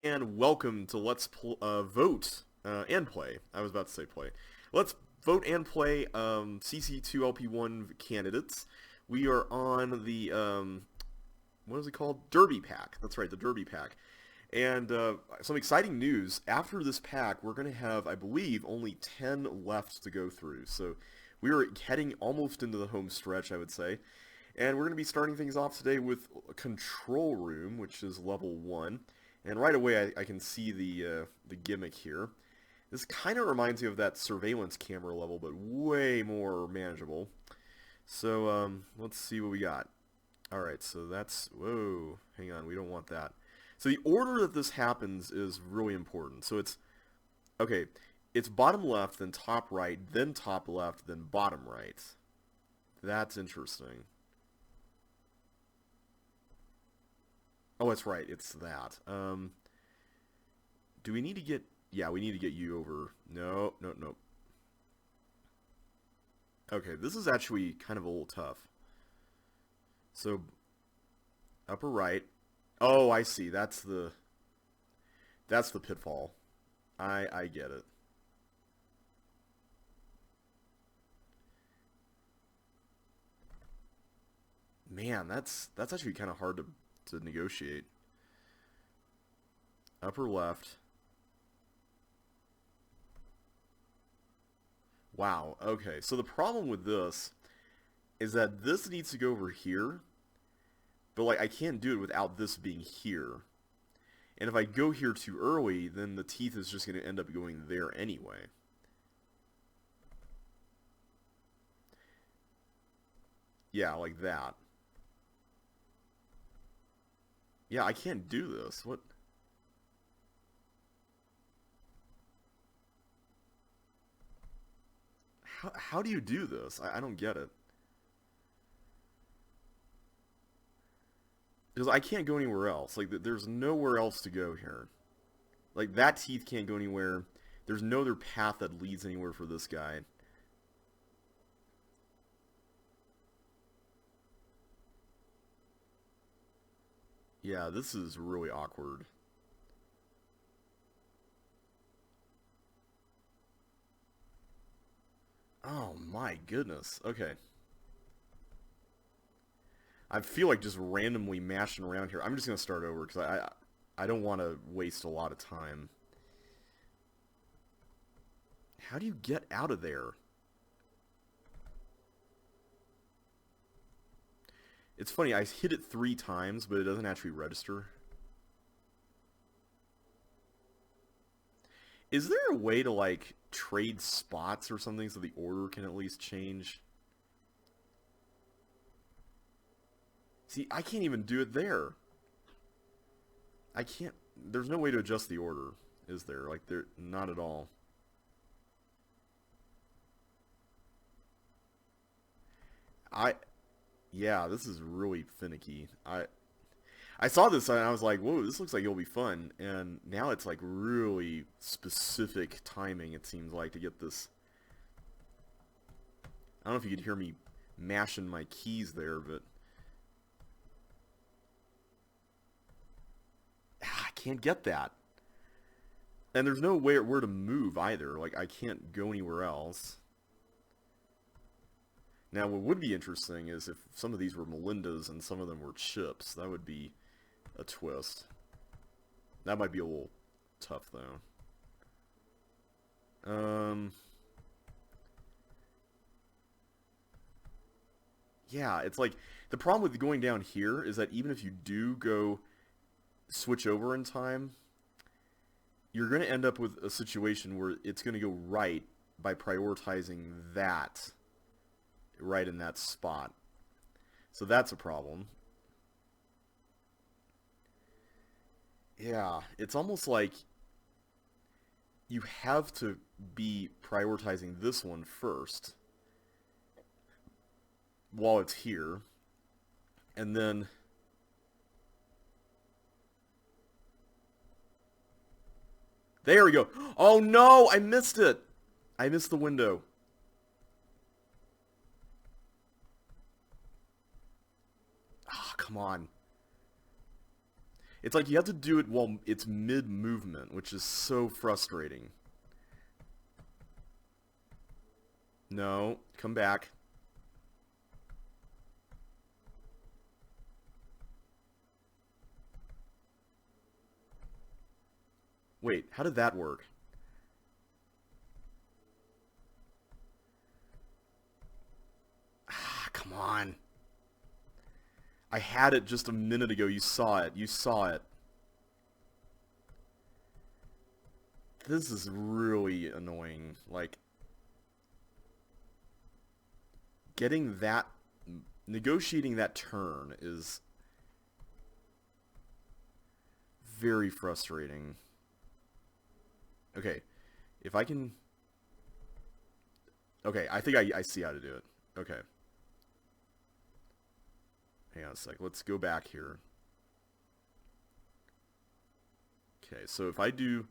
And welcome to Vote and Play. I was about to say play. Let's vote and play CC2LP1 candidates. We are on the, what is it called? Derby Pack. That's right, the Derby Pack. And some exciting news. After this pack, we're going to have, I believe, only 10 left to go through. So we are heading almost into the home stretch, I would say. And we're going to be starting things off today with Control Room, which is level 1. And right away I can see the gimmick here. This kind of reminds me of that surveillance camera level, but way more manageable. So let's see what we got. Alright, so that's... Whoa, hang on, we don't want that. So the order that this happens is really important. So it's... Okay, it's bottom left, then top right, then top left, then bottom right. That's interesting. Oh, that's right. It's that. Do we need to get... Yeah, we need to get you over. No, no, no. Okay, this is actually kind of a little tough. So, upper right. Oh, I see. That's the pitfall. I get it. Man, that's actually kind of hard to negotiate. Upper left. Wow, okay. So the problem with this is that this needs to go over here, but like I can't do it without this being here. And if I go here too early, then the teeth is just going to end up going there anyway. Yeah, like that. Yeah, I can't do this. What? How do you do this? I don't get it. Because I can't go anywhere else. Like, there's nowhere else to go here. Like, that teeth can't go anywhere. There's no other path that leads anywhere for this guy. Yeah, this is really awkward. Oh my goodness. Okay. I feel like just randomly mashing around here. I'm just going to start over because I don't want to waste a lot of time. How do you get out of there? It's funny, I hit it 3 times, but it doesn't actually register. Is there a way to, like, trade spots or something so the order can at least change? See, I can't even do it there. I can't... There's no way to adjust the order, is there? Like, there... Not at all. I... Yeah, this is really finicky. I saw this and I was like, whoa, this looks like it'll be fun. And now it's like really specific timing, it seems like, to get this. I don't know if you could hear me mashing my keys there, but I can't get that. And there's no way where to move either. Like, I can't go anywhere else. Now, what would be interesting is if some of these were Melinda's and some of them were Chips. That would be a twist. That might be a little tough, though. Yeah, it's like, the problem with going down here is that even if you do go switch over in time, you're going to end up with a situation where it's going to go right by prioritizing that right in that spot. So that's a problem. Yeah, it's almost like you have to be prioritizing this one first while it's here, and then there we go. Oh no, I missed it. I missed the window. Ah, oh, come on. It's like you have to do it while it's mid-movement, which is so frustrating. No, come back. Wait, how did that work? Ah, come on. I had it just a minute ago. You saw it. You saw it. This is really annoying. Like, getting that... Negotiating that turn is very frustrating. Okay, if I can... Okay, I think I see how to do it. Okay. Hang on a sec. Let's go back here. Okay, so if I do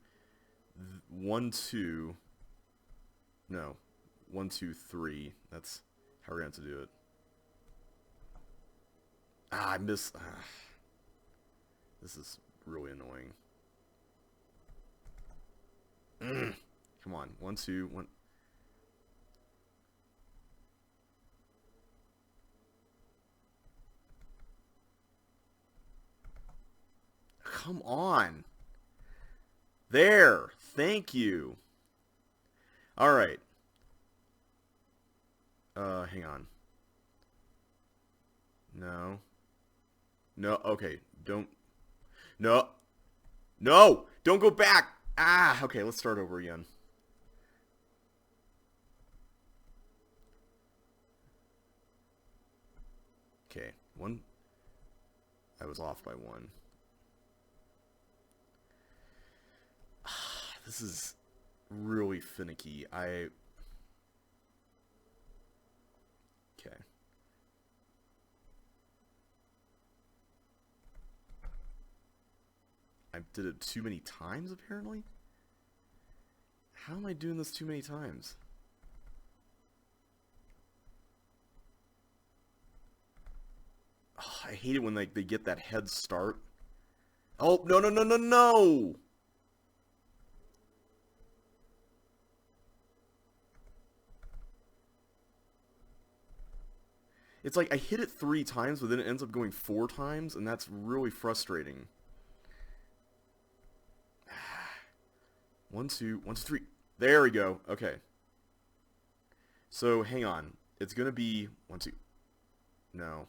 1, 2... No. 1, 2, 3. That's how we're going to have to do it. Ah, I missed... This is really annoying. Come on. 1, 2, 1... Come on. There. Thank you. Alright. Hang on. No. No, okay. Don't... No. No! Don't go back! Ah, okay, let's start over again. Okay, 1... I was off by 1. This is really finicky. Okay. I did it too many times, apparently? How am I doing this too many times? Oh, I hate it when they get that head start. Oh, no, no, no, no, no! It's like I hit it 3 times, but then it ends up going 4 times, and that's really frustrating. 1, 2, 1, 2, 3. There we go. Okay. So, hang on. It's gonna be 1, 2. No.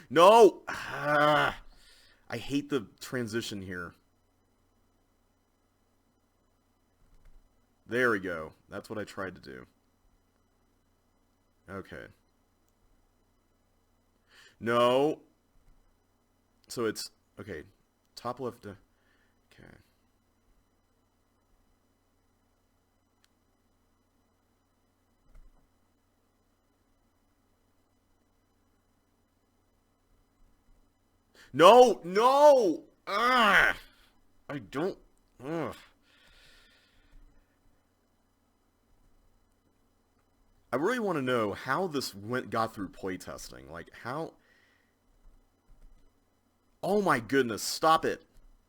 No! Ah, I hate the transition here. There we go. That's what I tried to do. Okay. No. So it's... Okay. Top left... Okay. No! No! Ugh! I don't... Ugh. I really want to know how this got through playtesting. Like, how... Oh my goodness, stop it.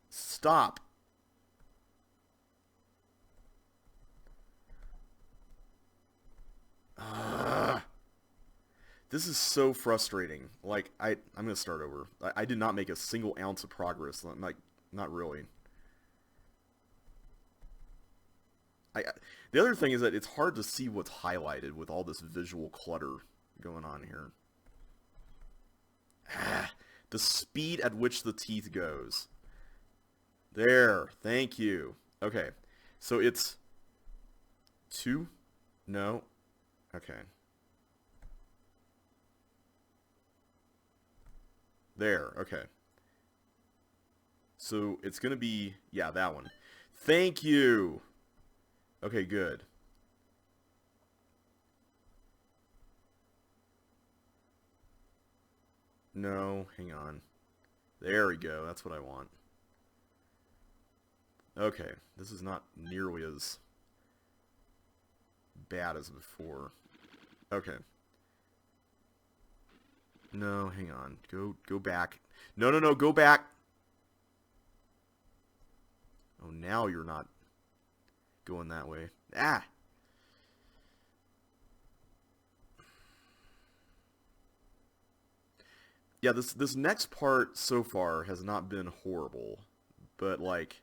Stop. This is so frustrating. Like, I'm gonna start over. I did not make a single ounce of progress. Like, not really. The other thing is that it's hard to see what's highlighted with all this visual clutter going on here. The speed at which the teeth goes. There. Thank you. Okay. So it's 2? No. Okay. There. Okay. So it's going to be... Yeah, that one. Thank you. Okay, good. No, hang on. There we go. That's what I want. Okay, this is not nearly as bad as before. Okay. No, hang on. Go back. No, no, no, go back. Oh, now you're not going that way. Ah! Yeah, this next part so far has not been horrible, but like,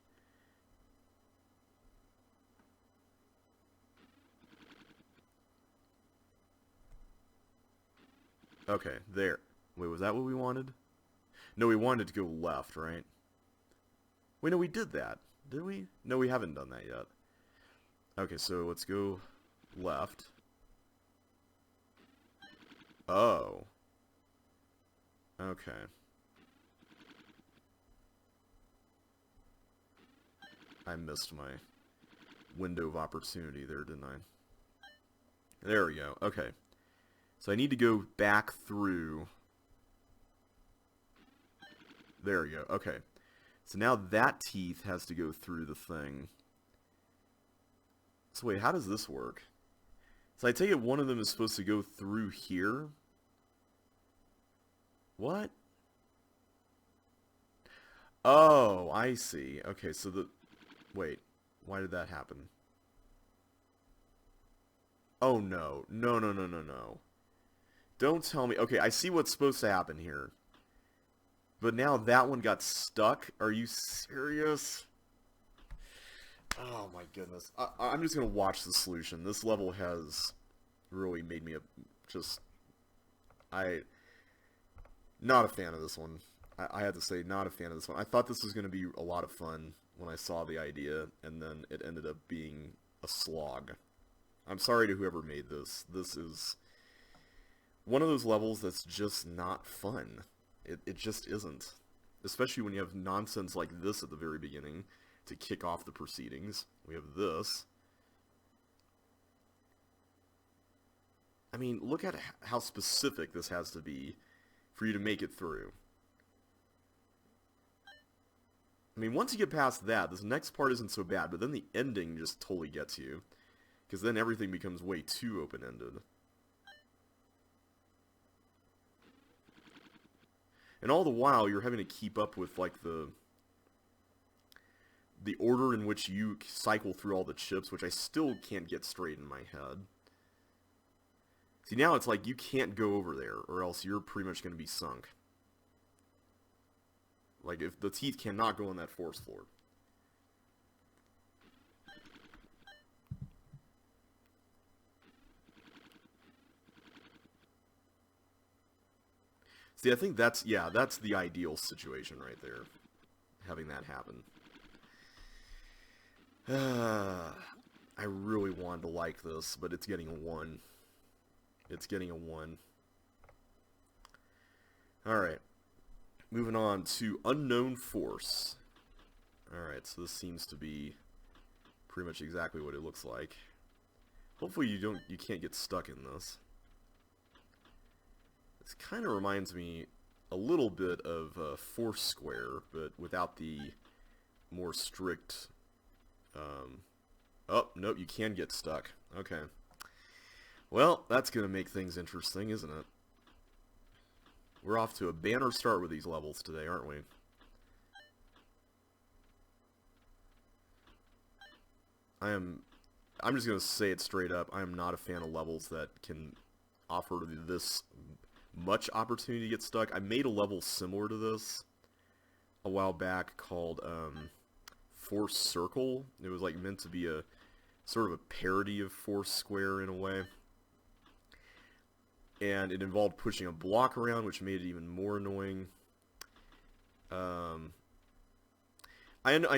okay, there. Wait, was that what we wanted? No, we wanted to go left, right? Wait, no, we did that. Did we? No, we haven't done that yet. Okay, so let's go left. Oh. Okay. I missed my window of opportunity there, didn't I? There we go. Okay. So I need to go back through. There we go. Okay. So now that teeth has to go through the thing. So wait, how does this work? So I take it one of them is supposed to go through here? What? Oh, I see. Okay, so the... Wait, why did that happen? Oh no. No, no, no, no, no. Don't tell me... Okay, I see what's supposed to happen here. But now that one got stuck? Are you serious? Oh my goodness. I'm just gonna watch the solution. This level has really made me just... Not a fan of this one. I had to say, not a fan of this one. I thought this was going to be a lot of fun when I saw the idea, and then it ended up being a slog. I'm sorry to whoever made this. This is one of those levels that's just not fun. It just isn't. Especially when you have nonsense like this at the very beginning to kick off the proceedings. We have this. I mean, look at how specific this has to be for you to make it through. I mean, once you get past that, this next part isn't so bad, but then the ending just totally gets you. Because then everything becomes way too open-ended. And all the while, you're having to keep up with, like, the order in which you cycle through all the chips, which I still can't get straight in my head. See, now it's like you can't go over there, or else you're pretty much going to be sunk. Like, if the teeth cannot go on that force floor. See, I think that's the ideal situation right there. Having that happen. I really wanted to like this, but it's getting a 1. It's getting a 1. Alright. Moving on to Unknown Force. Alright, so this seems to be pretty much exactly what it looks like. Hopefully you can't get stuck in this. This kind of reminds me a little bit of Force Square, but without the more strict... Oh, nope, you can get stuck. Okay. Well, that's going to make things interesting, isn't it? We're off to a banner start with these levels today, aren't we? I'm just going to say it straight up. I am not a fan of levels that can offer this much opportunity to get stuck. I made a level similar to this a while back called Force Circle. It was like meant to be a sort of a parody of Force Square in a way. And it involved pushing a block around, which made it even more annoying. I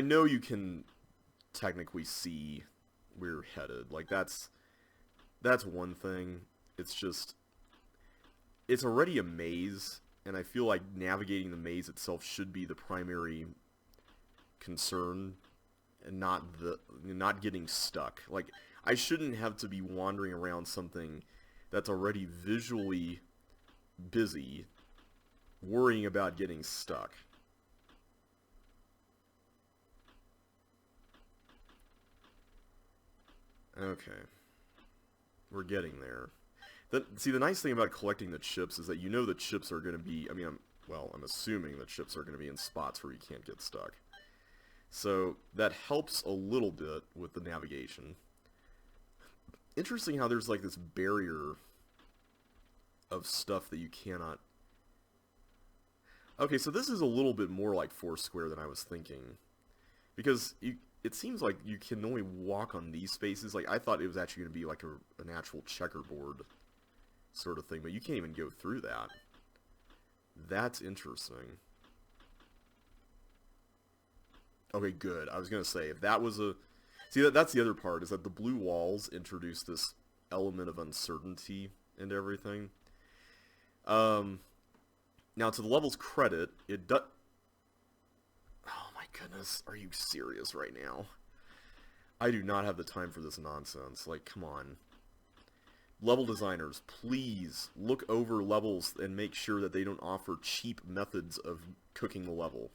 know you can technically see where you're headed. Like, that's one thing. It's just... It's already a maze, and I feel like navigating the maze itself should be the primary concern, and not getting stuck. Like, I shouldn't have to be wandering around something that's already visually busy, worrying about getting stuck. Okay. We're getting there. See, the nice thing about collecting the chips is that you know the chips are going to be, I mean, I'm assuming the chips are going to be in spots where you can't get stuck. So that helps a little bit with the navigation. Interesting how there's like this barrier of stuff that you cannot... Okay, so this is a little bit more like Foursquare than I was thinking. Because it seems like you can only walk on these spaces. Like, I thought it was actually going to be like an actual checkerboard sort of thing, but you can't even go through that. That's interesting. Okay, good. I was going to say, if that was a... See, that's the other part, is that the blue walls introduce this element of uncertainty into everything. Now, to the level's credit, it does... Oh my goodness, are you serious right now? I do not have the time for this nonsense. Like, come on. Level designers, please look over levels and make sure that they don't offer cheap methods of cooking the level.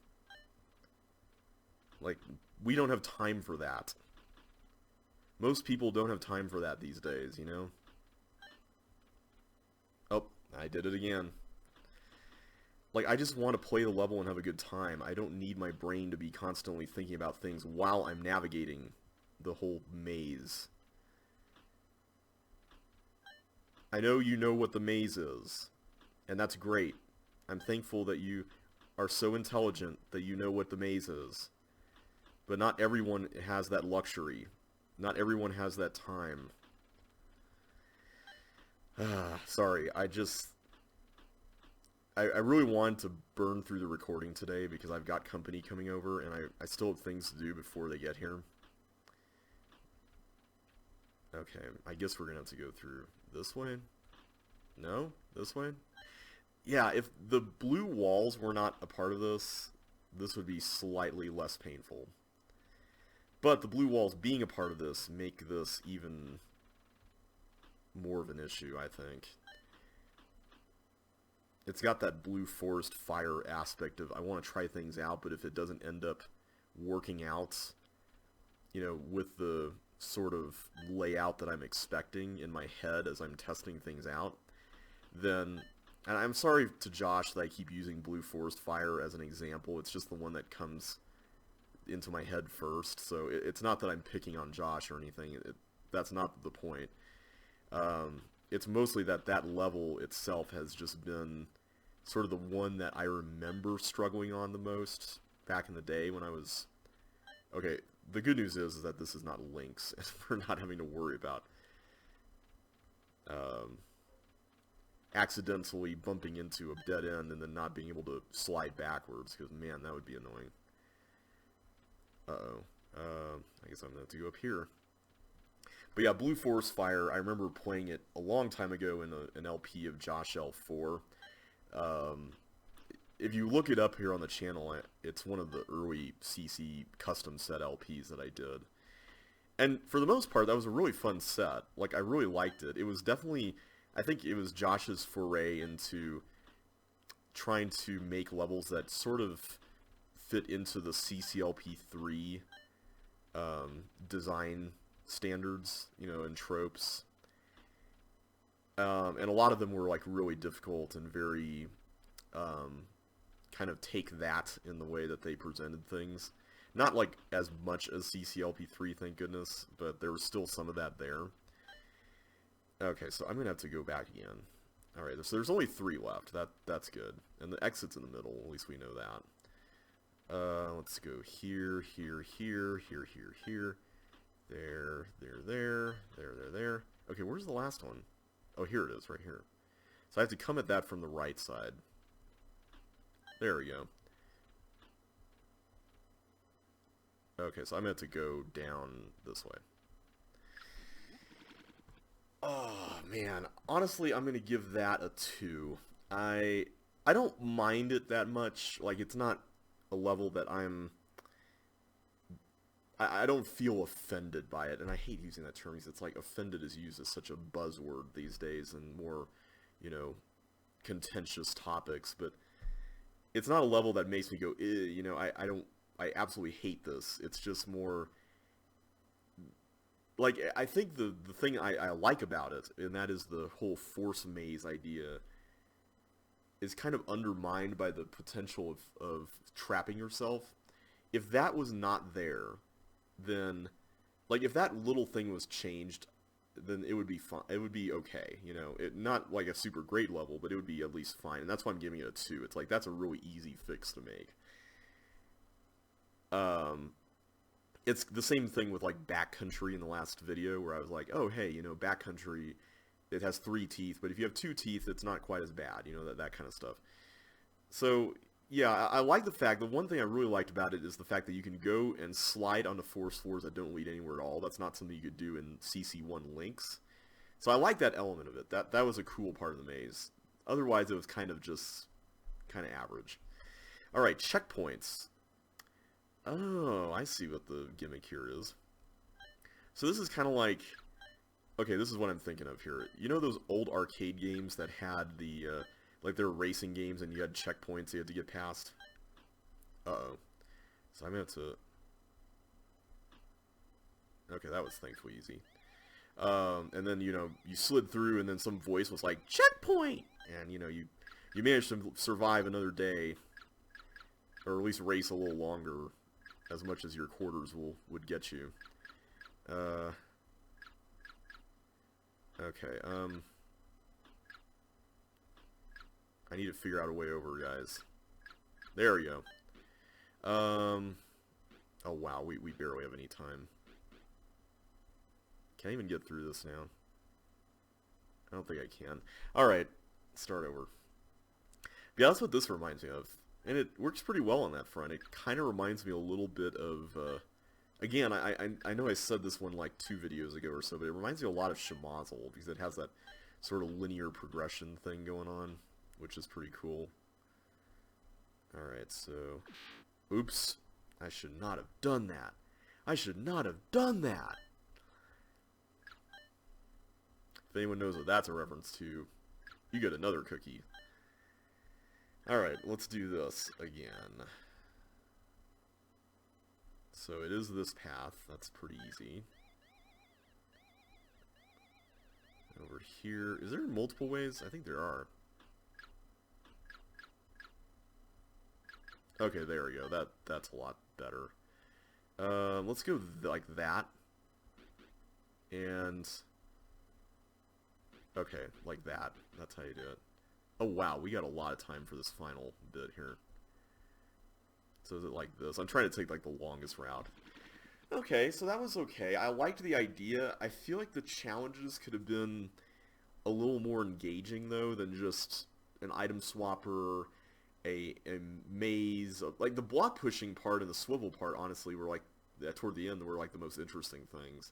Like, we don't have time for that. Most people don't have time for that these days, you know? Oh, I did it again. Like, I just want to play the level and have a good time. I don't need my brain to be constantly thinking about things while I'm navigating the whole maze. I know you know what the maze is, and that's great. I'm thankful that you are so intelligent that you know what the maze is. But not everyone has that luxury. Not everyone has that time. Sorry, I really wanted to burn through the recording today because I've got company coming over and I still have things to do before they get here. Okay, I guess we're going to have to go through this way. No? This way? Yeah, if the blue walls were not a part of this, this would be slightly less painful. But the blue walls being a part of this make this even more of an issue, I think. It's got that blue forest fire aspect of I want to try things out, but if it doesn't end up working out, you know, with the sort of layout that I'm expecting in my head as I'm testing things out, then, and I'm sorry to Josh that I keep using blue forest fire as an example, it's just the one that comes into my head first, so it's not that I'm picking on Josh or anything, that's not the point. It's mostly that that level itself has just been sort of the one that I remember struggling on the most back in the day when I was... Okay, the good news is that this is not links, and we're not having to worry about accidentally bumping into a dead end and then not being able to slide backwards, because man, that would be annoying. Uh-oh. I guess I'm going to have to go up here. But yeah, Blue Forest Fire, I remember playing it a long time ago in an LP of Josh L4. If you look it up here on the channel, it's one of the early CC custom set LPs that I did. And for the most part, that was a really fun set. Like, I really liked it. It was definitely, I think it was Josh's foray into trying to make levels that sort of fit into the CCLP3 design standards, you know, and tropes. And a lot of them were like really difficult and very kind of take that in the way that they presented things. Not like as much as CCLP3, thank goodness, but there was still some of that there. Okay, so I'm gonna have to go back again. Alright, so there's only 3 left. That's good. And the exit's in the middle, at least we know that. Let's go here, here, here, here, here, here. There, there, there, there, there, there. Okay, where's the last one? Oh, here it is, right here. So I have to come at that from the right side. There we go. Okay, so I'm going to have to go down this way. Oh, man. Honestly, I'm going to give that a 2. I don't mind it that much. Like, it's not a level that I don't feel offended by it, and I hate using that term because it's like offended is used as such a buzzword these days in more, you know, contentious topics, but it's not a level that makes me go, I absolutely hate this. It's just more, like, I think the thing I like about it, and that is the whole force maze idea, is kind of undermined by the potential of trapping yourself. If that was not there, then, like, if that little thing was changed, then it would be fun. It would be okay, you know. It not like a super great level, but it would be at least fine. And that's why I'm giving it a 2. It's like that's a really easy fix to make. It's the same thing with like Backcountry in the last video, where I was like, oh hey, you know, Backcountry, it has 3 teeth, but if you have 2 teeth, it's not quite as bad, you know, that kind of stuff. So yeah, I like the fact, the one thing I really liked about it is the fact that you can go and slide onto forest floors that don't lead anywhere at all. That's not something you could do in CC1 links. So I like that element of it. That was a cool part of the maze. Otherwise, it was kind of just kind of average. All right, checkpoints. Oh, I see what the gimmick here is. So this is kind of like, okay, this is what I'm thinking of here. You know those old arcade games that had the, like they were racing games and you had checkpoints you had to get past? Uh-oh. So I'm going to... Okay, that was thankfully easy. And then, you know, you slid through and then some voice was like, checkpoint! And, you know, you managed to survive another day. Or at least race a little longer, as much as your quarters would get you. Okay, I need to figure out a way over, guys. There we go. Oh wow, we barely have any time. Can't even get through this now. I don't think I can. Alright, start over. Yeah, that's what this reminds me of. And it works pretty well on that front. It kind of reminds me a little bit of, again, I know I said this one like 2 videos ago or so, but it reminds me a lot of Shemazel, because it has that sort of linear progression thing going on, which is pretty cool. Alright, so... Oops. I should not have done that. I should not have done that! If anyone knows what that's a reference to, you get another cookie. Alright, let's do this again. So it is this path. That's pretty easy. Over here. Is there multiple ways? I think there are. Okay, there we go. That's a lot better. Let's go like that. And... Okay, like that. That's how you do it. Oh wow, we got a lot of time for this final bit here. So is it like this? I'm trying to take like the longest route. Okay, so that was okay. I liked the idea. I feel like the challenges could have been a little more engaging though than just an item swapper, a maze. Like the block pushing part and the swivel part, honestly, were like toward the end were like the most interesting things.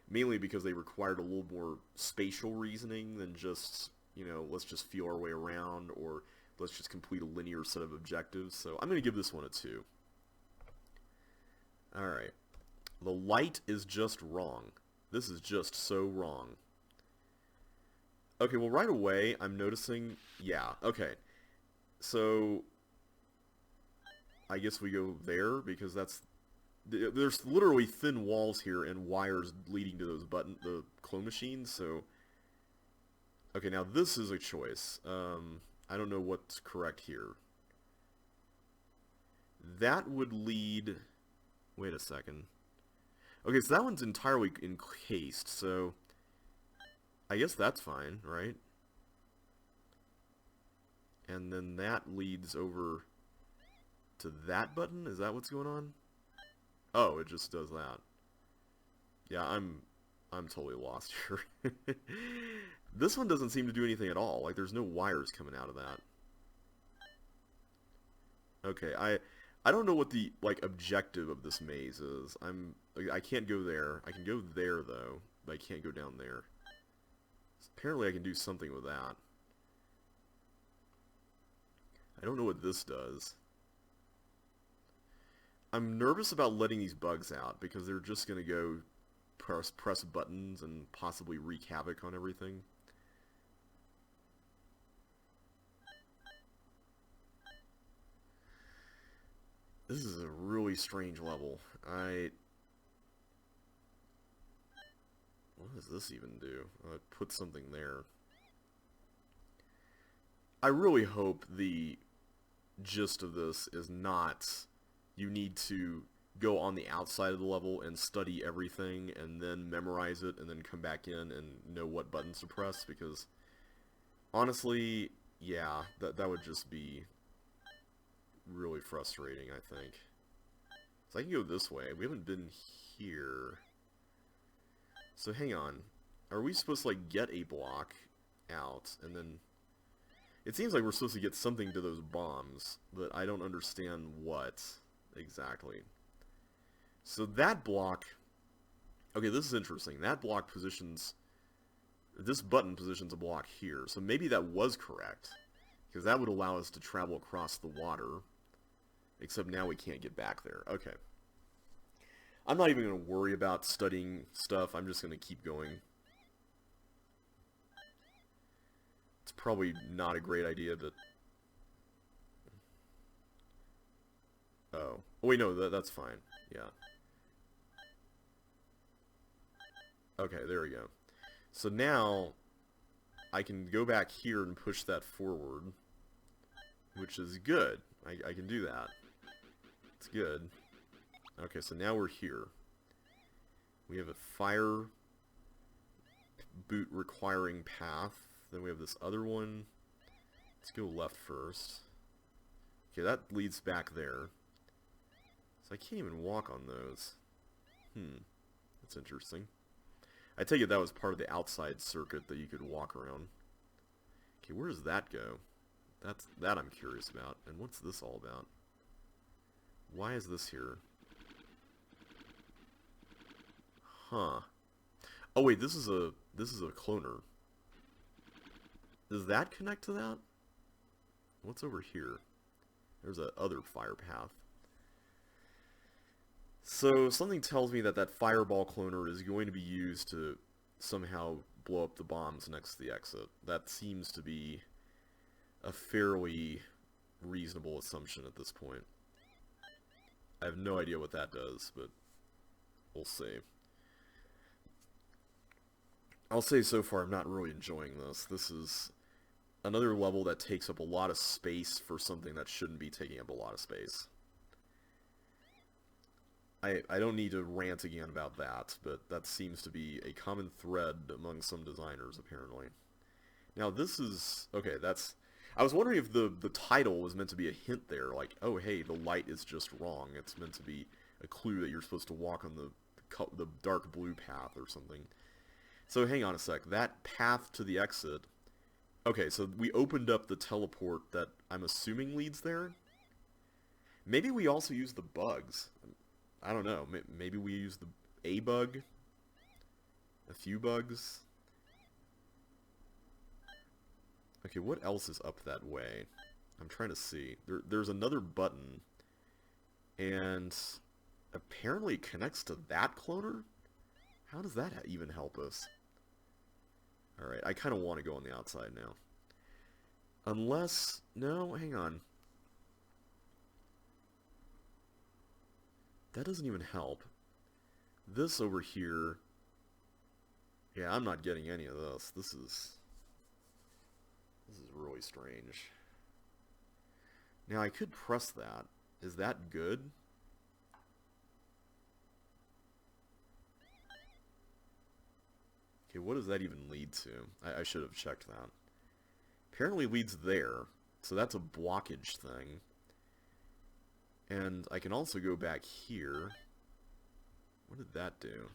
Mainly because they required a little more spatial reasoning than just, you know, let's just feel our way around, or let's just complete a linear set of objectives. So I'm going to give this one a 2. Alright. The light is just wrong. This is just so wrong. Okay, well right away I'm noticing... Yeah, okay. So... I guess we go there, because that's... There's literally thin walls here and wires leading to those the clone machines, so... Okay, now this is a choice. I don't know what's correct here. That would lead... Wait a second. Okay, so that one's entirely encased, so... I guess that's fine, right? And then that leads over to that button? Is that what's going on? Oh, it just does that. Yeah, I'm totally lost here. This one doesn't seem to do anything at all. Like, there's no wires coming out of that. Okay, I don't know what the, like, objective of this maze is. I can't go there. I can go there, though, but I can't go down there. Apparently I can do something with that. I don't know what this does. I'm nervous about letting these bugs out, because they're just going to go press buttons and possibly wreak havoc on everything. This is a really strange level. What does this even do? Put something there. I really hope the gist of this is not you need to go on the outside of the level and study everything and then memorize it and then come back in and know what buttons to press, because honestly, yeah, that would just be really frustrating, I think. So I can go this way. We haven't been here. So hang on. Are we supposed to, like, get a block out and then... It seems like we're supposed to get something to those bombs, but I don't understand what exactly. So that block... Okay, this is interesting. That block positions... This button positions a block here. So maybe that was correct, because that would allow us to travel across the water. Except now we can't get back there. Okay. I'm not even going to worry about studying stuff. I'm just going to keep going. It's probably not a great idea, but... Oh. Oh, wait, no, that's fine. Yeah. Okay, there we go. So now, I can go back here and push that forward, which is good. I can do that. It's good. Okay, so now we're here. We have a fire boot requiring path. Then we have this other one. Let's go left first. Okay, that leads back there. So I can't even walk on those. That's interesting. I take it that was part of the outside circuit that you could walk around. Okay, where does that go? That I'm curious about. And what's this all about? Why is this here? Huh. Oh wait, this is a cloner. Does that connect to that? What's over here? There's a other fire path. So something tells me that fireball cloner is going to be used to somehow blow up the bombs next to the exit. That seems to be a fairly reasonable assumption at this point. I have no idea what that does, but we'll see. I'll say so far I'm not really enjoying this. This is another level that takes up a lot of space for something that shouldn't be taking up a lot of space. I don't need to rant again about that, but that seems to be a common thread among some designers, apparently. Now this is... Okay, that's... I was wondering if the title was meant to be a hint there, like, oh hey, the light is just wrong. It's meant to be a clue that you're supposed to walk on the dark blue path or something. So hang on a sec, that path to the exit... Okay, so we opened up the teleport that I'm assuming leads there? Maybe we also use the bugs. I don't know, maybe we use a bug? A few bugs? Okay, what else is up that way? I'm trying to see. There's another button, and apparently it connects to that cloner? How does that even help us? Alright, I kind of want to go on the outside now. Unless... No, hang on. That doesn't even help. This over here... Yeah, I'm not getting any of this. This is really strange. Now, I could press that. Is that good? Okay, what does that even lead to? I should have checked that. Apparently leads there. So that's a blockage thing. And I can also go back here. What did that do?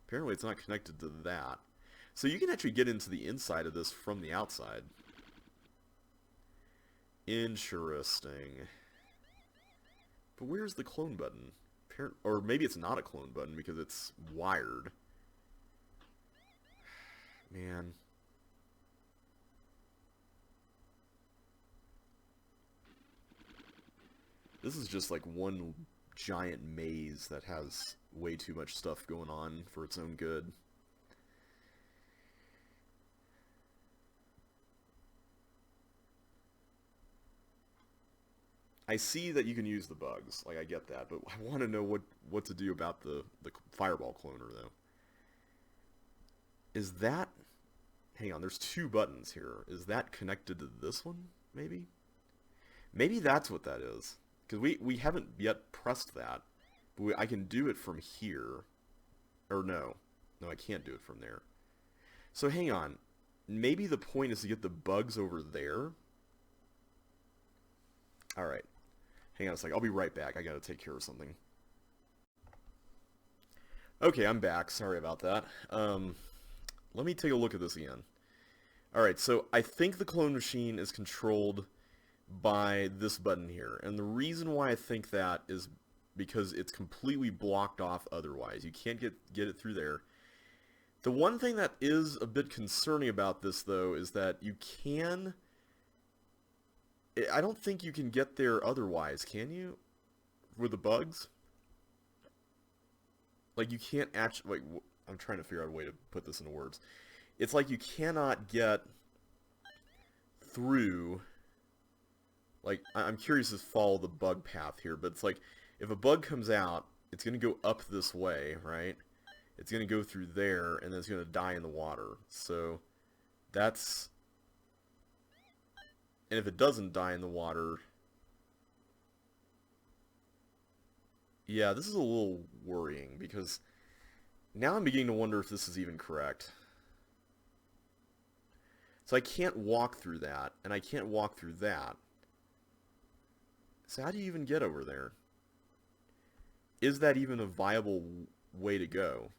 Apparently it's not connected to that. So you can actually get into the inside of this from the outside. Interesting. But where's the clone button? Or maybe it's not a clone button because it's wired. Man. This is just like one giant maze that has way too much stuff going on for its own good. I see that you can use the bugs. Like, I get that. But I want to know what to do about the fireball cloner, though. Is that... Hang on, there's two buttons here. Is that connected to this one, maybe? Maybe that's what that is. Because we haven't yet pressed that. But I can do it from here. Or no. No, I can't do it from there. So hang on. Maybe the point is to get the bugs over there? Alright. Hang on a sec. I'll be right back. I gotta take care of something. Okay, I'm back. Sorry about that. Let me take a look at this again. Alright, so I think the clone machine is controlled by this button here. And the reason why I think that is because it's completely blocked off otherwise. You can't get it through there. The one thing that is a bit concerning about this, though, is that you can... I don't think you can get there otherwise, can you? With the bugs? Like, you can't actually... Like, I'm trying to figure out a way to put this into words. It's like you cannot get through... Like, I'm curious to follow the bug path here, but it's like, if a bug comes out, it's going to go up this way, right? It's going to go through there, and then it's going to die in the water. So, that's... And if it doesn't die in the water... Yeah, this is a little worrying, because now I'm beginning to wonder if this is even correct. So I can't walk through that, and I can't walk through that. So how do you even get over there? Is that even a viable way to go?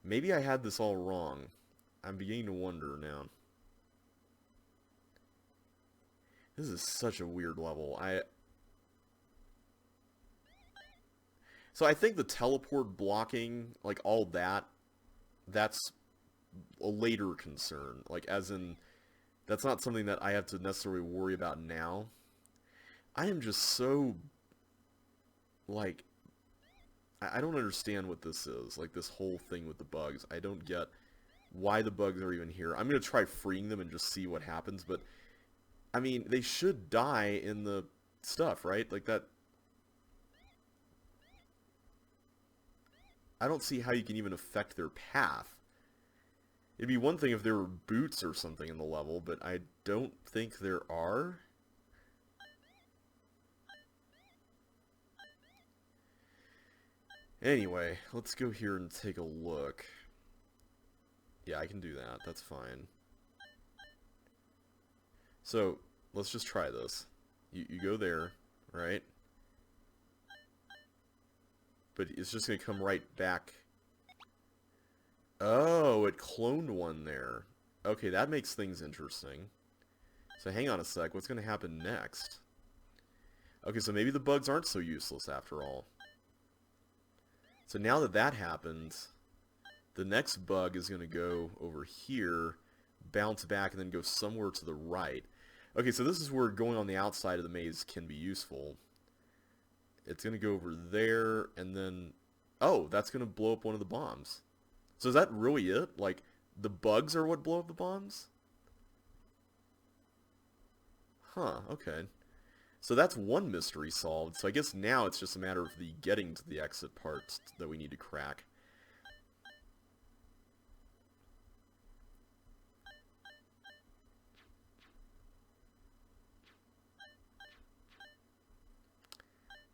Maybe I had this all wrong. I'm beginning to wonder now. This is such a weird level. So I think the teleport blocking, like all that, that's a later concern. Like, as in... That's not something that I have to necessarily worry about now. I am just so... Like... I don't understand what this is. Like, this whole thing with the bugs. I don't get why the bugs are even here. I'm going to try freeing them and just see what happens, but... I mean, they should die in the stuff, right? Like, that... I don't see how you can even affect their path. It'd be one thing if there were boots or something in the level, but I don't think there are. Anyway, let's go here and take a look. Yeah, I can do that. That's fine. So, let's just try this. You go there, right? But it's just going to come right back. Oh, it cloned one there. Okay, that makes things interesting. So hang on a sec, what's going to happen next? Okay, so maybe the bugs aren't so useless after all. So now that that happens, the next bug is going to go over here, bounce back, and then go somewhere to the right. Okay, so this is where going on the outside of the maze can be useful. It's going to go over there, and then... Oh, that's going to blow up one of the bombs. So is that really it? Like, the bugs are what blow up the bombs? Huh, okay. So that's one mystery solved. So I guess now it's just a matter of the getting to the exit parts that we need to crack.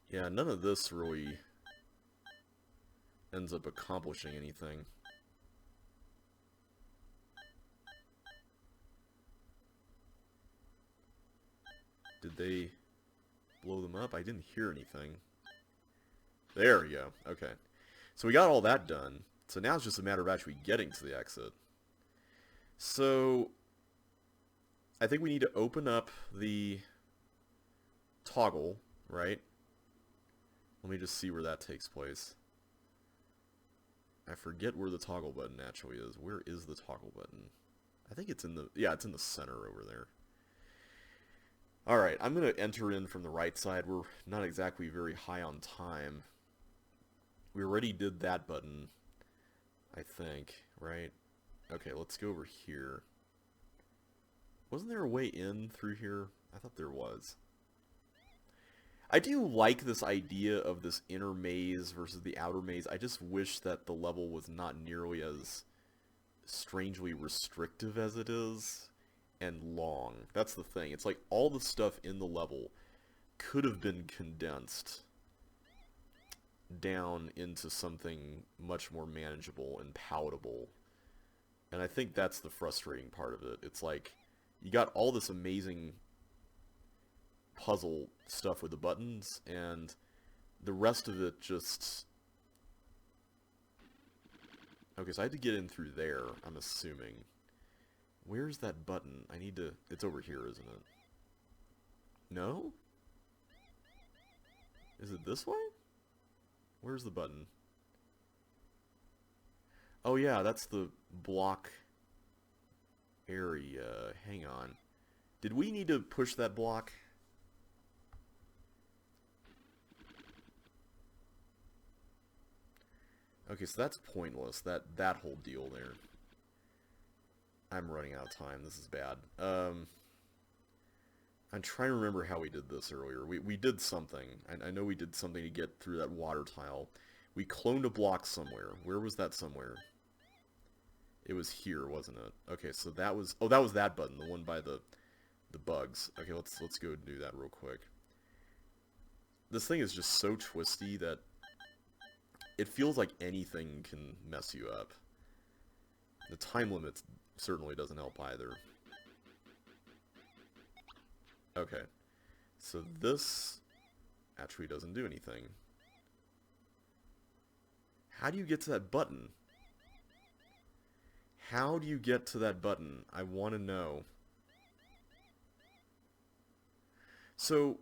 Yeah, none of this really ends up accomplishing anything. Did they blow them up? I didn't hear anything. There we go. Okay. So we got all that done. So now it's just a matter of actually getting to the exit. So I think we need to open up the toggle, right? Let me just see where that takes place. I forget where the toggle button actually is. Where is the toggle button? I think it's in the... Yeah, it's in the center over there. Alright, I'm going to enter in from the right side. We're not exactly very high on time. We already did that button, I think, right? Okay, let's go over here. Wasn't there a way in through here? I thought there was. I do like this idea of this inner maze versus the outer maze. I just wish that the level was not nearly as strangely restrictive as it is, and long. That's the thing. It's like all the stuff in the level could have been condensed down into something much more manageable and palatable. And I think that's the frustrating part of it. It's like, you got all this amazing puzzle stuff with the buttons, and the rest of it just... Okay, so I had to get in through there, I'm assuming. Where's that button? I need to... It's over here, isn't it? No? Is it this way? Where's the button? Oh yeah, that's the block area. Hang on. Did we need to push that block? Okay, so that's pointless, that whole deal there. I'm running out of time, this is bad. I'm trying to remember how we did this earlier. We did something. I know we did something to get through that water tile. We cloned a block somewhere. Where was that somewhere? It was here, wasn't it? Okay, so that was... Oh, that was that button, the one by the bugs. Okay, let's go and do that real quick. This thing is just so twisty that it feels like anything can mess you up. The time limit certainly doesn't help either. Okay, so this actually doesn't do anything. How do you get to that button? How do you get to that button? I want to know. So,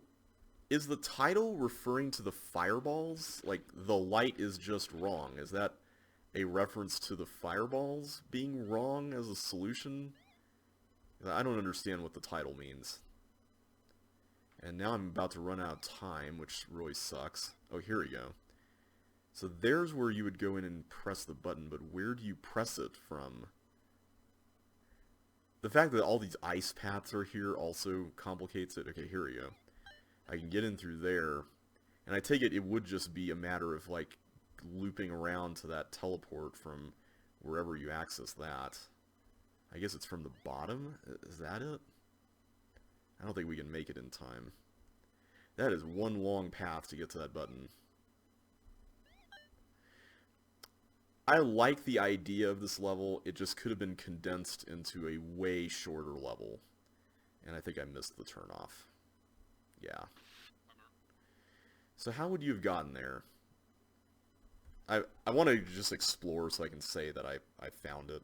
is the title referring to the fireballs? Like, the light is just wrong. Is that a reference to the fireballs being wrong as a solution? I don't understand what the title means. And now I'm about to run out of time, which really sucks. Oh, here we go. So there's where you would go in and press the button, but where do you press it from? The fact that all these ice paths are here also complicates it. Okay, here we go. I can get in through there, and I take it would just be a matter of, like, looping around to that teleport from wherever you access that. I guess it's from the bottom? Is that it? I don't think we can make it in time. That is one long path to get to that button. I like the idea of this level, it just could have been condensed into a way shorter level. And I think I missed the turnoff. Yeah. So how would you have gotten there? I want to just explore so I can say that I found it.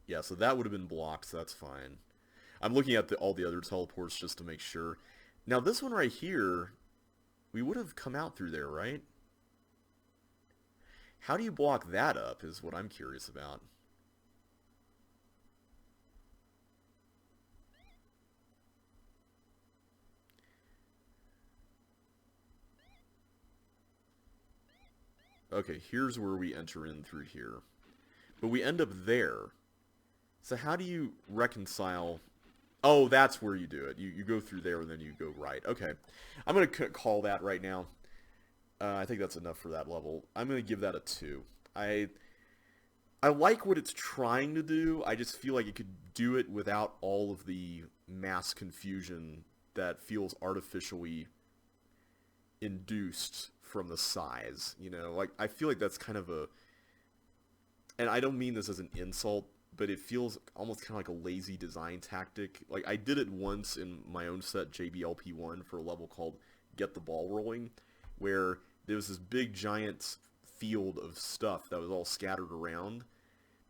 Yeah, so that would have been blocked, so that's fine. I'm looking at all the other teleports just to make sure. Now this one right here, we would have come out through there, right? How do you block that up is what I'm curious about. Okay, here's where we enter in through here. But we end up there. So how do you reconcile... Oh, that's where you do it. You go through there and then you go right. Okay. I'm going to call that right now. I think that's enough for that level. I'm going to give that a 2. I like what it's trying to do. I just feel like it could do it without all of the mass confusion that feels artificially induced from the size. You know, like I feel like that's kind of a... And I don't mean this as an insult, but it feels almost kind of like a lazy design tactic. Like, I did it once in my own set, CC2LP1, for a level called Get the Ball Rolling, where there was this big, giant field of stuff that was all scattered around.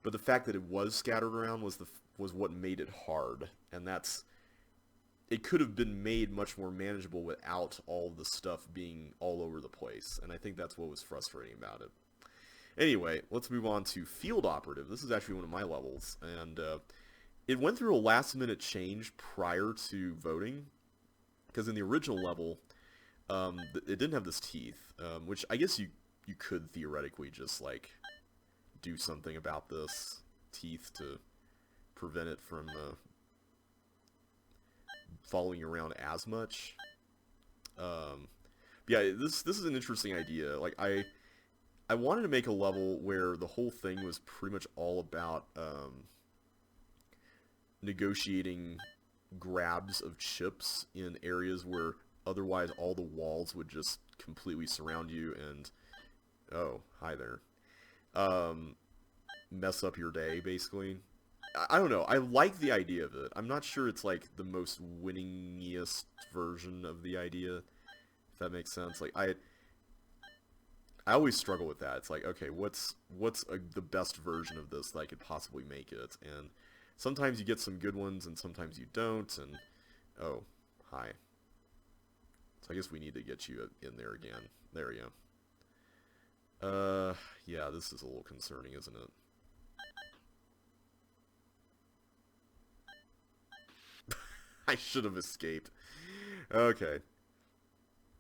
But the fact that it was scattered around was what made it hard. And that's... It could have been made much more manageable without all the stuff being all over the place. And I think that's what was frustrating about it. Anyway, let's move on to Field Operative. This is actually one of my levels, and it went through a last-minute change prior to voting, because in the original level, it didn't have this teeth, which I guess you could theoretically just, like, do something about this teeth to prevent it from following you around as much. Yeah, this is an interesting idea. Like I wanted to make a level where the whole thing was pretty much all about negotiating grabs of chips in areas where otherwise all the walls would just completely surround you and, oh, hi there, mess up your day, basically. I don't know. I like the idea of it. I'm not sure it's like the most winningest version of the idea, if that makes sense. Like I always struggle with that. It's like, okay, what's the best version of this that I could possibly make it? And sometimes you get some good ones, and sometimes you don't. And oh, hi. So I guess we need to get you in there again. There you go. Yeah, this is a little concerning, isn't it? I should have escaped. Okay.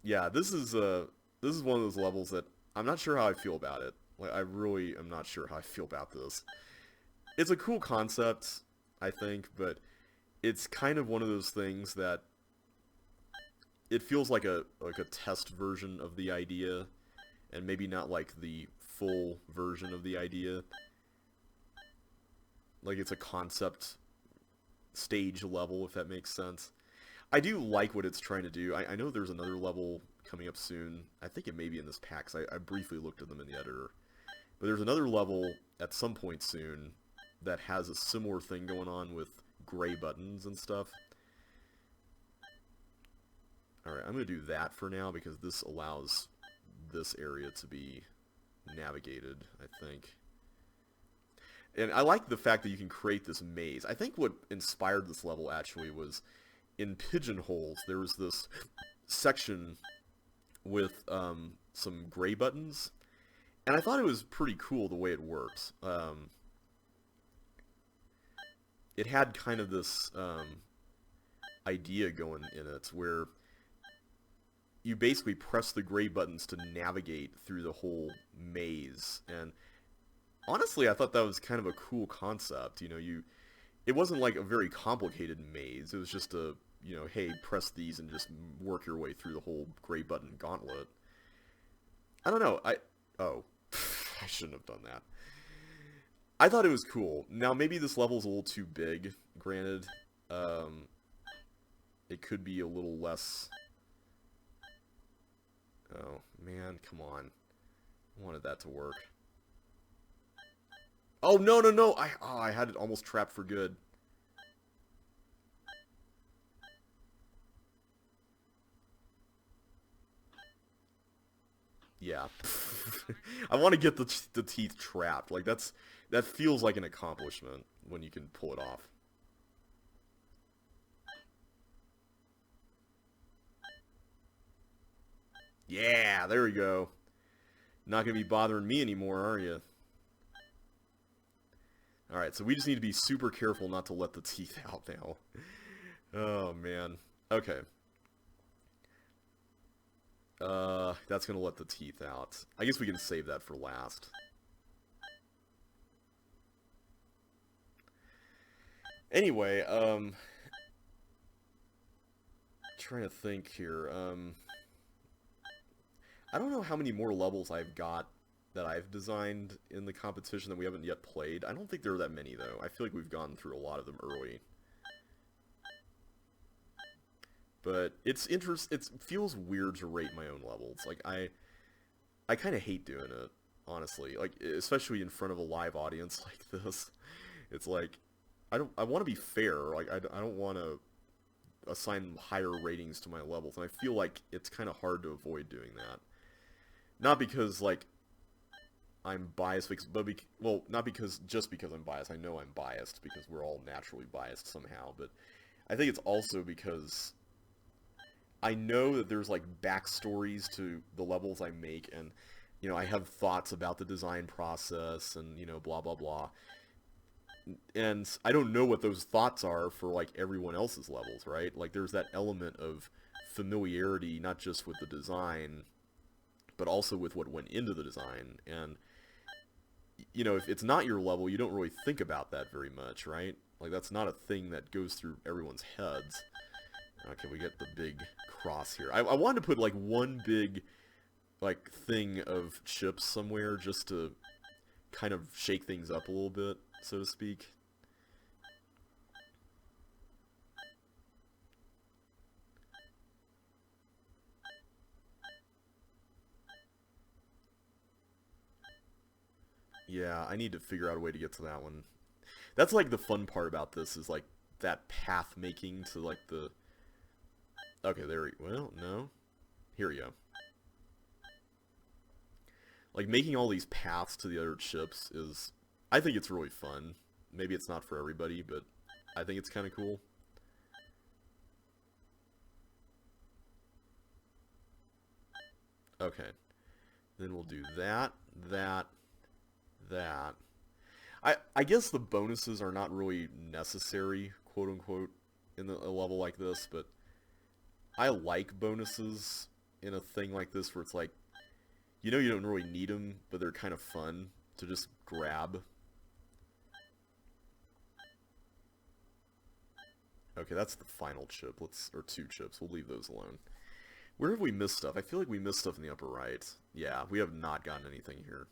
Yeah, this is one of those levels that I'm not sure how I feel about it. Like, I really am not sure how I feel about this. It's a cool concept, I think, but it's kind of one of those things that it feels like a test version of the idea, and maybe not like the full version of the idea. Like it's a concept stage level, if that makes sense. I do like what it's trying to do. I know there's another level coming up soon. I think it may be in this pack, 'cause I briefly looked at them in the editor. But there's another level at some point soon that has a similar thing going on with gray buttons and stuff. Alright, I'm going to do that for now because this allows this area to be navigated, I think. And I like the fact that you can create this maze. I think what inspired this level actually was in Pigeonholes, there was this section with some gray buttons, and I thought it was pretty cool the way it worked. It had kind of this idea going in it where you basically press the gray buttons to navigate through the whole maze, and honestly, I thought that was kind of a cool concept. You know, it wasn't like a very complicated maze. It was just a, you know, hey, press these and just work your way through the whole gray button gauntlet. I don't know. Oh, I shouldn't have done that. I thought it was cool. Now, maybe this level's a little too big, granted. It could be a little less... Oh, man, come on. I wanted that to work. Oh, no, no, no! I had it almost trapped for good. Yeah. I want to get the teeth trapped. Like, that feels like an accomplishment when you can pull it off. Yeah, there we go. Not going to be bothering me anymore, are you? Alright, so we just need to be super careful not to let the teeth out now. Oh, man. Okay. That's going to let the teeth out. I guess we can save that for last. Anyway, trying to think here. I don't know how many more levels I've got that I've designed in the competition that we haven't yet played. I don't think there are that many, though. I feel like we've gone through a lot of them early. But it feels weird to rate my own levels. Like, I kind of hate doing it, honestly. Like, especially in front of a live audience like this. It's like, I want to be fair. Like, I don't want to assign higher ratings to my levels, and I feel like it's kind of hard to avoid doing that. Not because, like, I'm biased, well, not just because I'm biased. I know I'm biased, because we're all naturally biased somehow, but I think it's also because I know that there's, like, backstories to the levels I make, and, you know, I have thoughts about the design process, and, you know, blah, blah, blah. And I don't know what those thoughts are for, like, everyone else's levels, right? Like, there's that element of familiarity, not just with the design, but also with what went into the design. And you know, if it's not your level, you don't really think about that very much, right? Like, that's not a thing that goes through everyone's heads. Okay, we get the big cross here. I wanted to put, like, one big, like, thing of chips somewhere just to kind of shake things up a little bit, so to speak. Yeah, I need to figure out a way to get to that one. That's, like, the fun part about this is, like, that path making to, like, the... Okay, there we... Well, no. Here we go. Like, making all these paths to the other chips is... I think it's really fun. Maybe it's not for everybody, but I think it's kind of cool. Okay. Then we'll do that, that, that. I guess the bonuses are not really necessary, quote-unquote, in a level like this, but I like bonuses in a thing like this where it's like, you know you don't really need them, but they're kind of fun to just grab. Okay, that's the final chip. Or two chips. We'll leave those alone. Where have we missed stuff? I feel like we missed stuff in the upper right. Yeah, we have not gotten anything here.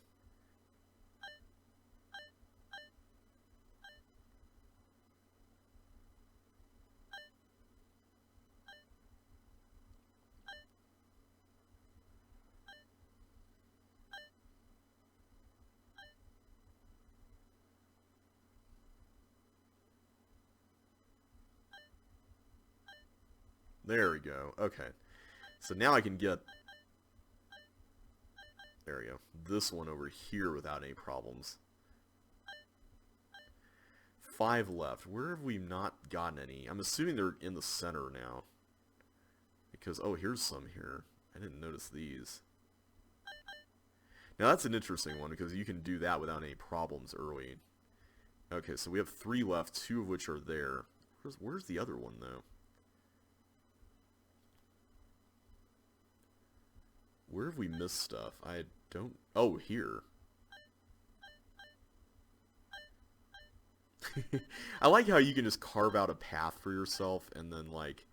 There we go. Okay. So now I can get... There we go. This one over here without any problems. 5 left. Where have we not gotten any? I'm assuming they're in the center now. Because, oh, here's some here. I didn't notice these. Now that's an interesting one because you can do that without any problems early. Okay, so we have 3 left, 2 of which are there. Where's the other one, though? Where have we missed stuff? I don't... Oh, here. I like how you can just carve out a path for yourself and then, like...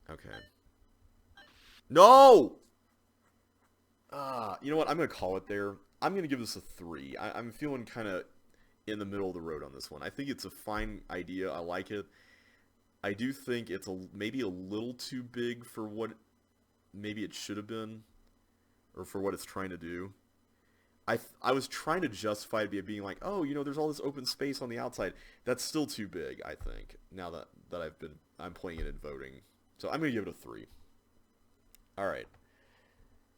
Okay. No! You know what? I'm going to call it there. I'm going to give this a 3. I'm feeling kind of in the middle of the road on this one. I think it's a fine idea. I like it. I do think it's maybe a little too big for what maybe it should have been, or for what it's trying to do. I was trying to justify it by being like, oh, you know, there's all this open space on the outside. That's still too big, I think. Now that I'm playing it and voting, so I'm gonna give it a 3. All right,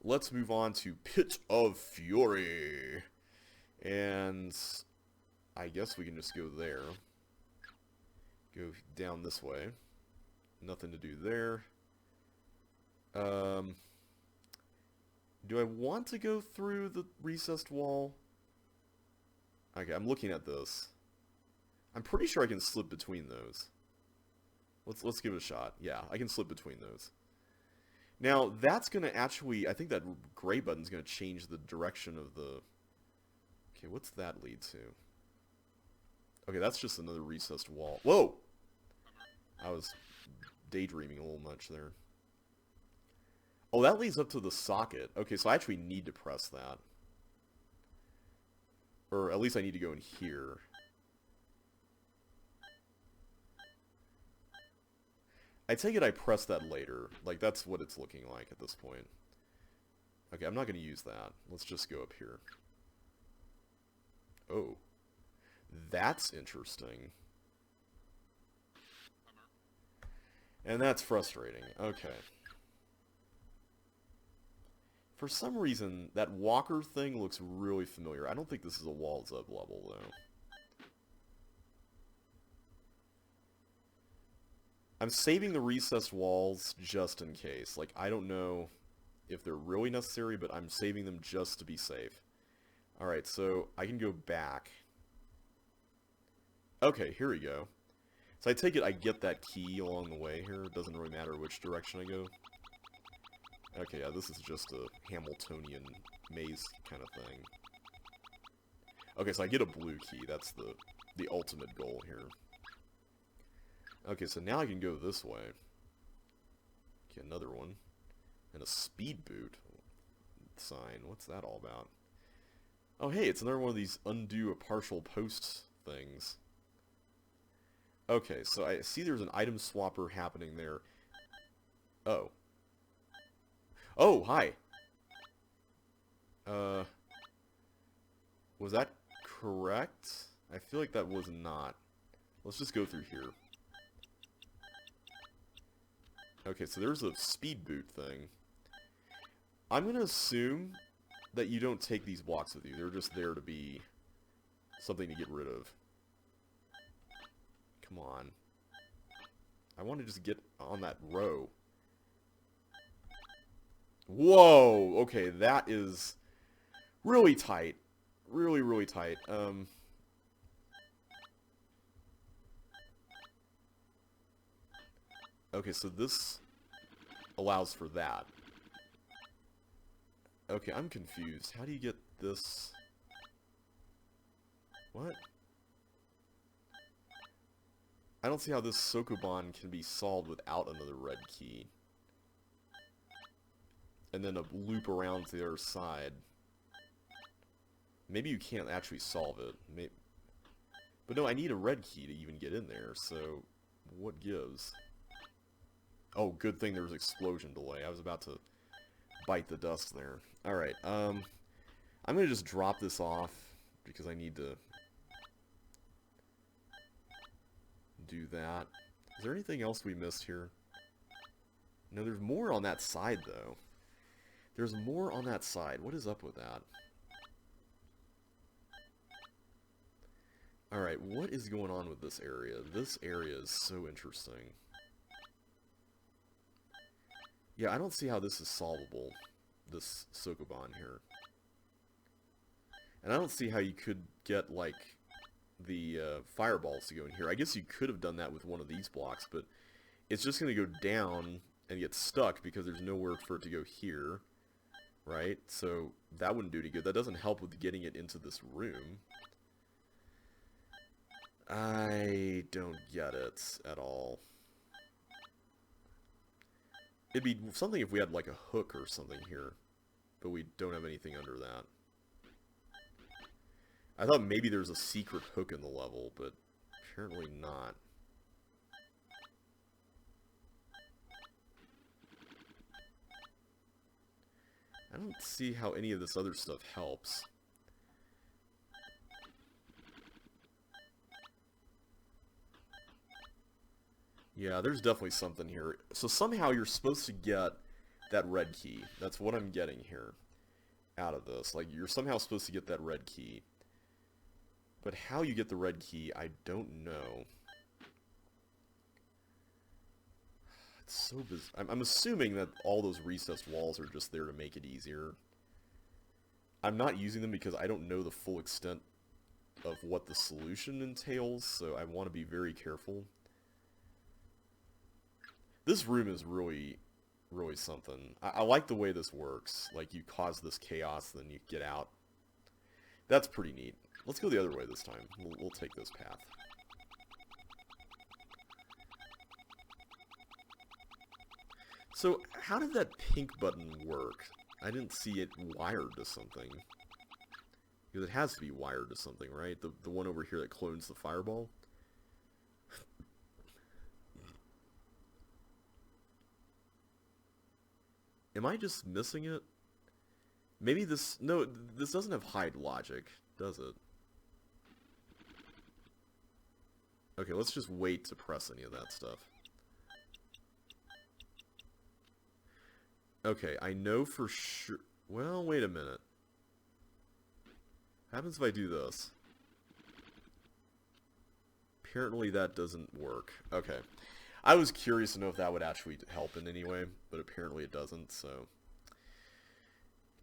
let's move on to Pit of Fury, and I guess we can just go there. Go down this way. Nothing to do there. Do I want to go through the recessed wall? Okay, I'm looking at this. I'm pretty sure I can slip between those. Let's give it a shot. Yeah, I can slip between those. Now, that's going to actually... I think that gray button's going to change the direction of the... Okay, what's that lead to? Okay, that's just another recessed wall. Whoa! I was daydreaming a little much there. Oh, that leads up to the socket. Okay, so I actually need to press that. Or at least I need to go in here. I take it I press that later. Like, that's what it's looking like at this point. Okay, I'm not going to use that. Let's just go up here. Oh. That's interesting. And that's frustrating. Okay. For some reason, that walker thing looks really familiar. I don't think this is a walls up level, though. I'm saving the recessed walls just in case. Like, I don't know if they're really necessary, but I'm saving them just to be safe. Alright, so I can go back. Okay, here we go. So I take it I get that key along the way here. It doesn't really matter which direction I go. Okay, yeah, this is just a Hamiltonian maze kind of thing. Okay, so I get a blue key. That's the ultimate goal here. Okay, so now I can go this way. Get another one. And a speed boot sign. What's that all about? Oh, hey, it's another one of these undo a partial post things. Okay, so I see there's an item swapper happening there. Oh. Oh, hi. Was that correct? I feel like that was not. Let's just go through here. Okay, so there's a speed boot thing. I'm gonna assume that you don't take these blocks with you. They're just there to be something to get rid of. Come on. I want to just get on that row. Whoa! Okay, that is really tight. Really, really tight. Okay, so this allows for that. Okay, I'm confused. How do you get this? What? I don't see how this Sokoban can be solved without another red key. And then a loop around to the other side. Maybe you can't actually solve it. Maybe. But no, I need a red key to even get in there, so what gives? Oh, good thing there was explosion delay. I was about to bite the dust there. Alright, I'm gonna just drop this off because I need to do that. Is there anything else we missed here? No, there's more on that side, though. There's more on that side. What is up with that? Alright, what is going on with this area? This area is so interesting. Yeah, I don't see how this is solvable, this Sokoban here. And I don't see how you could get, like, the fireballs to go in here. I guess you could have done that with one of these blocks, but it's just going to go down and get stuck because there's nowhere for it to go here, right? So that wouldn't do any good. That doesn't help with getting it into this room. I don't get it at all. It'd be something if we had like a hook or something here, but we don't have anything under that. I thought maybe there's a secret hook in the level, but apparently not. I don't see how any of this other stuff helps. Yeah, there's definitely something here. So somehow you're supposed to get that red key. That's what I'm getting here out of this. Like, you're somehow supposed to get that red key. But how you get the red key, I don't know. It's so bizarre. I'm assuming that all those recessed walls are just there to make it easier. I'm not using them because I don't know the full extent of what the solution entails, so I want to be very careful. This room is really, really something. I like the way this works. Like, you cause this chaos, then you get out. That's pretty neat. Let's go the other way this time. We'll take this path. So, how did that pink button work? I didn't see it wired to something. Because it has to be wired to something, right? The one over here that clones the fireball? Am I just missing it? Maybe this... No, this doesn't have hide logic, does it? Okay, let's just wait to press any of that stuff. Okay, I know for sure... Well, wait a minute. What happens if I do this? Apparently that doesn't work. Okay. I was curious to know if that would actually help in any way, but apparently it doesn't, so...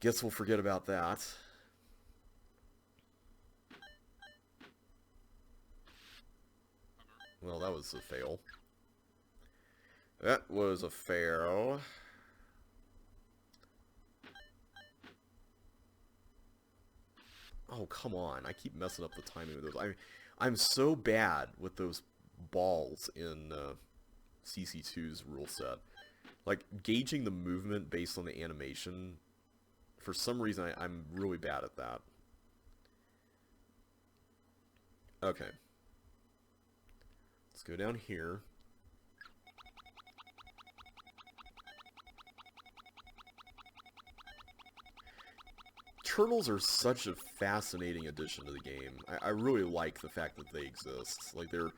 Guess we'll forget about that. Well, that was a fail. That was a fail. Oh, come on. I keep messing up the timing of those. I'm so bad with those balls in CC2's rule set. Like, gauging the movement based on the animation, for some reason I'm really bad at that. Okay. Let's go down here. Turtles are such a fascinating addition to the game. I really like the fact that they exist. Like, they're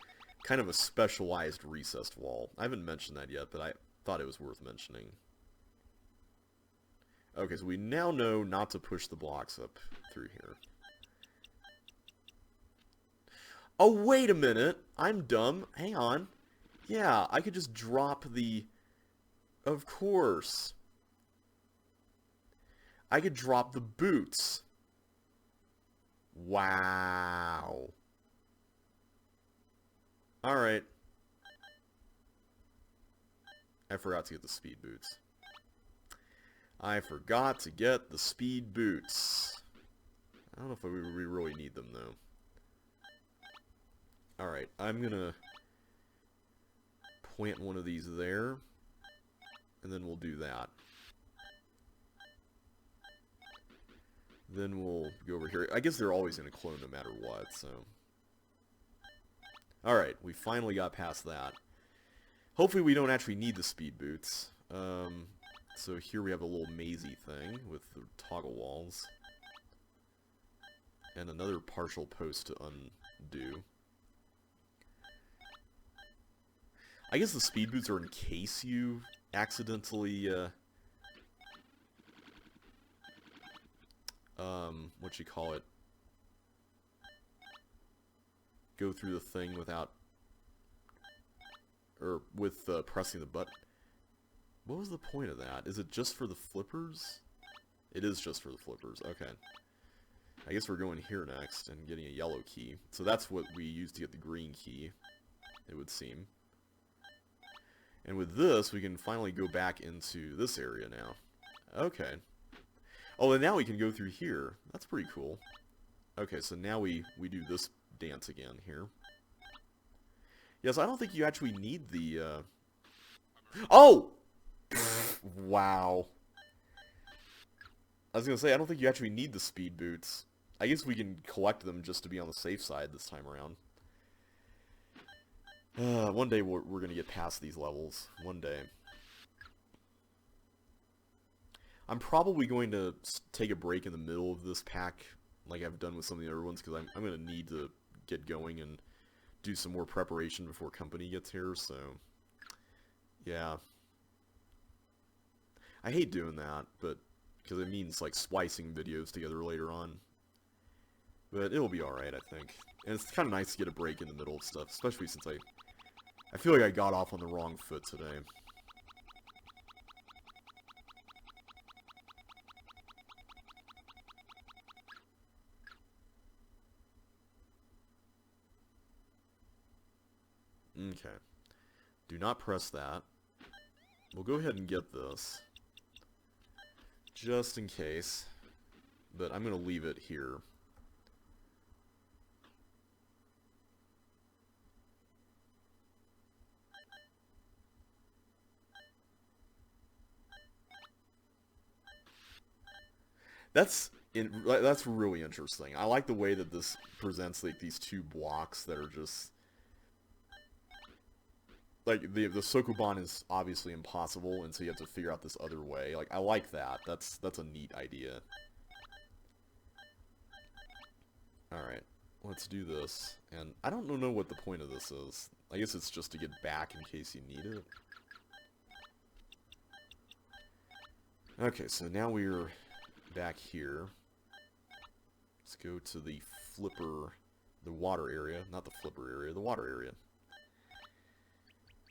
kind of a specialized recessed wall. I haven't mentioned that yet, but I thought it was worth mentioning. Okay, so we now know not to push the blocks up through here. Oh, wait a minute! I'm dumb. Hang on. Yeah, I could just drop the... Of course. I could drop the boots. Wow. Alright. I forgot to get the speed boots. I forgot to get the speed boots. I don't know if we really need them, though. Alright, I'm gonna plant one of these there, and then we'll do that. Then we'll go over here. I guess they're always going to clone no matter what, so... Alright, we finally got past that. Hopefully we don't actually need the speed boots. So here we have a little mazy thing with the toggle walls. And another partial post to undo. I guess the speed boots are in case you accidentally, what you call it, go through the thing without, or with pressing the button. What was the point of that? Is it just for the flippers? It is just for the flippers, okay. I guess we're going here next and getting a yellow key. So that's what we used to get the green key, it would seem. And with this, we can finally go back into this area now. Okay. Oh, and now we can go through here. That's pretty cool. Okay, so now we do this dance again here. Yes, I don't think you actually need the, Oh! Wow. I was gonna say, I don't think you actually need the speed boots. I guess we can collect them just to be on the safe side this time around. One day we're gonna get past these levels. One day. I'm probably going to take a break in the middle of this pack, like I've done with some of the other ones, because I'm going to need to get going and do some more preparation before company gets here, so... Yeah. I hate doing that, but... because it means, like, splicing videos together later on. But it'll be alright, I think. And it's kind of nice to get a break in the middle of stuff, especially since I feel like I got off on the wrong foot today. Okay. Do not press that. We'll go ahead and get this. Just in case. But I'm going to leave it here. That's really interesting. I like the way that this presents like these two blocks that are just... Like, the Sokoban is obviously impossible, and so you have to figure out this other way. Like, I like that. That's a neat idea. Alright, let's do this. And I don't know what the point of this is. I guess it's just to get back in case you need it. Okay, so now we're back here. Let's go to the flipper, the water area. Not the flipper area, the water area.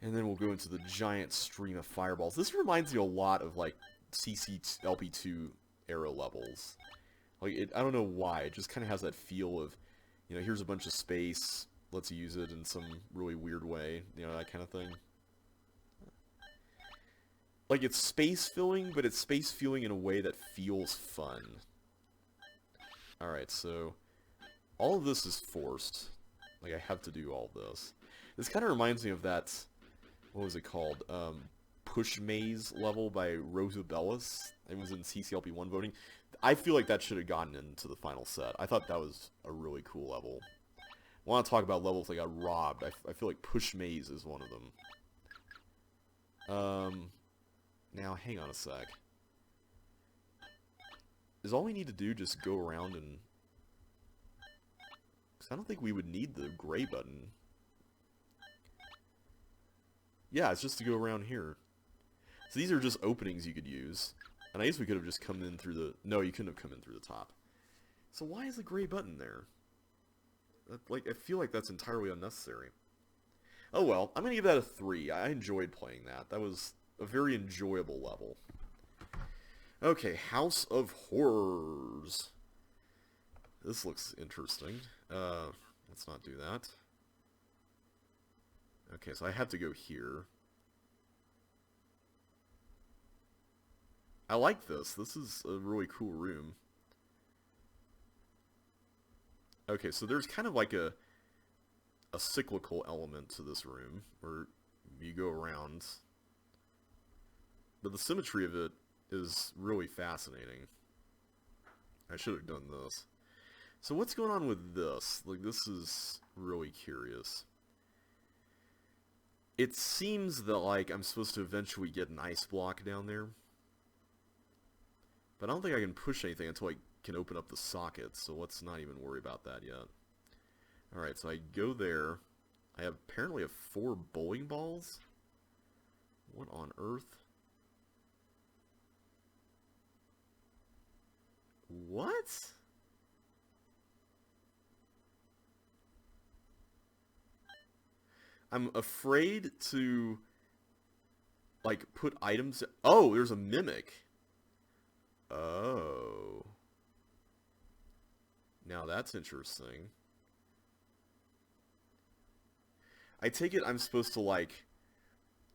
And then we'll go into the giant stream of fireballs. This reminds me a lot of, like, CC2LP1 era levels. Like, I don't know why. It just kind of has that feel of, you know, here's a bunch of space. Let's use it in some really weird way. You know, that kind of thing. Like, it's space filling, but it's space filling in a way that feels fun. Alright, so all of this is forced. Like, I have to do all this. This kind of reminds me of that, what was it called? Push Maze level by Rosabellis. It was in CCLP1 voting. I feel like that should have gotten into the final set. I thought that was a really cool level. I want to talk about levels that got robbed. I feel like Push Maze is one of them. Now, hang on a sec. Is all we need to do just go around and... Because I don't think we would need the gray button. Yeah, it's just to go around here. So these are just openings you could use. And I guess we could have just come in through the... No, you couldn't have come in through the top. So why is the gray button there? Like, I feel like that's entirely unnecessary. Oh well, I'm going to give that a 3. I enjoyed playing that. That was a very enjoyable level. Okay, House of Horrors. This looks interesting. Let's not do that. Okay, so I have to go here. I like this. This is a really cool room. Okay, so there's kind of like a cyclical element to this room, where you go around. But the symmetry of it is really fascinating. I should have done this. So what's going on with this? Like, this is really curious. It seems that, like, I'm supposed to eventually get an ice block down there. But I don't think I can push anything until I can open up the socket, so let's not even worry about that yet. Alright, so I go there. I apparently have 4 bowling balls? What on earth? What? I'm afraid to, like, put items... Oh, there's a mimic. Oh. Now that's interesting. I take it I'm supposed to, like,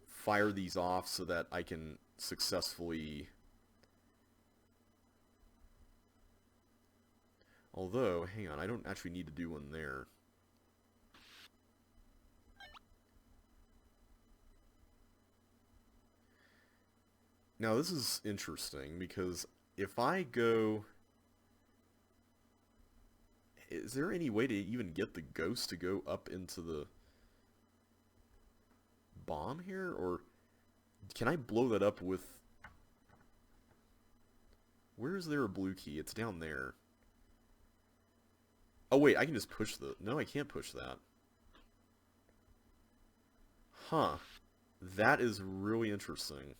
fire these off so that I can successfully... Although, hang on, I don't actually need to do one there. Now this is interesting, because if I go... Is there any way to even get the ghost to go up into the bomb here? Or can I blow that up with... Where is there a blue key? It's down there. Oh wait, I can just push the... No, I can't push that. Huh. That is really interesting.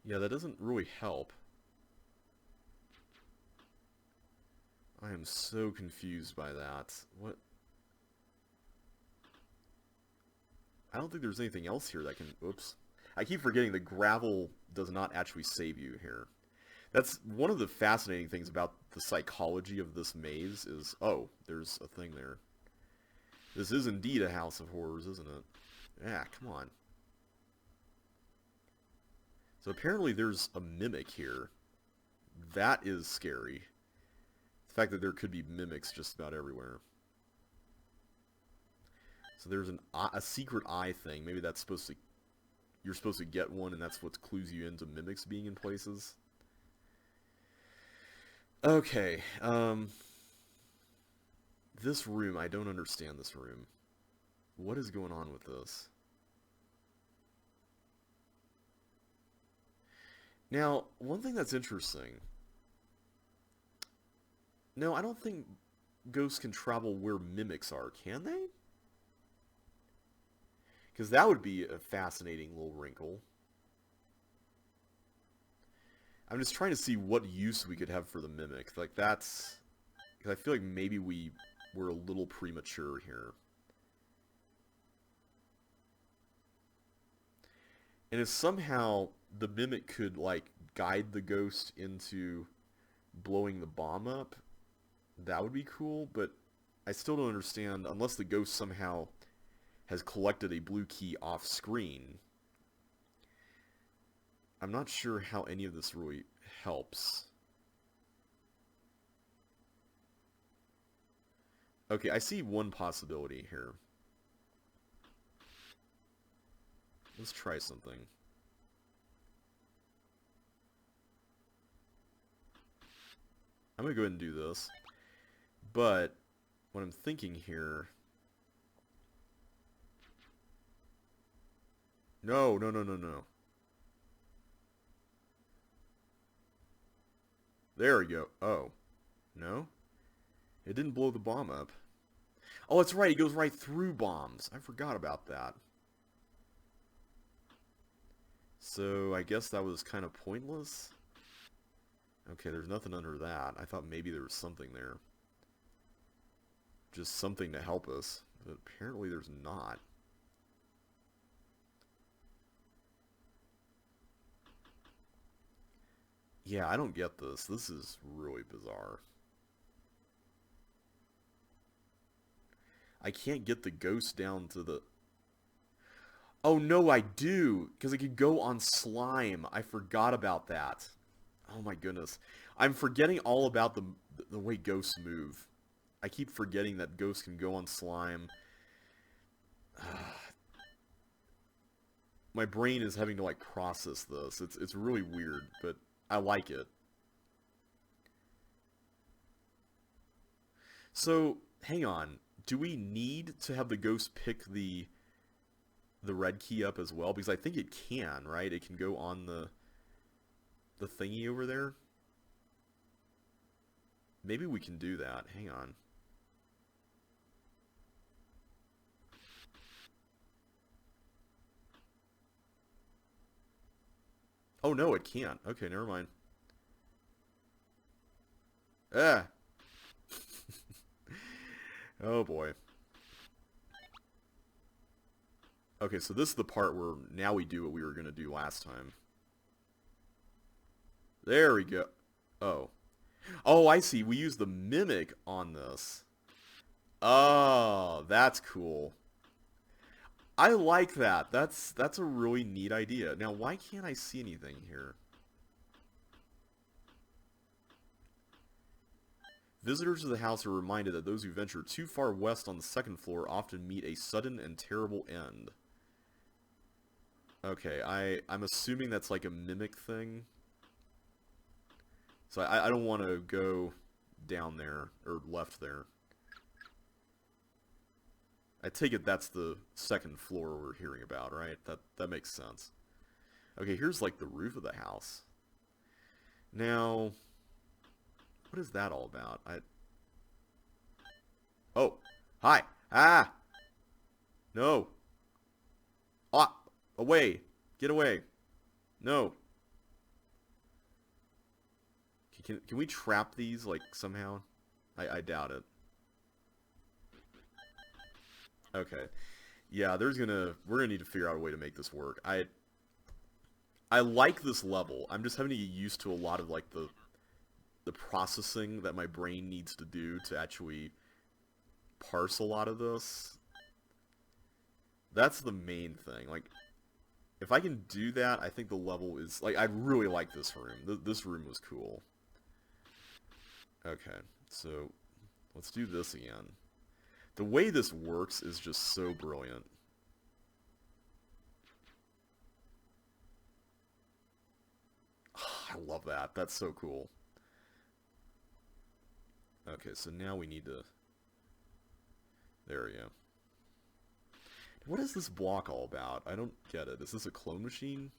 Yeah, that doesn't really help. I am so confused by that. What? I don't think there's anything else here that can... Oops. I keep forgetting the gravel does not actually save you here. That's one of the fascinating things about the psychology of this maze is... Oh, there's a thing there. This is indeed a House of Horrors, isn't it? Yeah, come on. So apparently there's a mimic here. That is scary. The fact that there could be mimics just about everywhere. So there's a secret eye thing. Maybe that's supposed to... You're supposed to get one, and that's what clues you into mimics being in places. Okay, this room, I don't understand this room. What is going on with this? Now, one thing that's interesting... No, I don't think ghosts can travel where mimics are, can they? Because that would be a fascinating little wrinkle. I'm just trying to see what use we could have for the mimic. Like, that's... Because I feel like maybe we were a little premature here. And if somehow the mimic could, like, guide the ghost into blowing the bomb up, that would be cool, but I still don't understand, unless the ghost somehow has collected a blue key off screen. I'm not sure how any of this really helps. Okay, I see one possibility here. Let's try something. I'm going to go ahead and do this. But what I'm thinking here... No, no, no, no, no. There we go. Oh. No? It didn't blow the bomb up. Oh, that's right. It goes right through bombs. I forgot about that. So, I guess that was kind of pointless. Okay, there's nothing under that. I thought maybe there was something there. Just something to help us. But apparently there's not. Yeah, I don't get this. This is really bizarre. I can't get the ghost down to the... Oh, no, I do! Because it could go on slime. I forgot about that. Oh, my goodness. I'm forgetting all about the way ghosts move. I keep forgetting that ghosts can go on slime. My brain is having to, like, process this. It's really weird, but I like it. So, hang on. Do we need to have the ghost pick the red key up as well? Because I think it can, right? It can go on the thingy over there. Maybe we can do that. Hang on. Oh, no, it can't. Okay, never mind. Ah! Oh, boy. Okay, so this is the part where now we do what we were going to do last time. There we go. Oh. Oh, I see. We use the mimic on this. Oh, that's cool. I like that. That's a really neat idea. Now, why can't I see anything here? Visitors to the house are reminded that those who venture too far west on the second floor often meet a sudden and terrible end. Okay, I'm assuming that's like a mimic thing. So I don't want to go down there, or left there. I take it that's the second floor we're hearing about, right? That makes sense. Okay, here's like the roof of the house. Now, what is that all about? Oh, hi. Ah! No. Ah! Away! Get away! No. Can we trap these, like, somehow? I doubt it. Okay. Yeah, we're gonna need to figure out a way to make this work. I like this level. I'm just having to get used to a lot of, like, the processing that my brain needs to do to actually parse a lot of this. That's the main thing. Like, if I can do that, I think the level is... Like, I really like this room. This room was cool. Okay, so let's do this again. The way this works is just so brilliant. I love that. That's so cool. Okay, so now we need to... There we go. What is this block all about? I don't get it. Is this a clone machine?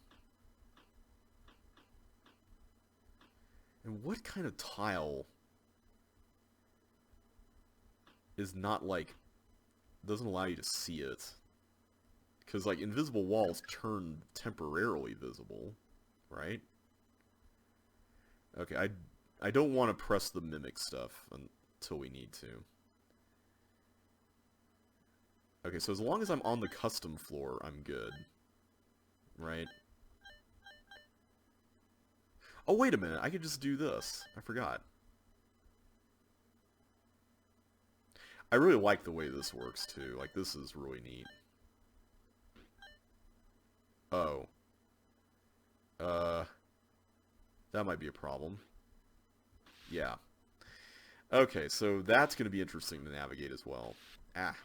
And what kind of tile is not, like, doesn't allow you to see it? Because, like, invisible walls turn temporarily visible, right? Okay, I don't want to press the mimic stuff until we need to. Okay, so as long as I'm on the custom floor, I'm good. Right? Oh, wait a minute. I could just do this. I forgot. I really like the way this works, too. Like, this is really neat. Oh. Uh, that might be a problem. Yeah. Okay, so that's going to be interesting to navigate as well. Ah.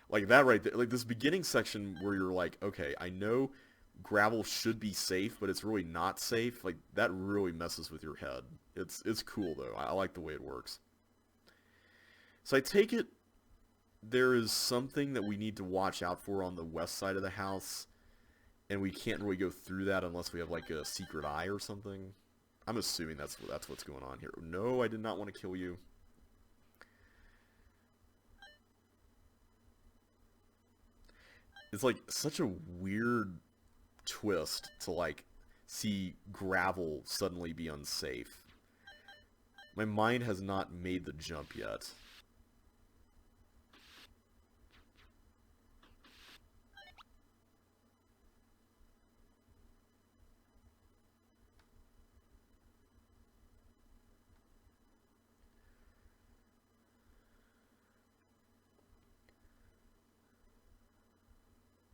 Like that right there. Like this beginning section where you're like, okay, I know gravel should be safe, but it's really not safe. Like that really messes with your head. It's cool though. I like the way it works. So I take it there is something that we need to watch out for on the west side of the house, and we can't really go through that unless we have like a secret eye or something. I'm assuming that's what's going on here. No, I did not want to kill you. It's like such a weird twist to like see gravel suddenly be unsafe. My mind has not made the jump yet.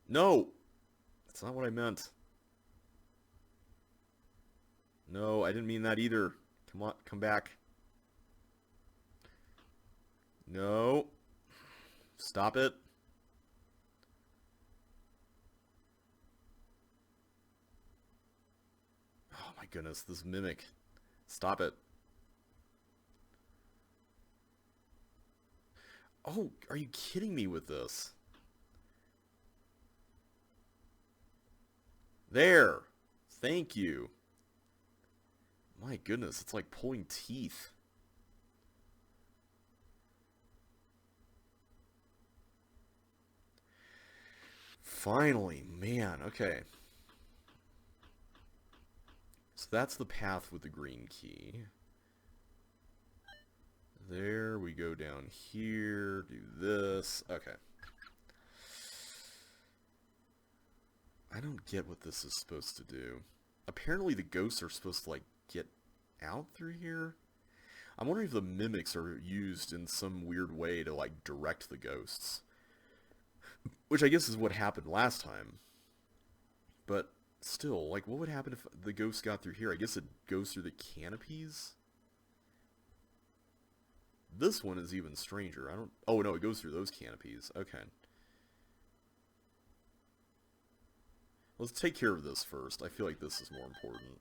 No! That's not what I meant. No, I didn't mean that either. Come on, come back. No. Stop it. Oh my goodness, this mimic. Stop it. Oh, are you kidding me with this? There! Thank you. My goodness, it's like pulling teeth. Finally, man, okay. So that's the path with the green key. There, we go down here, do this. Okay. I don't get what this is supposed to do. Apparently the ghosts are supposed to, like, get out through here? I'm wondering if the mimics are used in some weird way to, like, direct the ghosts. Which I guess is what happened last time. But still, like, what would happen if the ghost got through here? I guess it goes through the canopies? This one is even stranger. I don't... Oh, no, it goes through those canopies. Okay. Let's take care of this first. I feel like this is more important.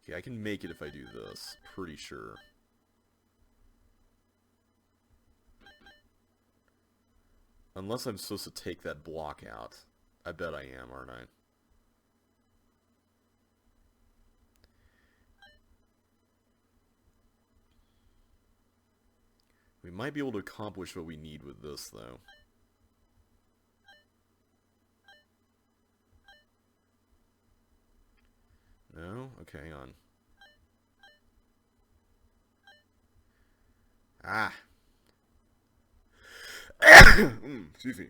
Okay, I can make it if I do this. Pretty sure. Unless I'm supposed to take that block out. I bet I am, aren't I? We might be able to accomplish what we need with this, though. No? Okay, hang on. Ah! Excuse me.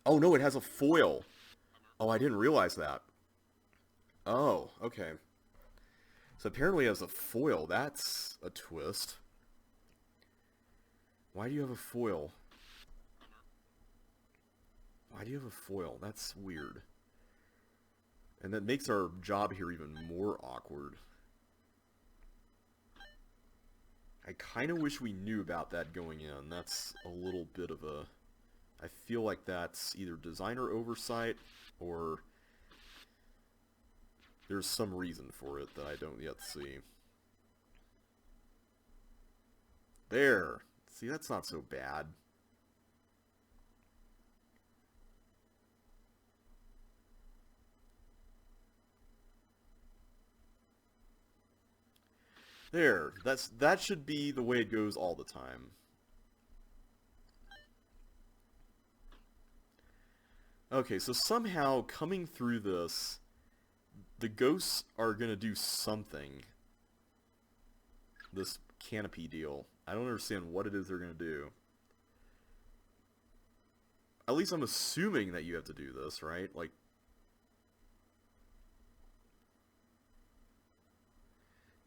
Oh, no, it has a foil. Oh, I didn't realize that. Oh, okay. So apparently it has a foil. That's a twist. Why do you have a foil? Why do you have a foil? That's weird. And that makes our job here even more awkward. I kind of wish we knew about that going in. That's a little bit of a... I feel like that's either designer oversight or there's some reason for it that I don't yet see. There! See, that's not so bad. There, that should be the way it goes all the time. Okay, so somehow coming through this, the ghosts are gonna do something. This canopy deal. I don't understand what it is they're gonna do. At least I'm assuming that you have to do this, right? Like,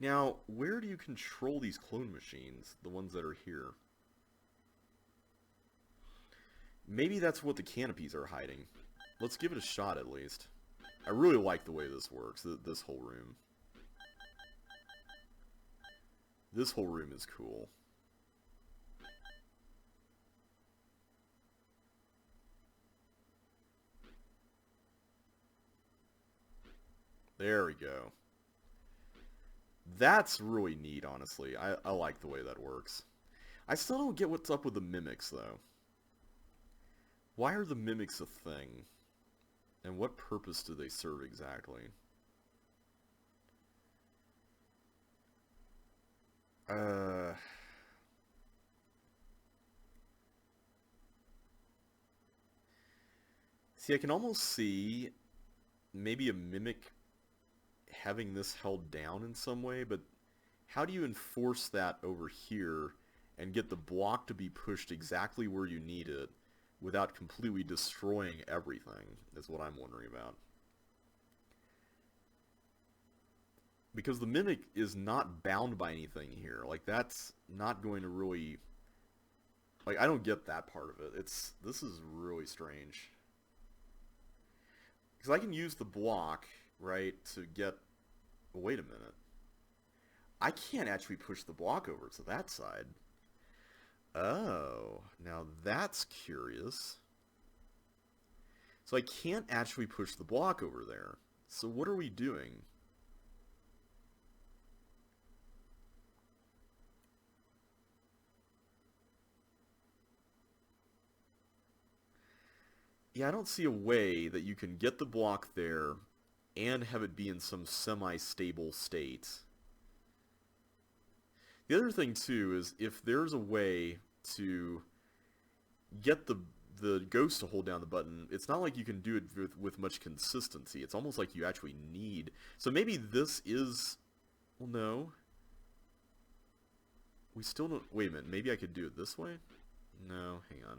now, where do you control these clone machines? The ones that are here. Maybe that's what the canopies are hiding. Let's give it a shot at least. I really like the way this works, this whole room. This whole room is cool. There we go. That's really neat, honestly. I like the way that works. I still don't get what's up with the mimics, though. Why are the mimics a thing? And what purpose do they serve exactly? Uh... See, I can almost see maybe a mimic having this held down in some way, but how do you enforce that over here and get the block to be pushed exactly where you need it without completely destroying everything, is what I'm wondering about. Because the Mimic is not bound by anything here. Like, that's not going to really... Like, I don't get that part of it. This is really strange. Because I can use the block, right, to get... Well, wait a minute. I can't actually push the block over to that side. Oh, now that's curious. So I can't actually push the block over there. So what are we doing? Yeah, I don't see a way that you can get the block there and have it be in some semi-stable state. The other thing, too, is if there's a way to get the ghost to hold down the button, it's not like you can do it with much consistency. It's almost like you actually need... So maybe this is... Well, no. We still don't... Wait a minute, maybe I could do it this way? No, hang on.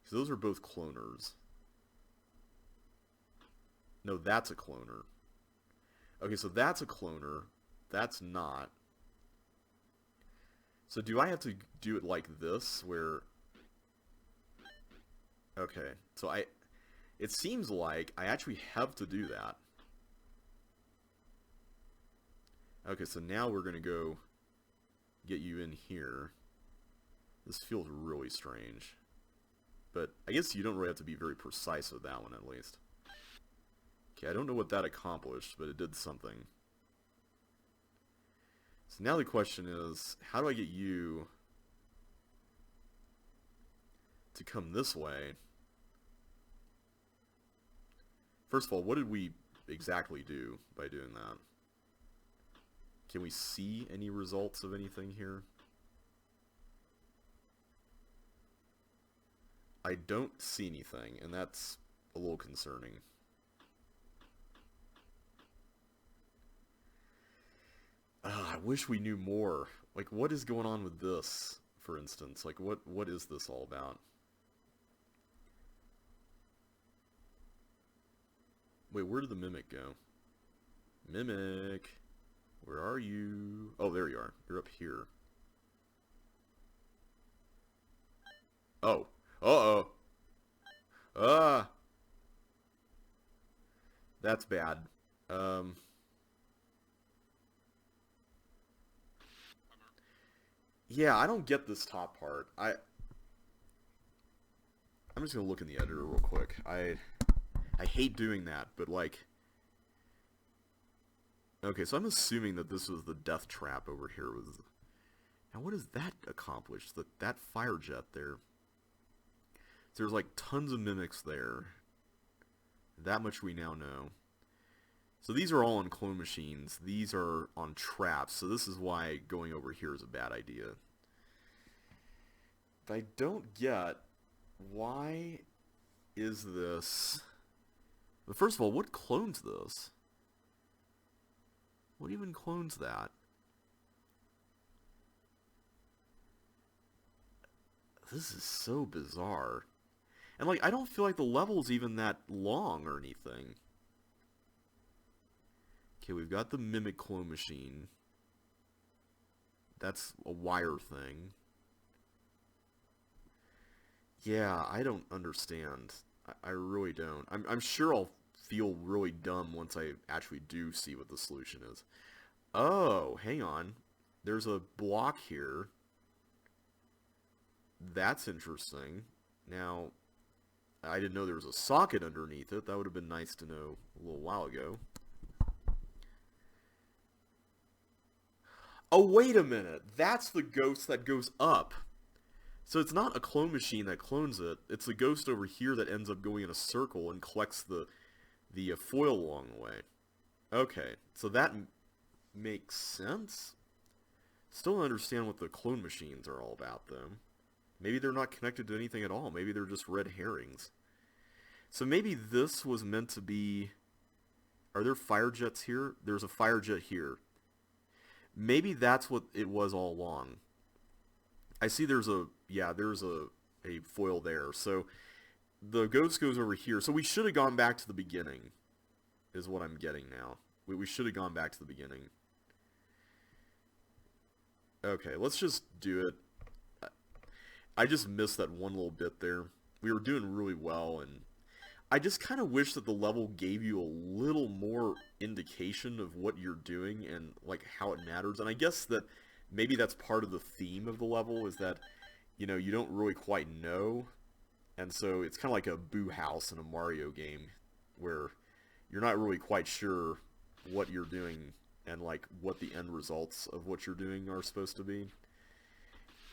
So those are both cloners. No, that's a cloner. Okay, so that's a cloner. That's not. So do I have to do it like this, where... Okay, so it seems like I actually have to do that. Okay, so now we're going to go get you in here. This feels really strange. But I guess you don't really have to be very precise with that one, at least. Okay, I don't know what that accomplished, but it did something. So now the question is, how do I get you to come this way? First of all, what did we exactly do by doing that? Can we see any results of anything here? I don't see anything, and that's a little concerning. I wish we knew more. Like, what is going on with this, for instance? Like, what is this all about? Wait, where did the Mimic go? Mimic! Where are you? Oh, there you are. You're up here. Oh. Uh-oh. Ah! That's bad. Um... Yeah, I don't get this top part. I'm just gonna look in the editor real quick. I hate doing that, but like... Okay, so I'm assuming that this was the death trap over here. Now what does that accomplish? That fire jet there. So there's like tons of mimics there. That much we now know. So these are all on clone machines. These are on traps. So this is why going over here is a bad idea. But I don't get why is this... But first of all, what clones this? What even clones that? This is so bizarre. And like, I don't feel like the level's even that long or anything. Okay, we've got the Mimic clone machine. That's a wire thing. Yeah, I don't understand. I really don't. I'm sure I'll feel really dumb once I actually do see what the solution is. Oh, hang on. There's a block here. That's interesting. Now, I didn't know there was a socket underneath it. That would have been nice to know a little while ago. Oh, wait a minute. That's the ghost that goes up. So it's not a clone machine that clones it. It's the ghost over here that ends up going in a circle and collects the foil along the way. Okay, so that makes sense. Still don't understand what the clone machines are all about, though. Maybe they're not connected to anything at all. Maybe they're just red herrings. So maybe this was meant to be... Are there fire jets here? There's a fire jet here. Maybe that's what it was all along. I see there's a... Yeah, there's a foil there. So the ghost goes over here. So we should have gone back to the beginning, is what I'm getting now. We should have gone back to the beginning. Okay, let's just do it. I just missed that one little bit there. We were doing really well, and I just kind of wish that the level gave you a little more indication of what you're doing and like how it matters. And I guess that maybe that's part of the theme of the level, is that, you know, you don't really quite know. And so it's kind of like a Boo House in a Mario game where you're not really quite sure what you're doing and like what the end results of what you're doing are supposed to be.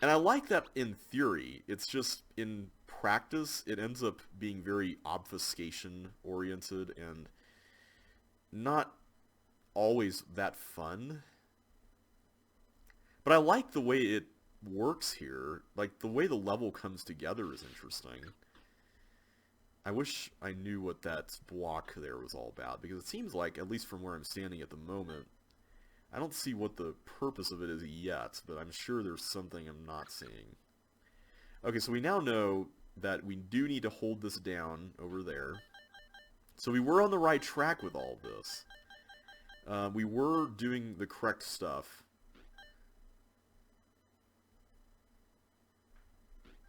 And I like that in theory. It's just in practice it ends up being very obfuscation oriented and not always that fun. But I like the way it works here. Like the way the level comes together is interesting. I wish I knew what that block there was all about, because it seems like, at least from where I'm standing at the moment, I don't see what the purpose of it is yet, but I'm sure there's something I'm not seeing. Okay, so we now know that we do need to hold this down over there. So we were on the right track with all of this. We were doing the correct stuff.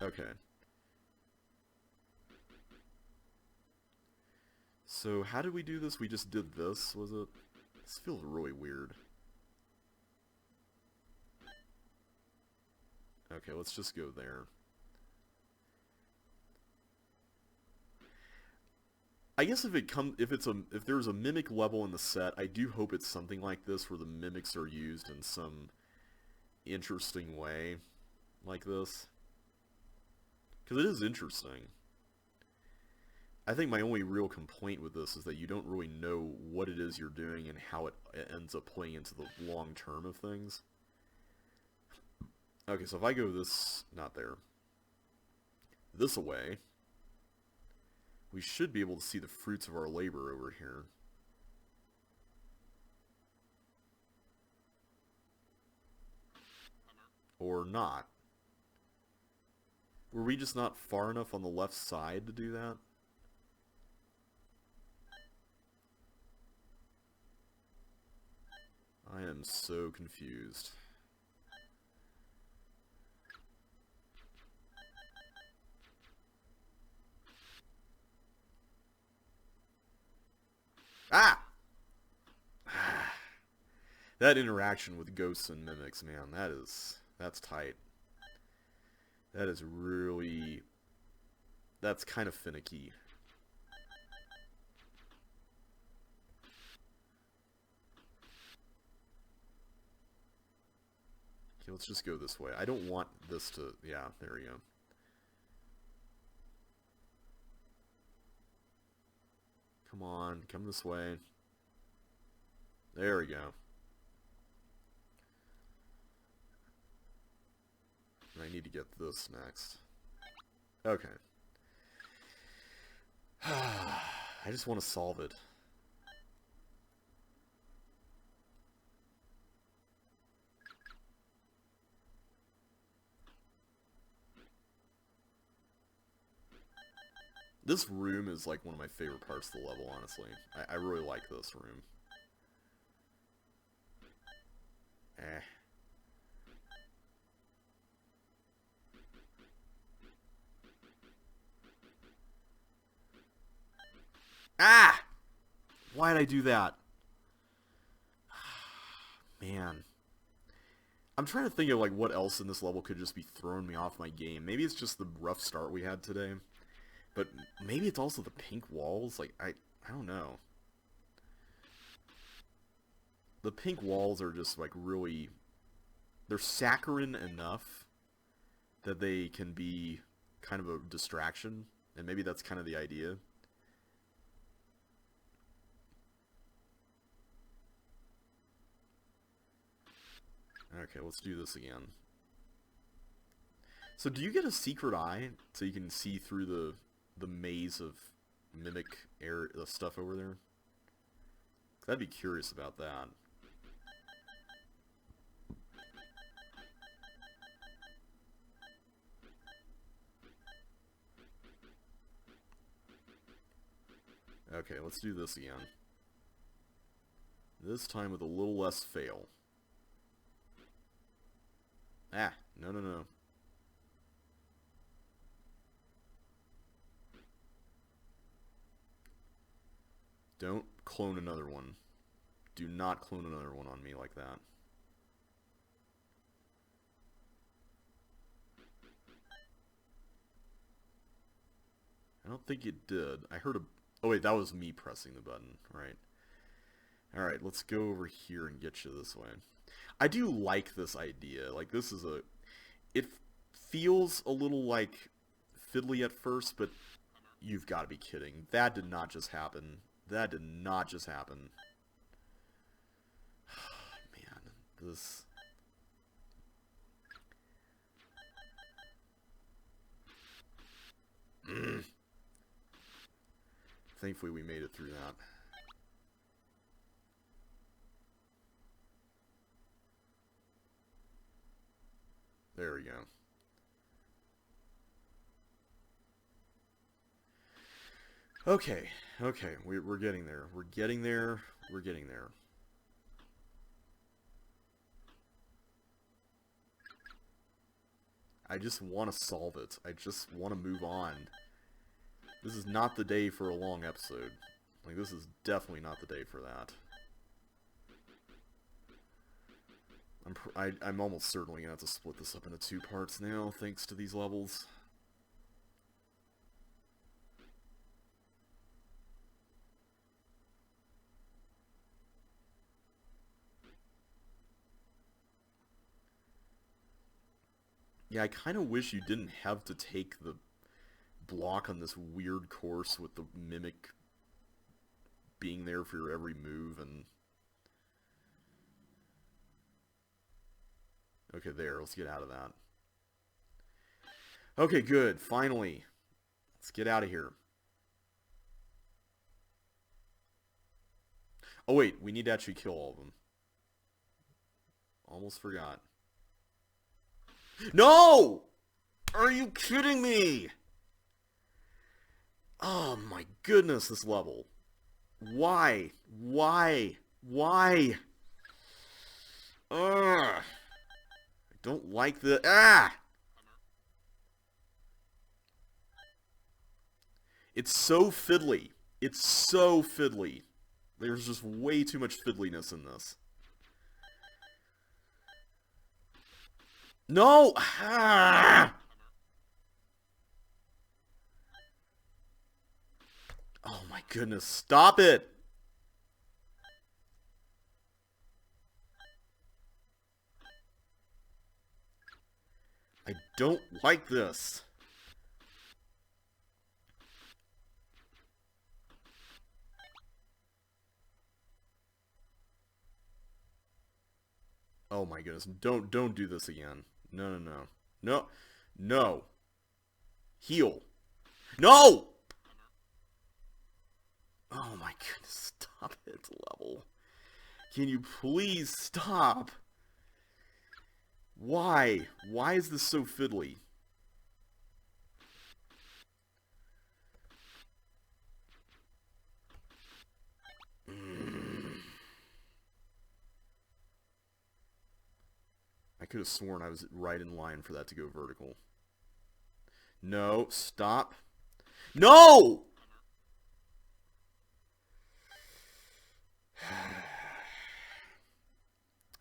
Okay. So how did we do this? We just did this, was it? This feels really weird. Okay, let's just go there. I guess if there's a mimic level in the set, I do hope it's something like this where the mimics are used in some interesting way like this. Because it is interesting. I think my only real complaint with this is that you don't really know what it is you're doing and how it ends up playing into the long term of things. Okay, so if I go not there, this away, we should be able to see the fruits of our labor over here. Or not. Were we just not far enough on the left side to do that? I am so confused. Ah! That interaction with ghosts and mimics, man, that's tight. That is really... That's kind of finicky. Okay, let's just go this way. I don't want this to... Yeah, there we go. Come on, come this way. There we go. And I need to get this next. Okay. I just want to solve it. This room is like one of my favorite parts of the level, honestly. I really like this room. Eh. Ah! Why did I do that? Man. I'm trying to think of, like, what else in this level could just be throwing me off my game. Maybe it's just the rough start we had today. But maybe it's also the pink walls. Like, I don't know. The pink walls are just, like, really... They're saccharine enough that they can be kind of a distraction. And maybe that's kind of the idea. Okay, let's do this again. So do you get a secret eye so you can see through the maze of mimic air stuff over there? I'd be curious about that. Okay, let's do this again. This time with a little less fail. Ah, no, no, no. Don't clone another one. Do not clone another one on me like that. I don't think it did. I heard a... Oh wait, that was me pressing the button. Right. Alright, let's go over here and get you this way. I do like this idea. Like, this is a... It feels a little, like, fiddly at first, but you've got to be kidding. That did not just happen. That did not just happen. Man, this... Thankfully we made it through that. There we go. Okay, okay, we're getting there. We're getting there. We're getting there. I just want to solve it. I just want to move on. This is not the day for a long episode. Like, this is definitely not the day for that. I'm almost certainly going to have to split this up into 2 parts now, thanks to these levels. Yeah, I kind of wish you didn't have to take the block on this weird course with the mimic being there for your every move and... Okay, there. Let's get out of that. Okay, good. Finally. Let's get out of here. Oh, wait. We need to actually kill all of them. Almost forgot. No! Are you kidding me? Oh, my goodness, this level. Why? Why? Why? Ugh. Don't like the... Ah! It's so fiddly. It's so fiddly. There's just way too much fiddliness in this. No! Ah! Oh my goodness, stop it! I don't like this. Oh my goodness, don't do this again. No, no, no. No. No. Heal. No! Oh my goodness, stop it, level. Can you please stop? Why? Why is this so fiddly? I could have sworn I was right in line for that to go vertical. No, stop. No!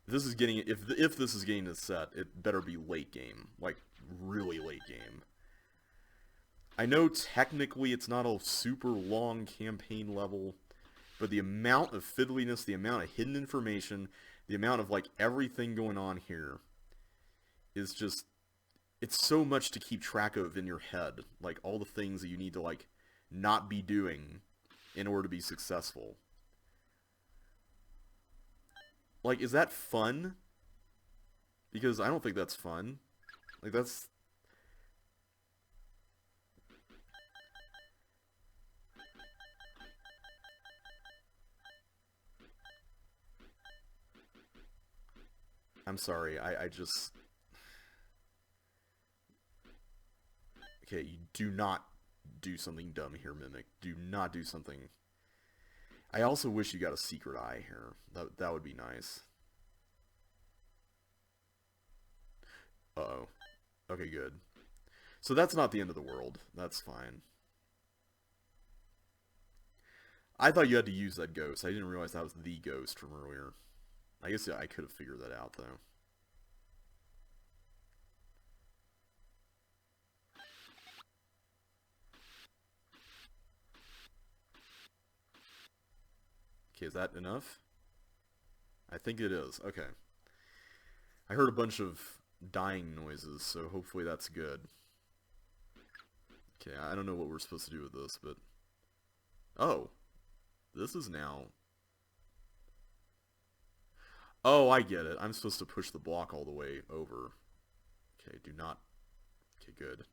this is getting if this is getting a set, it better be late game, like really late game. I know technically it's not a super long campaign level, but the amount of fiddliness, the amount of hidden information, the amount of like everything going on here is just, it's so much to keep track of in your head, like all the things that you need to like not be doing in order to be successful. Like, is that fun? Because I don't think that's fun. Like, that's... I'm sorry, I just... Okay, you do not do something dumb here, Mimic. Do not do something... I also wish you got a secret eye here. That would be nice. Uh-oh. Okay, good. So that's not the end of the world. That's fine. I thought you had to use that ghost. I didn't realize that was the ghost from earlier. I guess I could have figured that out, though. Okay, is that enough? I think it is. Okay. I heard a bunch of dying noises, so hopefully that's good. Okay, I don't know what we're supposed to do with this, but... Oh! This is now... Oh, I get it. I'm supposed to push the block all the way over. Okay, do not... Okay, good.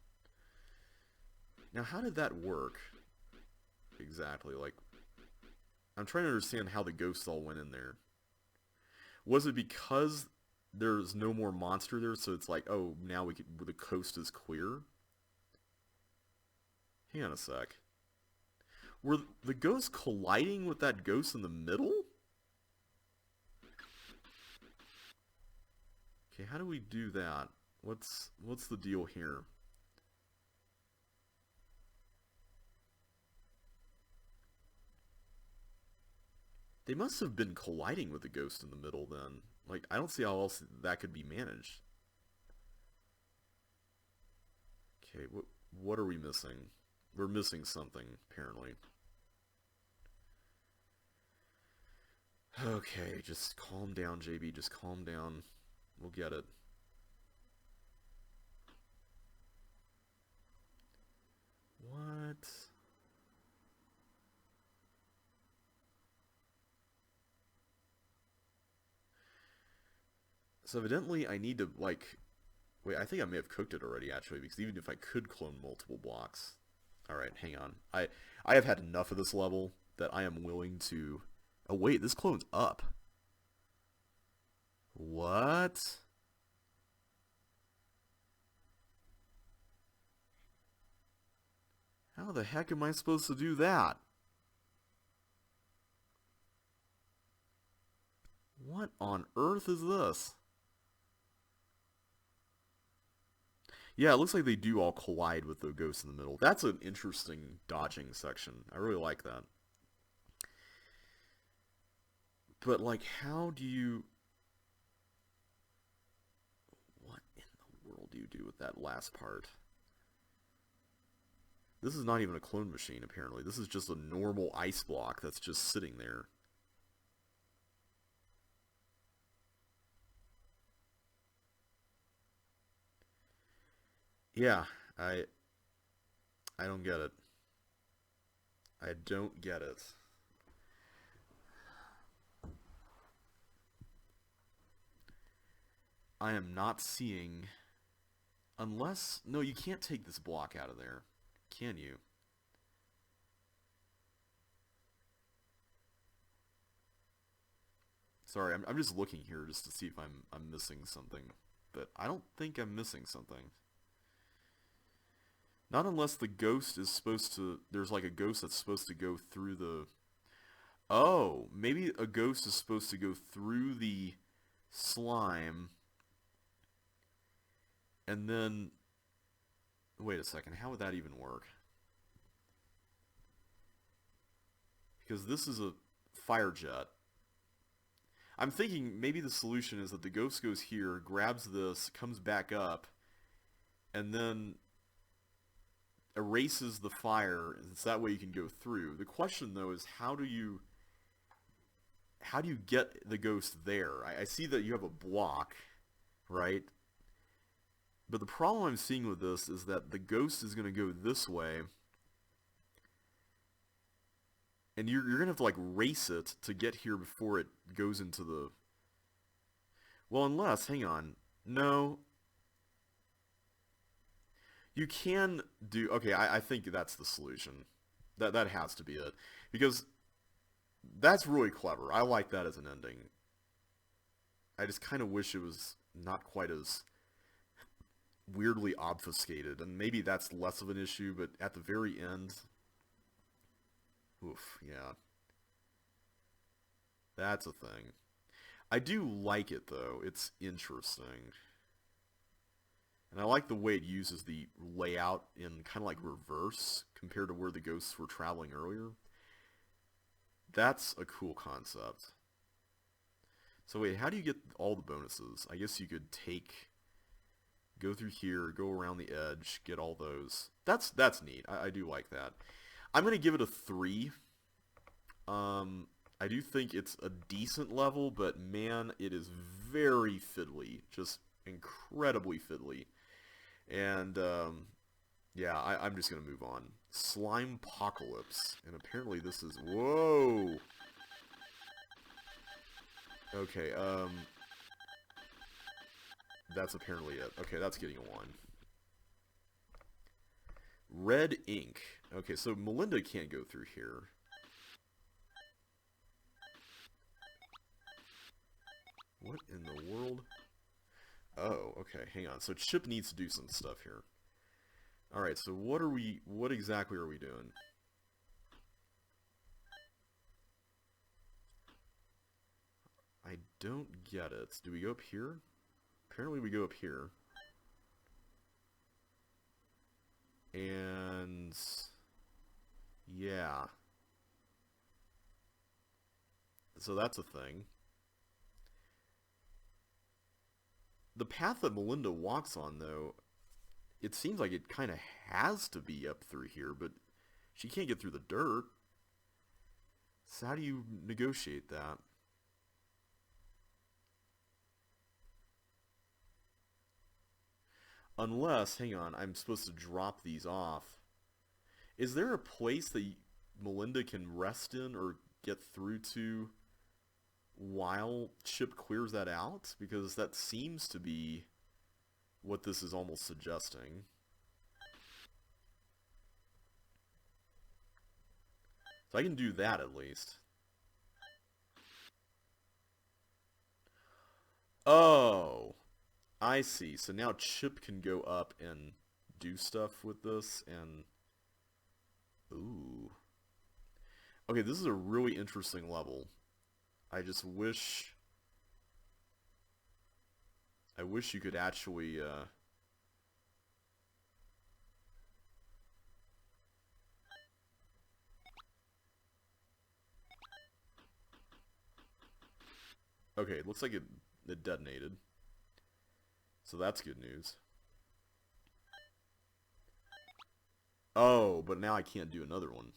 Now, how did that work? Exactly, like... I'm trying to understand how the ghosts all went in there. Was it because there's no more monster there, so it's like, oh, now the coast is clear? Hang on a sec. Were the ghosts colliding with that ghost in the middle? Okay, how do we do that? What's the deal here? They must have been colliding with the ghost in the middle then. Like, I don't see how else that could be managed. Okay, what are we missing? We're missing something, apparently. Okay, just calm down, JB. Just calm down. We'll get it. What? So evidently I need to, like... Wait, I think I may have cooked it already, actually, because even if I could clone multiple blocks... Alright, hang on. I have had enough of this level that I am willing to... Oh, wait, this clone's up. What? How the heck am I supposed to do that? What on earth is this? Yeah, it looks like they do all collide with the ghost in the middle. That's an interesting dodging section. I really like that. But, like, how do you... What in the world do you do with that last part? This is not even a clone machine, apparently. This is just a normal ice block that's just sitting there. Yeah, I don't get it. I don't get it. I am not seeing... Unless... No, you can't take this block out of there. Can you? Sorry, I'm just looking here just to see if I'm missing something. But I don't think I'm missing something. Not unless the ghost is supposed to... There's like a ghost that's supposed to go through the... Oh, maybe a ghost is supposed to go through the slime. And then... Wait a second, how would that even work? Because this is a fire jet. I'm thinking maybe the solution is that the ghost goes here, grabs this, comes back up, and then erases the fire. So that way you can go through. The question though is how do you get the ghost there? I see that you have a block, right? But the problem I'm seeing with this is that the ghost is going to go this way, and you're going to have to like race it to get here before it goes into the... Well, unless, hang on, no, you can do... Okay, I think that's the solution. That has to be it. Because that's really clever. I like that as an ending. I just kind of wish it was not quite as weirdly obfuscated, and maybe that's less of an issue, but at the very end... Oof, yeah. That's a thing. I do like it, though. It's interesting. And I like the way it uses the layout in kind of like reverse compared to where the ghosts were traveling earlier. That's a cool concept. So wait, how do you get all the bonuses? I guess you could go through here, go around the edge, get all those. That's neat. I do like that. I'm going to give it a 3. I do think it's a decent level, but man, it is very fiddly. Just incredibly fiddly. And, yeah, I'm just going to move on. Slimepocalypse. And apparently this is... Whoa! Okay, that's apparently it. Okay, that's getting a 1. Red ink. Okay, so Melinda can't go through here. What in the world? Oh, okay, hang on. So Chip needs to do some stuff here. Alright, so what exactly are we doing? I don't get it. Do we go up here? Apparently we go up here. And... yeah. So that's a thing. The path that Melinda walks on, though, it seems like it kind of has to be up through here, but she can't get through the dirt. So how do you negotiate that? Unless, hang on, I'm supposed to drop these off. Is there a place that Melinda can rest in or get through to while Chip clears that out? Because that seems to be what this is almost suggesting. So I can do that at least. Oh, I see. So now Chip can go up and do stuff with this, and... Ooh. Okay, this is a really interesting level. I just wish... I wish you could actually, Okay, it looks like it detonated. So that's good news. Oh, but now I can't do another one.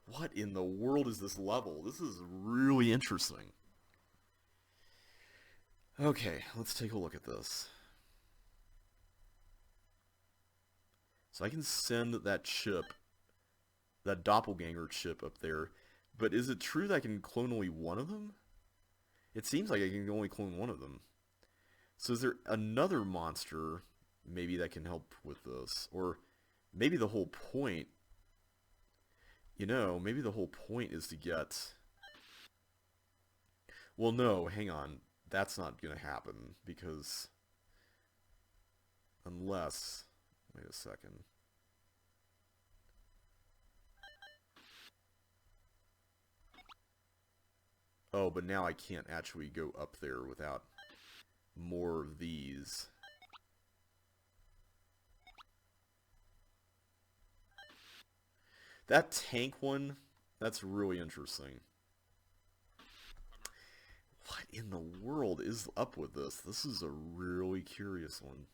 What in the world is this level? This is really interesting. Okay, let's take a look at this. So I can send that chip, that doppelganger chip up there, but is it true that I can clone only one of them? It seems like I can only clone one of them. So is there another monster maybe that can help with this? Or maybe the whole point, you know, maybe the whole point is to get... Well, no, hang on. That's not going to happen because... Unless... Wait a second. Oh, but now I can't actually go up there without more of these. That tank one, that's really interesting. What in the world is up with this? This is a really curious one.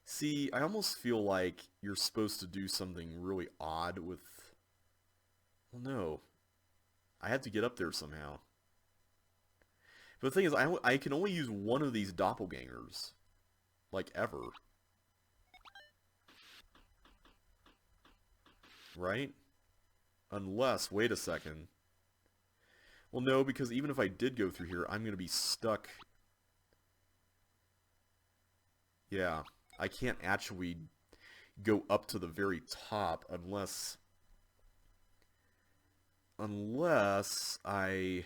See, I almost feel like you're supposed to do something really odd with... Well, no. I had to get up there somehow. But the thing is, I can only use one of these doppelgangers. Like, ever. Right? Unless, wait a second. Well, no, because even if I did go through here, I'm going to be stuck. Yeah, I can't actually go up to the very top unless... Unless I...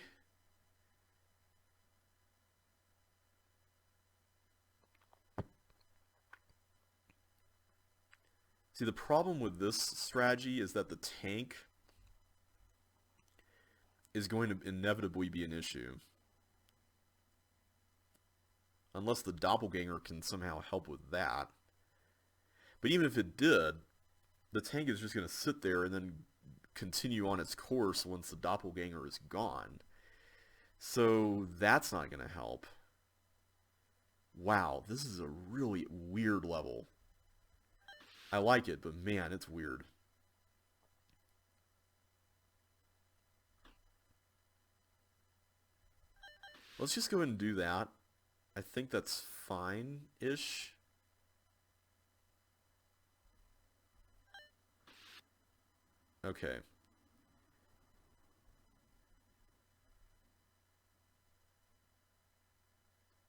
See, the problem with this strategy is that the tank is going to inevitably be an issue. Unless the doppelganger can somehow help with that. But even if it did, the tank is just going to sit there and then continue on its course once the doppelganger is gone. So that's not going to help. Wow, this is a really weird level. I like it, but man, it's weird. Let's just go ahead and do that. I think that's fine-ish. Okay.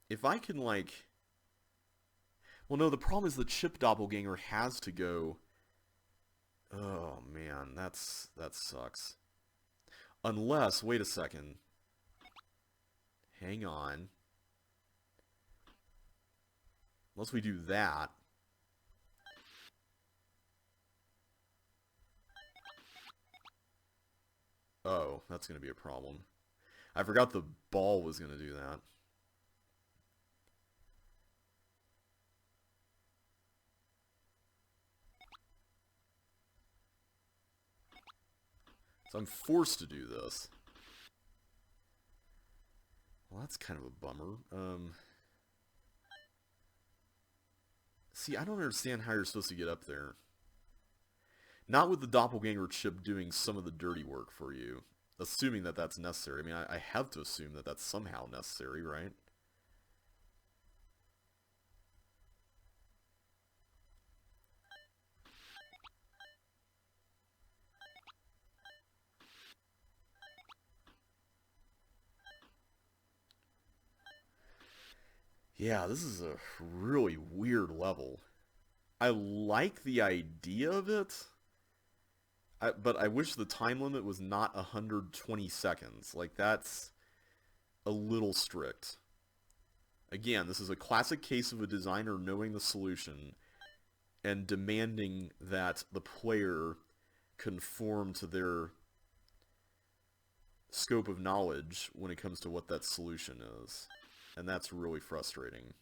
If I can, like... Well, no, the problem is the chip doppelganger has to go... Oh, man, that sucks. Unless, wait a second. Hang on. Unless we do that. Oh, that's going to be a problem. I forgot the ball was going to do that. So I'm forced to do this. Well, that's kind of a bummer. See, I don't understand how you're supposed to get up there. Not with the doppelganger chip doing some of the dirty work for you. Assuming that that's necessary. I mean, I have to assume that that's somehow necessary, right? Yeah, this is a really weird level. I like the idea of it, but I wish the time limit was not 120 seconds. Like, that's a little strict. Again, this is a classic case of a designer knowing the solution and demanding that the player conform to their scope of knowledge when it comes to what that solution is. And that's really frustrating.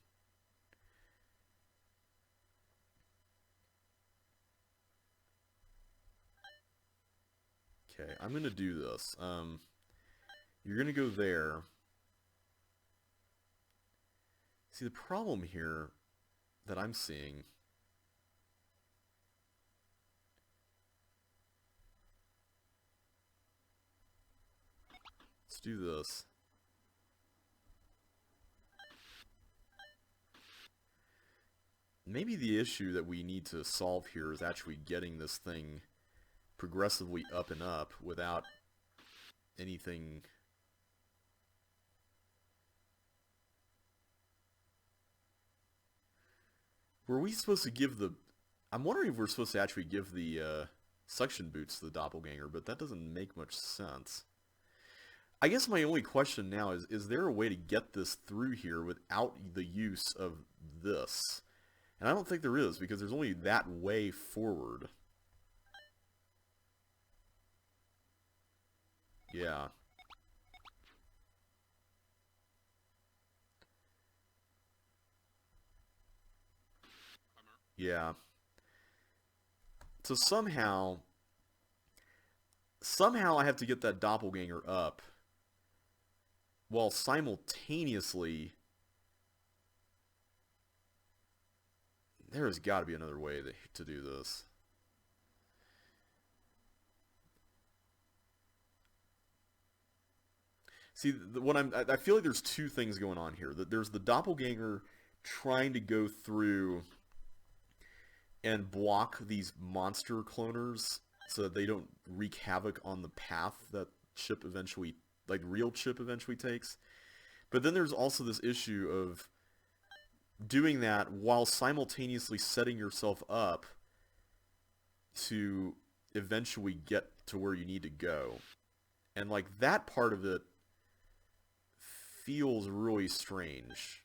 Okay, I'm going to do this. You're going to go there. See, the problem here that I'm seeing... Let's do this. Maybe the issue that we need to solve here is actually getting this thing progressively up and up without anything... Were we supposed to give the... I'm wondering if we're supposed to actually give the suction boots to the doppelganger, but that doesn't make much sense. I guess my only question now is there a way to get this through here without the use of this? And I don't think there is, because there's only that way forward. Yeah. Yeah. So somehow I have to get that doppelganger up while simultaneously there has got to be another way to do this. See, I feel like there's two things going on here. That there's the doppelganger trying to go through and block these monster cloners so that they don't wreak havoc on the path that Chip eventually, like real Chip eventually takes. But then there's also this issue of doing that while simultaneously setting yourself up to eventually get to where you need to go. And like that part of it feels really strange.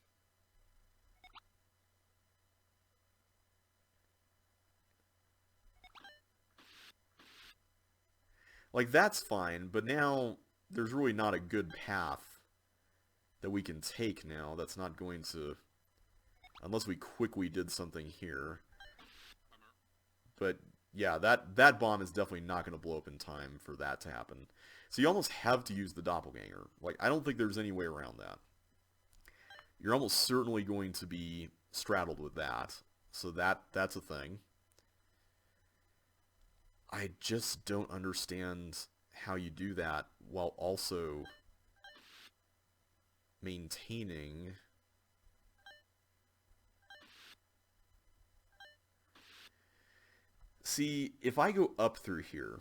Like that's fine, but now there's really not a good path that we can take now that's not going to, unless we quickly did something here. But yeah, that bomb is definitely not going to blow up in time for that to happen. So you almost have to use the doppelganger. Like, I don't think there's any way around that. You're almost certainly going to be straddled with that. So that's a thing. I just don't understand how you do that while also maintaining... See, if I go up through here,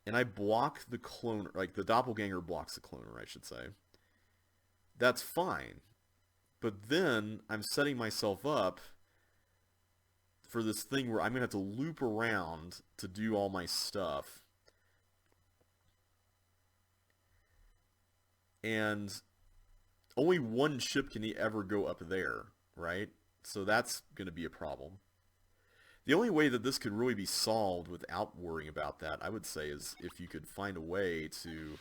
and I block the cloner, like the doppelganger blocks the cloner, I should say, that's fine. But then I'm setting myself up for this thing where I'm going to have to loop around to do all my stuff. And only one ship can ever go up there, right? So that's going to be a problem. The only way that this could really be solved without worrying about that, I would say, is if you could find a way to...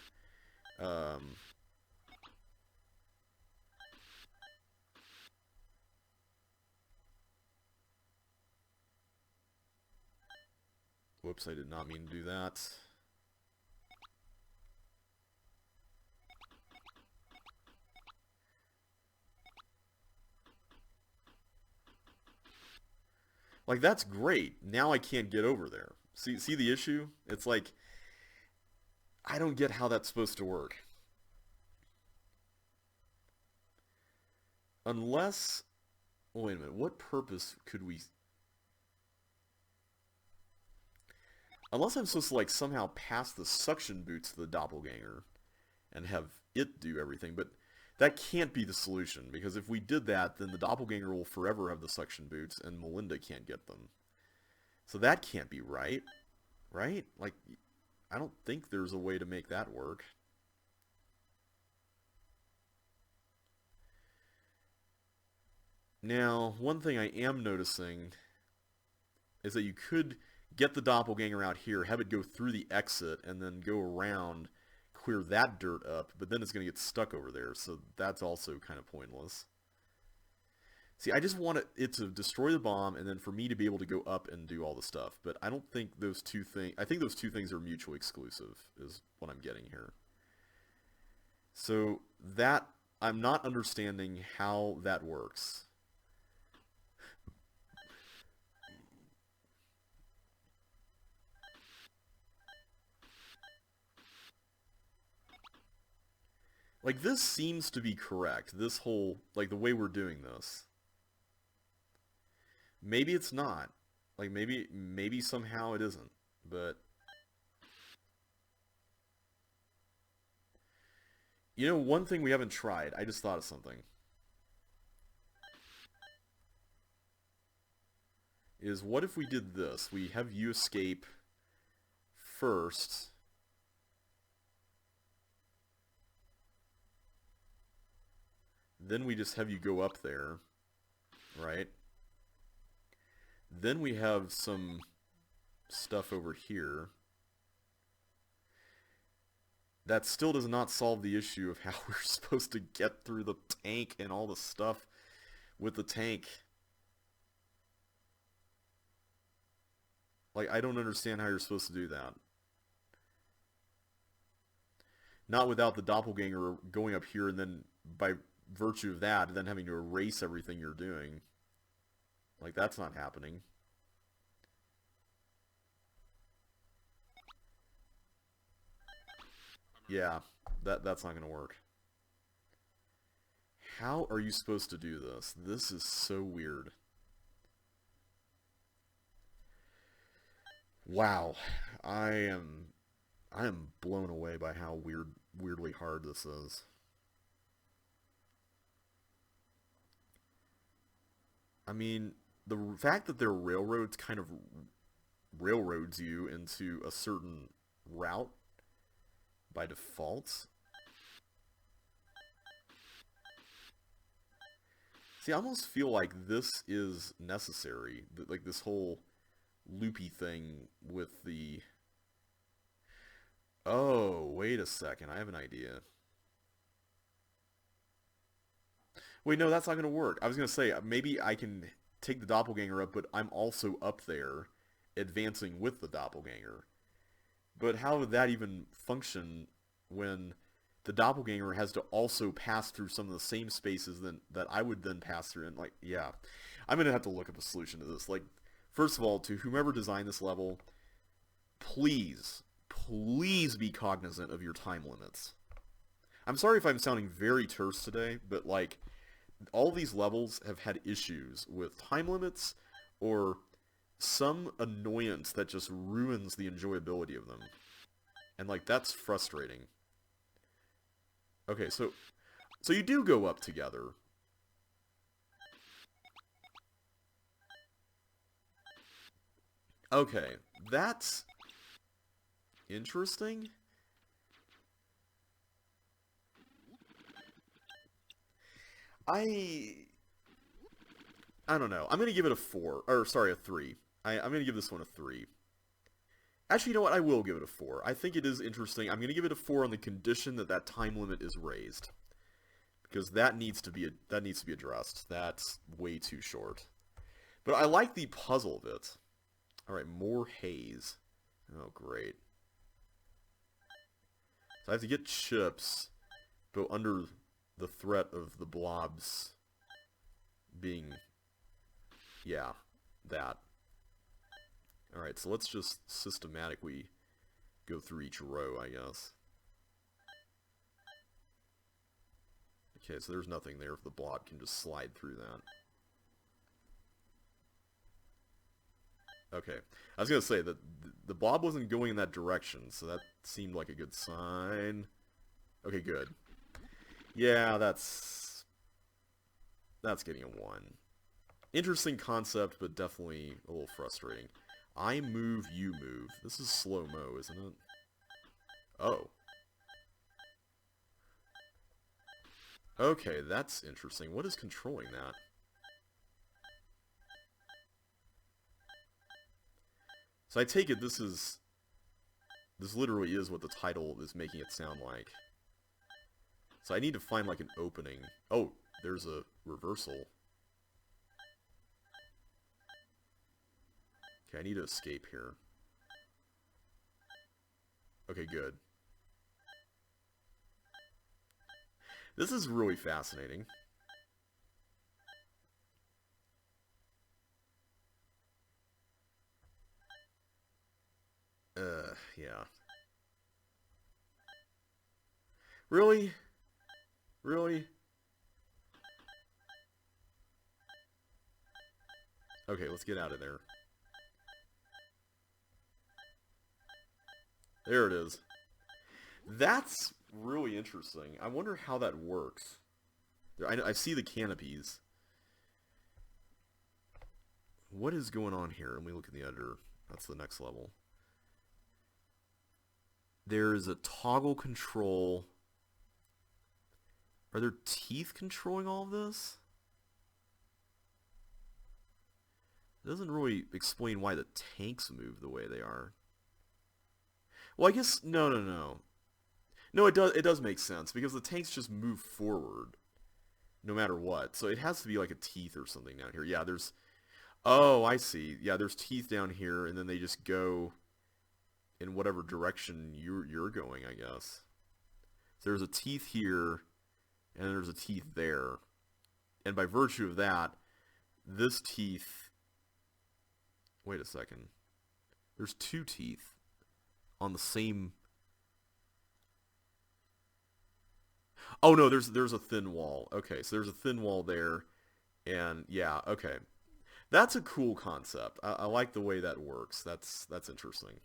Whoops, I did not mean to do that. Like, that's great. Now I can't get over there. See the issue? It's like, I don't get how that's supposed to work. Unless... Oh, wait a minute. What purpose could we... Unless I'm supposed to, like, somehow pass the suction boots to the doppelganger and have it do everything, but that can't be the solution, because if we did that, then the doppelganger will forever have the suction boots, and Melinda can't get them. So that can't be right, right? Like, I don't think there's a way to make that work. Now, one thing I am noticing is that you could get the doppelganger out here, have it go through the exit, and then go around, clear that dirt up, but then it's going to get stuck over there, so that's also kind of pointless. See, I just want it to destroy the bomb, and then for me to be able to go up and do all the stuff, but I don't think those two things... I think those two things are mutually exclusive, is what I'm getting here. So, that... I'm not understanding how that works. Like, this seems to be correct. This whole... Like, the way we're doing this. Maybe it's not. Like, maybe somehow it isn't. But... You know, one thing we haven't tried. I just thought of something. Is what if we did this? We have you escape first... Then we just have you go up there, right? Then we have some stuff over here. That still does not solve the issue of how we're supposed to get through the tank and all the stuff with the tank. Like, I don't understand how you're supposed to do that. Not without the doppelganger going up here and then, by virtue of that, then having to erase everything you're doing. Like, that's not happening. Yeah, that's not going to work. How are you supposed to do this? This is so weird. Wow. I am I am blown away by how weirdly hard this is. I mean, the fact that there are railroads kind of railroads you into a certain route by default. See, I almost feel like this is necessary. Like this whole loopy thing with the... Oh, wait a second. I have an idea. Wait, no, that's not going to work. I was going to say, maybe I can take the doppelganger up, but I'm also up there advancing with the doppelganger. But how would that even function when the doppelganger has to also pass through some of the same spaces that I would then pass through? And, like, yeah. I'm going to have to look up a solution to this. Like, first of all, to whomever designed this level, please, please be cognizant of your time limits. I'm sorry if I'm sounding very terse today, but, like, all these levels have had issues with time limits or some annoyance that just ruins the enjoyability of them. And, like, that's frustrating. Okay, so you do go up together. Okay, that's interesting. I I don't know. I'm gonna give it a 4, or sorry, a 3. I'm gonna give this one a 3. Actually, you know what? I will give it a 4. I think it is interesting. I'm gonna give it a 4 on the condition that that time limit is raised, because that needs to be addressed. That's way too short. But I like the puzzle of it. All right, more haze. Oh, great. So I have to get chips, but under the threat of the blobs being, yeah, that. Alright, so let's just systematically go through each row, I guess. Okay, so there's nothing there if the blob can just slide through that. Okay, I was going to say that the blob wasn't going in that direction, so that seemed like a good sign. Okay, good. Yeah, that's getting a 1. Interesting concept, but definitely a little frustrating. I move, you move. This is slow-mo, isn't it? Oh. Okay, that's interesting. What is controlling that? So I take it this literally is what the title is making it sound like. So I need to find like an opening. Oh, there's a reversal. Okay, I need to escape here. Okay, good. This is really fascinating. Yeah. Really? Really? Okay, let's get out of there. There it is. That's really interesting. I wonder how that works. I see the canopies. What is going on here? Let me look at the editor. That's the next level. There's a toggle control. Are there teeth controlling all of this? It doesn't really explain why the tanks move the way they are. Well, I guess no. No, it does make sense because the tanks just move forward no matter what. So it has to be like a teeth or something down here. Yeah, there's Oh, I see. Yeah, there's teeth down here, and then they just go in whatever direction you're going, I guess. So there's a teeth here, and there's a teeth there. And by virtue of that, this teeth... Wait a second. There's two teeth on the same... Oh, no, there's a thin wall. Okay, so there's a thin wall there, and yeah, okay. That's a cool concept. I like the way that works. That's interesting.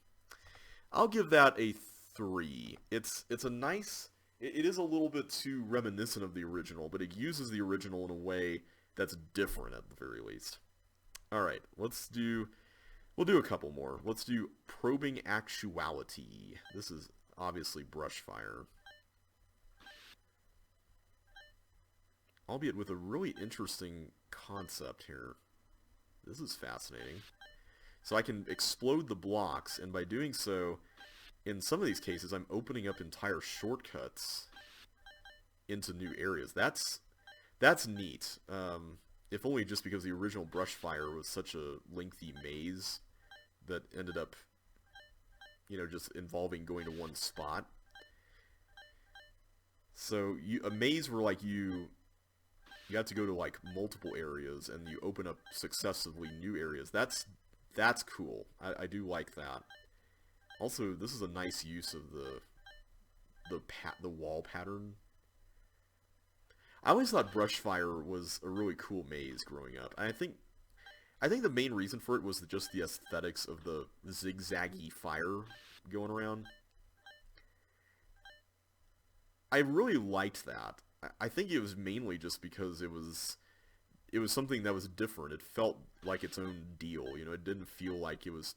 I'll give that a 3. It's a nice... It is a little bit too reminiscent of the original, but it uses the original in a way that's different at the very least. Alright, we'll do a couple more. Let's do Probing Actuality. This is obviously brush fire. Albeit with a really interesting concept here. This is fascinating. So I can explode the blocks, and by doing so, in some of these cases, I'm opening up entire shortcuts into new areas. That's neat. If only just because the original brush fire was such a lengthy maze that ended up, you know, just involving going to one spot. So a maze where like you have to go to like multiple areas and you open up successively new areas. That's cool. I do like that. Also, this is a nice use of the wall pattern. I always thought Brushfire was a really cool maze growing up. And I think the main reason for it was just the aesthetics of the zigzaggy fire going around. I really liked that. I think it was mainly just because it was something that was different. It felt like its own deal. You know, it didn't feel like it was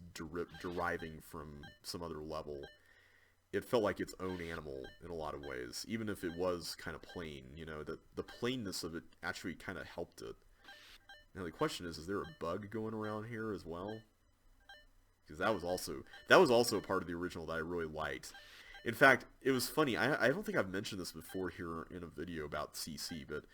deriving from some other level. It felt like its own animal in a lot of ways, even if it was kind of plain. You know, the plainness of it actually kind of helped it. Now the question is there a bug going around here as well? Because that was also a part of the original that I really liked. In fact, it was funny. I don't think I've mentioned this before here in a video about CC, but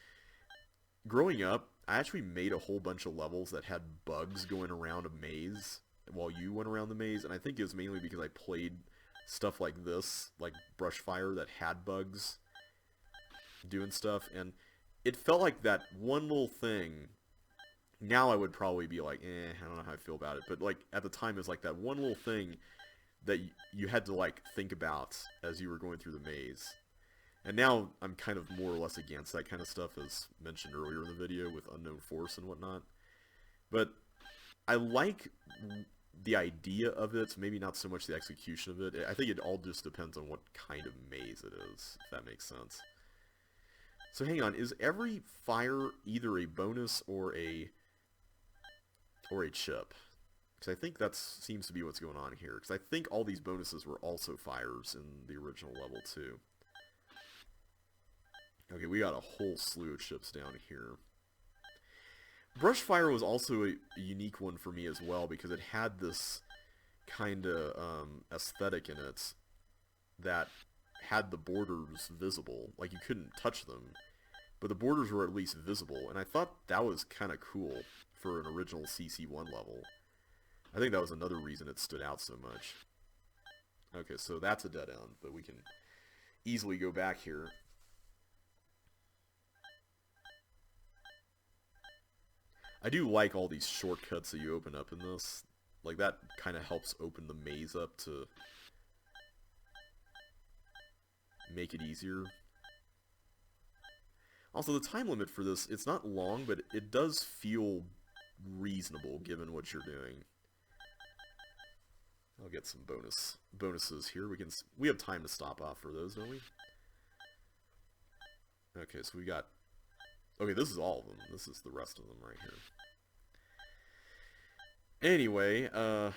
growing up, I actually made a whole bunch of levels that had bugs going around a maze while you went around the maze, and I think it was mainly because I played stuff like this, like Brushfire, that had bugs doing stuff, and it felt like that one little thing. Now I would probably be like, I don't know how I feel about it, but like at the time it was like that one little thing that you had to like think about as you were going through the maze. And now I'm kind of more or less against that kind of stuff, as mentioned earlier in the video with Unknown Force and whatnot. But I like the idea of it, maybe not so much the execution of it. I think it all just depends on what kind of maze it is, if that makes sense. So hang on, is every fire either a bonus or a chip? Because I think that seems to be what's going on here. Because I think all these bonuses were also fires in the original level too. Okay, we got a whole slew of chips down here. Brushfire was also a unique one for me as well because it had this kind of aesthetic in it that had the borders visible. Like, you couldn't touch them, but the borders were at least visible, and I thought that was kind of cool for an original CC1 level. I think that was another reason it stood out so much. Okay, so that's a dead end, but we can easily go back here. I do like all these shortcuts that you open up in this. Like, that kind of helps open the maze up to make it easier. Also, the time limit for this, it's not long, but it does feel reasonable given what you're doing. I'll get some bonuses here. We have time to stop off for those, don't we? Okay, so we got... Okay, this is all of them. This is the rest of them right here. Anyway, I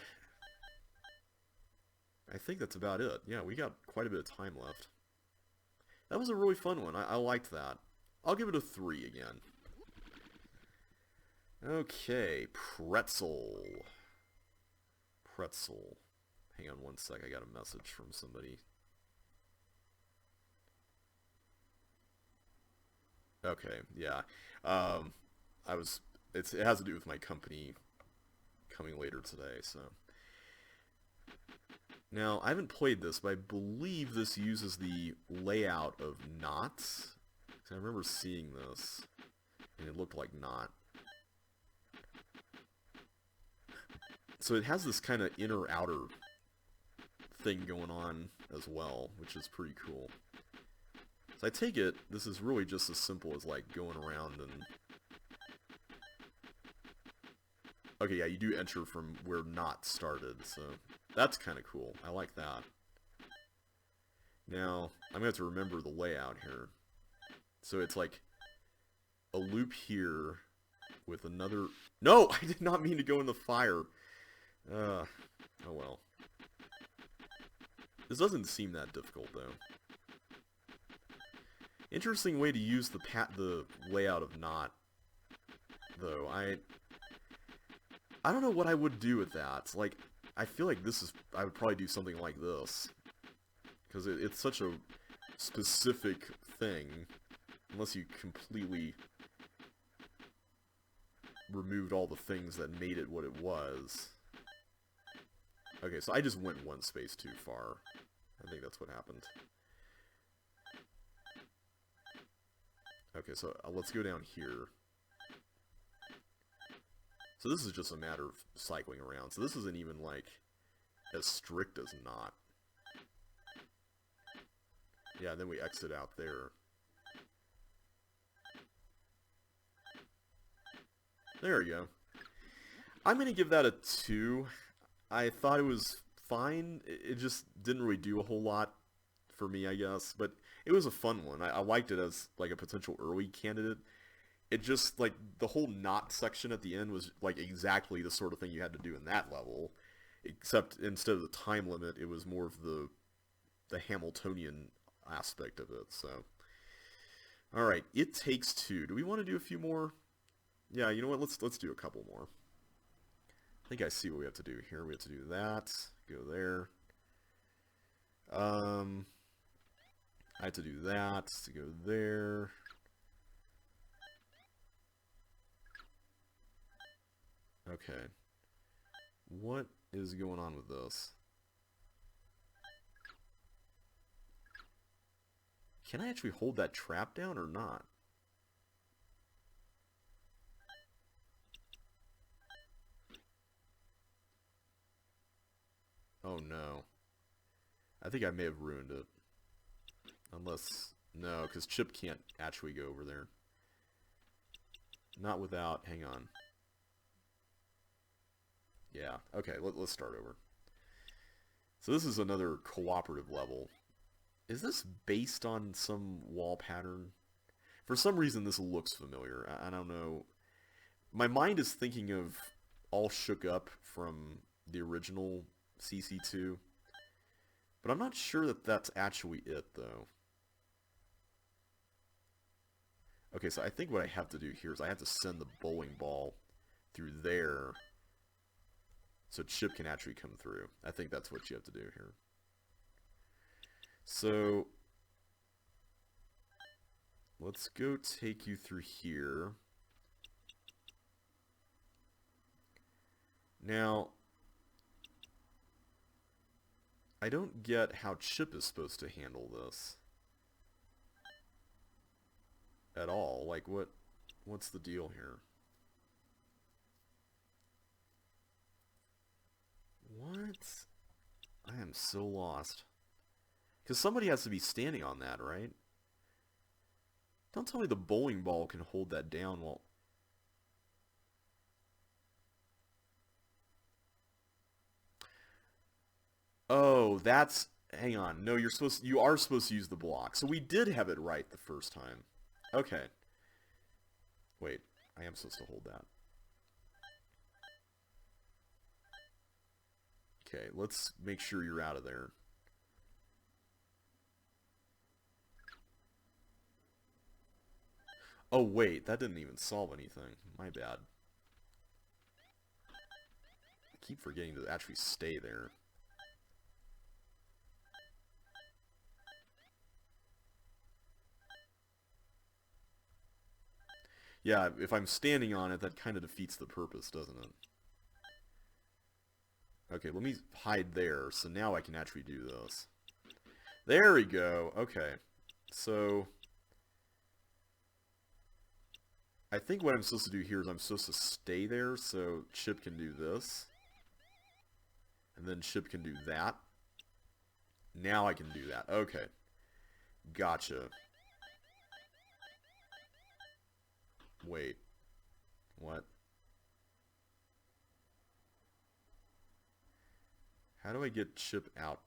think that's about it. Yeah, we got quite a bit of time left. That was a really fun one. I liked that. I'll give it a 3 again. Okay, pretzel. Pretzel. Hang on one sec, I got a message from somebody. Okay, yeah. It has to do with my company coming later today, so. Now, I haven't played this, but I believe this uses the layout of knots. I remember seeing this, and it looked like knot. So it has this kind of inner-outer thing going on as well, which is pretty cool. So I take it this is really just as simple as like going around and... Okay, yeah, you do enter from where knot started, so that's kind of cool. I like that. Now, I'm going to have to remember the layout here. So it's like a loop here with another... No! I did not mean to go in the fire. Oh well. This doesn't seem that difficult, though. Interesting way to use the layout of knot, though. I don't know what I would do with that. Like, I feel like I would probably do something like this. Because it's such a specific thing. Unless you completely removed all the things that made it what it was. Okay, so I just went one space too far. I think that's what happened. Okay, so let's go down here. So this is just a matter of cycling around. So this isn't even, like, as strict as knot. Yeah, and then we exit out there. There we go. I'm going to give that a 2. I thought it was fine. It just didn't really do a whole lot for me, I guess. But it was a fun one. I liked it as, like, a potential early candidate. It just, like, the whole knot section at the end was, like, exactly the sort of thing you had to do in that level. Except instead of the time limit, it was more of the Hamiltonian aspect of it, so. Alright, It Takes Two. Do we want to do a few more? Yeah, you know what, let's do a couple more. I think I see what we have to do here. We have to do that, go there. I have to do that to go there. Okay. What is going on with this? Can I actually hold that trap down or not? Oh no. I think I may have ruined it. Unless... No, because Chip can't actually go over there. Not without... Hang on. Yeah, okay, let's start over. So this is another cooperative level. Is this based on some wall pattern? For some reason this looks familiar. I don't know. My mind is thinking of All Shook Up from the original CC2. But I'm not sure that that's actually it, though. Okay, so I think what I have to do here is I have to send the bowling ball through there so Chip can actually come through. I think that's what you have to do here. So, let's go take you through here. Now, I don't get how Chip is supposed to handle this at all. Like, what's the deal here? What? I am so lost. Because somebody has to be standing on that, right? Don't tell me the bowling ball can hold that down while... Oh, that's... Hang on. No, you are supposed to use the block. So we did have it right the first time. Okay. Wait, I am supposed to hold that. Okay, let's make sure you're out of there. Oh, wait, that didn't even solve anything. My bad. I keep forgetting to actually stay there. Yeah, if I'm standing on it, that kind of defeats the purpose, doesn't it? Okay, let me hide there, so now I can actually do this. There we go. Okay. So I think what I'm supposed to do here is I'm supposed to stay there so Chip can do this. And then Chip can do that. Now I can do that. Okay. Gotcha. Wait. What? How do I get Chip out?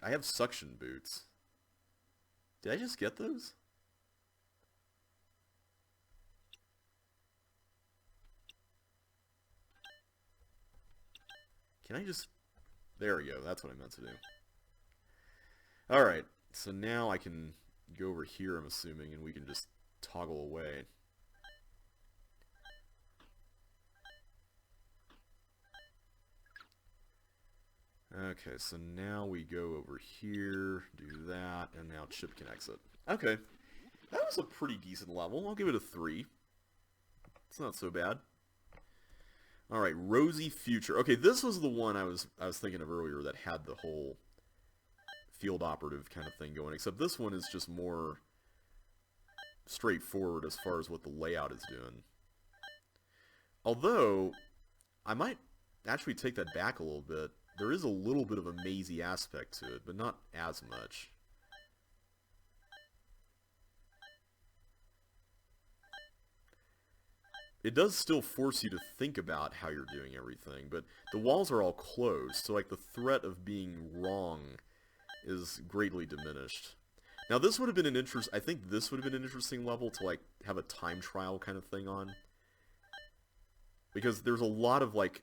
I have suction boots. Did I just get those? Can I just... There we go. That's what I meant to do. Alright. So now I can go over here, I'm assuming, and we can just toggle away. Okay, so now we go over here, do that, and now Chip can exit. Okay. That was a pretty decent level. I'll give it a 3. It's not so bad. Alright, Rosy Future. Okay, this was the one I was thinking of earlier that had the whole field operative kind of thing going, except this one is just more straightforward as far as what the layout is doing. Although, I might actually take that back a little bit. There is a little bit of a mazy aspect to it, but not as much. It does still force you to think about how you're doing everything, but the walls are all closed, so like the threat of being wrong is greatly diminished. Now this would have been an I think this would have been an interesting level to like have a time trial kind of thing on. Because there's a lot of like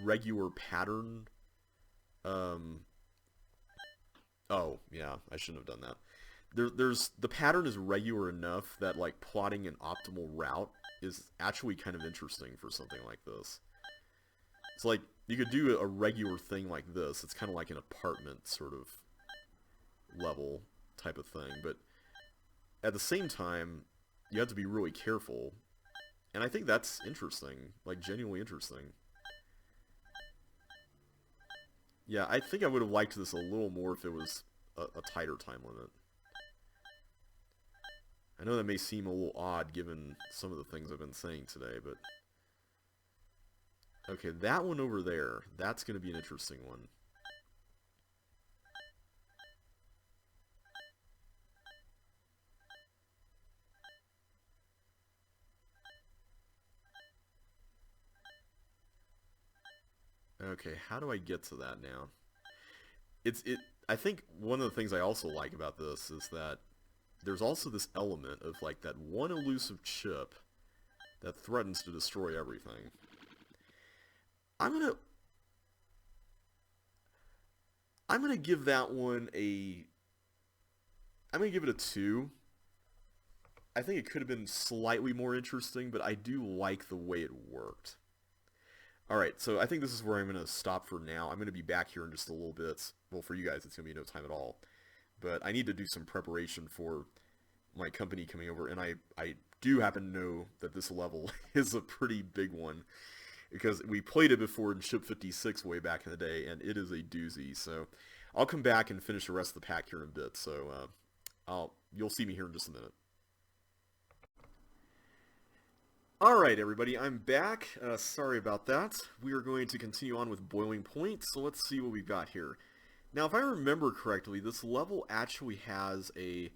regular pattern. Oh, yeah, I shouldn't have done that. The pattern is regular enough that like plotting an optimal route is actually kind of interesting for something like this. It's like you could do a regular thing like this. It's kind of like an apartment sort of level type of thing, but at the same time, you have to be really careful. And I think that's interesting, like genuinely interesting. Yeah, I think I would have liked this a little more if it was a tighter time limit. I know that may seem a little odd given some of the things I've been saying today, but... Okay, that one over there, that's going to be an interesting one. Okay, how do I get to that now? I think one of the things I also like about this is that there's also this element of like that one elusive chip that threatens to destroy everything. I'm gonna give that one I'm gonna give it a 2. I think it could have been slightly more interesting, but I do like the way it worked. Alright, so I think this is where I'm going to stop for now. I'm going to be back here in just a little bit. Well, for you guys, it's going to be no time at all. But I need to do some preparation for my company coming over, and I do happen to know that this level is a pretty big one. Because we played it before in Ship 56 way back in the day, and it is a doozy. So I'll come back and finish the rest of the pack here in a bit. So you'll see me here in just a minute. Alright everybody, I'm back. Sorry about that. We are going to continue on with Boiling Point, so let's see what we've got here. Now if I remember correctly, this level actually has a...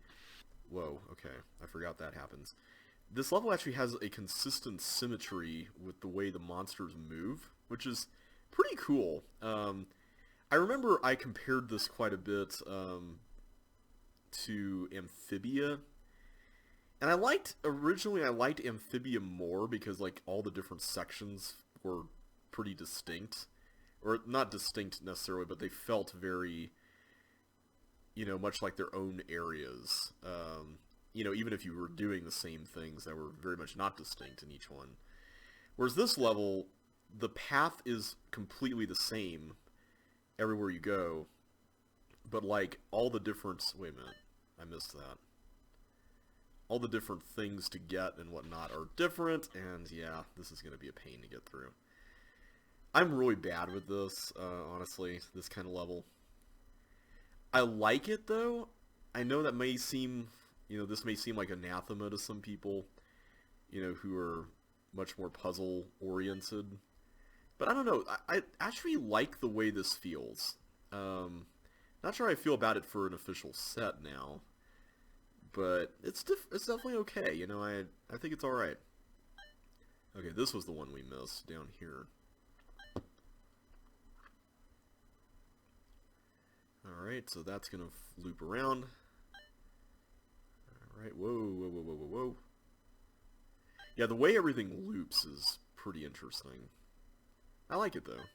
Whoa, okay, I forgot that happens. This level actually has a consistent symmetry with the way the monsters move, which is pretty cool. I remember I compared this quite a bit to Amphibia. And originally I liked Amphibia more because like all the different sections were pretty distinct. Or not distinct necessarily, but they felt very, much like their own areas. Even if you were doing the same things that were very much not distinct in each one. Whereas this level, the path is completely the same everywhere you go. But like all the different... Wait a minute, I missed that. all the different things to get and whatnot are different, and yeah, this is going to be a pain to get through. I'm really bad with this, honestly, this kind of level. I like it, though. I know that may seem, this may seem like anathema to some people, who are much more puzzle-oriented. But I don't know, I actually like the way this feels. Not sure how I feel about it for an official set now. But it's definitely okay, I think it's alright. Okay, this was the one we missed, down here. Alright, so that's gonna loop around. Alright, whoa, whoa, whoa, whoa, whoa, whoa. Yeah, the way everything loops is pretty interesting. I like it, though.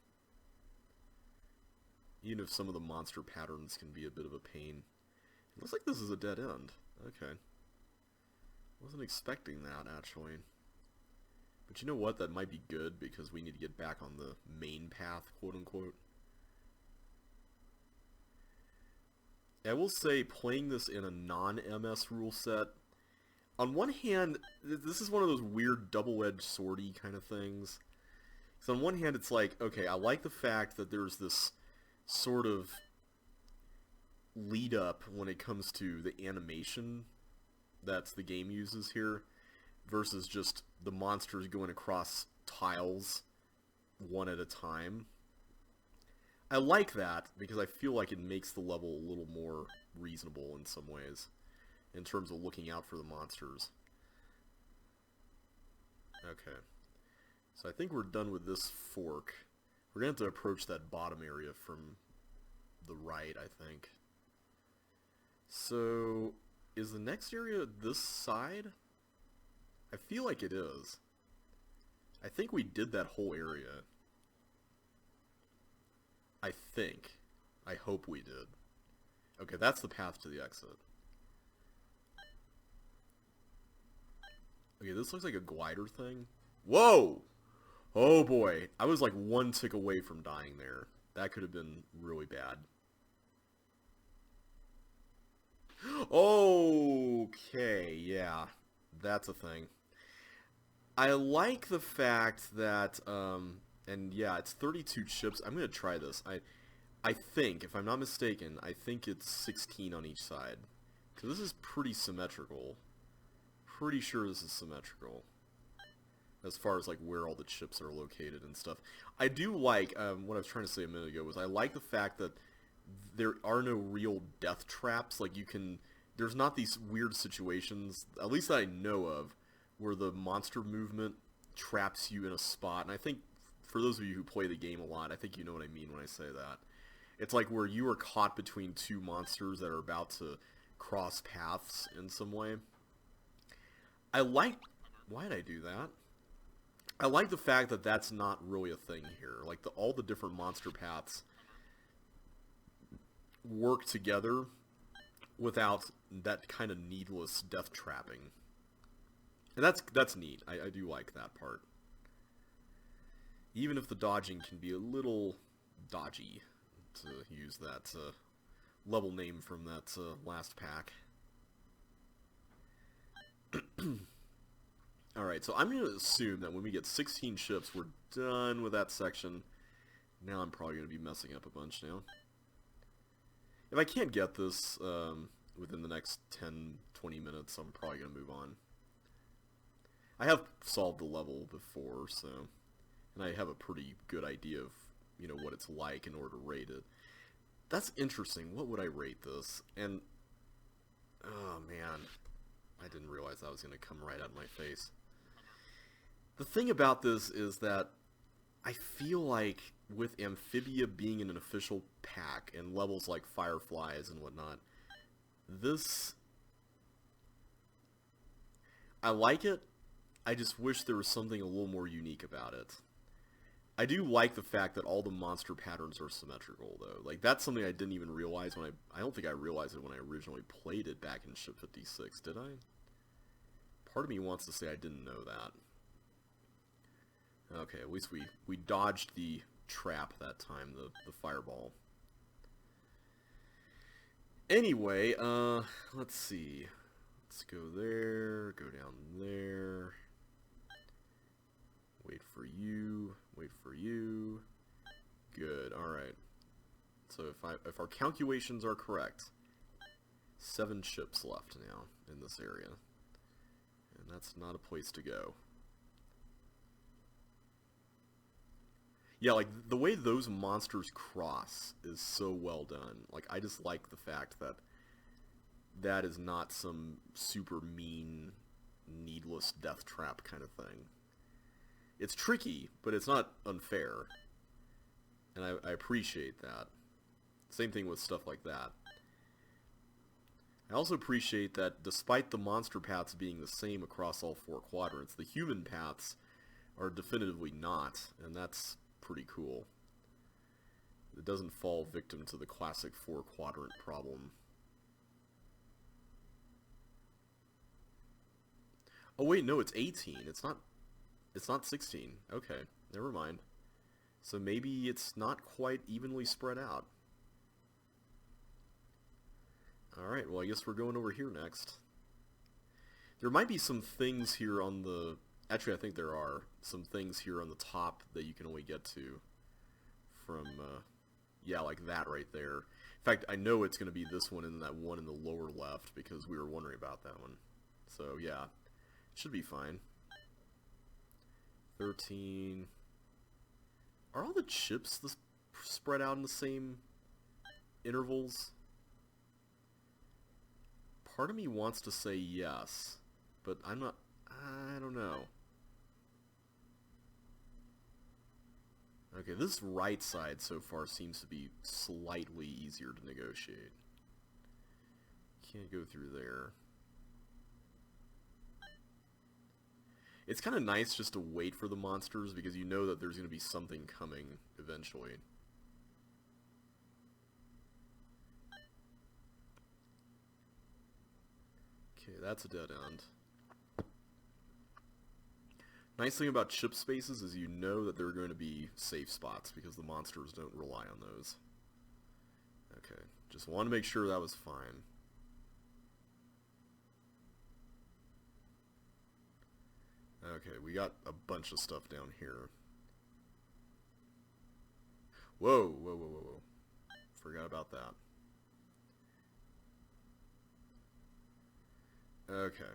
Even if some of the monster patterns can be a bit of a pain. It looks like this is a dead end. Okay. Wasn't expecting that, actually. But you know what? That might be good, because we need to get back on the main path, quote-unquote. I will say, playing this in a non-MS rule set, on one hand, this is one of those weird double-edged swordy kind of things. So on one hand, it's like, okay, I like the fact that there's this sort of lead up when it comes to the animation that the game uses here versus just the monsters going across tiles one at a time. I like that because I feel like it makes the level a little more reasonable in some ways in terms of looking out for the monsters. Okay. So I think we're done with this fork. We're going to have to approach that bottom area from the right, I think. So, is the next area this side? I feel like it is. I think we did that whole area. I think. I hope we did. Okay, that's the path to the exit. Okay, this looks like a glider thing. Whoa! Oh boy, I was like one tick away from dying there. That could have been really bad. Okay, yeah, that's a thing. I like the fact that, and yeah, it's 32 chips. I'm gonna try this. I think, if I'm not mistaken, I think it's 16 on each side. So this is pretty symmetrical. Pretty sure this is symmetrical. As far as like where all the chips are located and stuff. I do like, what I was trying to say a minute ago was I like the fact that there are no real death traps. Like there's not these weird situations, at least that I know of, where the monster movement traps you in a spot. And I think for those of you who play the game a lot, I think you know what I mean when I say that. It's like where you are caught between two monsters that are about to cross paths in some way. I like... Why did I do that? I like the fact that that's not really a thing here. Like, all the different monster paths work together without that kind of needless death trapping. And that's neat. I do like that part. Even if the dodging can be a little dodgy, to use that level name from that last pack. Alright, so I'm going to assume that when we get 16 ships, we're done with that section. Now I'm probably going to be messing up a bunch now. If I can't get this within the next 10-20 minutes, I'm probably going to move on. I have solved the level before, so... And I have a pretty good idea of, what it's like in order to rate it. That's interesting. What would I rate this? And... Oh, man. I didn't realize that was going to come right out of my face. The thing about this is that I feel like with Amphibia being in an official pack and levels like Fireflies and whatnot, this... I like it. I just wish there was something a little more unique about it. I do like the fact that all the monster patterns are symmetrical, though. Like, that's something I didn't even realize when I don't think I realized it when I originally played it back in Ship 56, did I? Part of me wants to say I didn't know that. Okay, at least we dodged the trap that time, the fireball. Anyway, let's see. Let's go there, go down there. Wait for you, wait for you. Good, alright. So if our calculations are correct, 7 ships left now in this area. And that's not a place to go. Yeah, like, the way those monsters cross is so well done. Like, I just like the fact that that is not some super mean, needless death trap kind of thing. It's tricky, but it's not unfair. And I appreciate that. Same thing with stuff like that. I also appreciate that despite the monster paths being the same across all 4 quadrants, the human paths are definitively not, and that's pretty cool. It doesn't fall victim to the classic 4-quadrant problem. Oh wait, no, it's 18. It's not 16. Okay, never mind. So maybe it's not quite evenly spread out. Alright, well I guess we're going over here next. There might be some things here on the... Actually, I think there are some things here on the top that you can only get to from, yeah, like that right there. In fact, I know it's going to be this one and that one in the lower left because we were wondering about that one. So, yeah, it should be fine. 13. Are all the chips spread out in the same intervals? Part of me wants to say yes, but I don't know. Okay, this right side so far seems to be slightly easier to negotiate. Can't go through there. It's kind of nice just to wait for the monsters because you know that there's going to be something coming eventually. Okay, that's a dead end. Nice thing about chip spaces is you know that there are going to be safe spots because the monsters don't rely on those. Okay, just want to make sure that was fine. Okay, we got a bunch of stuff down here. Whoa, whoa, whoa, whoa, whoa. Forgot about that. Okay.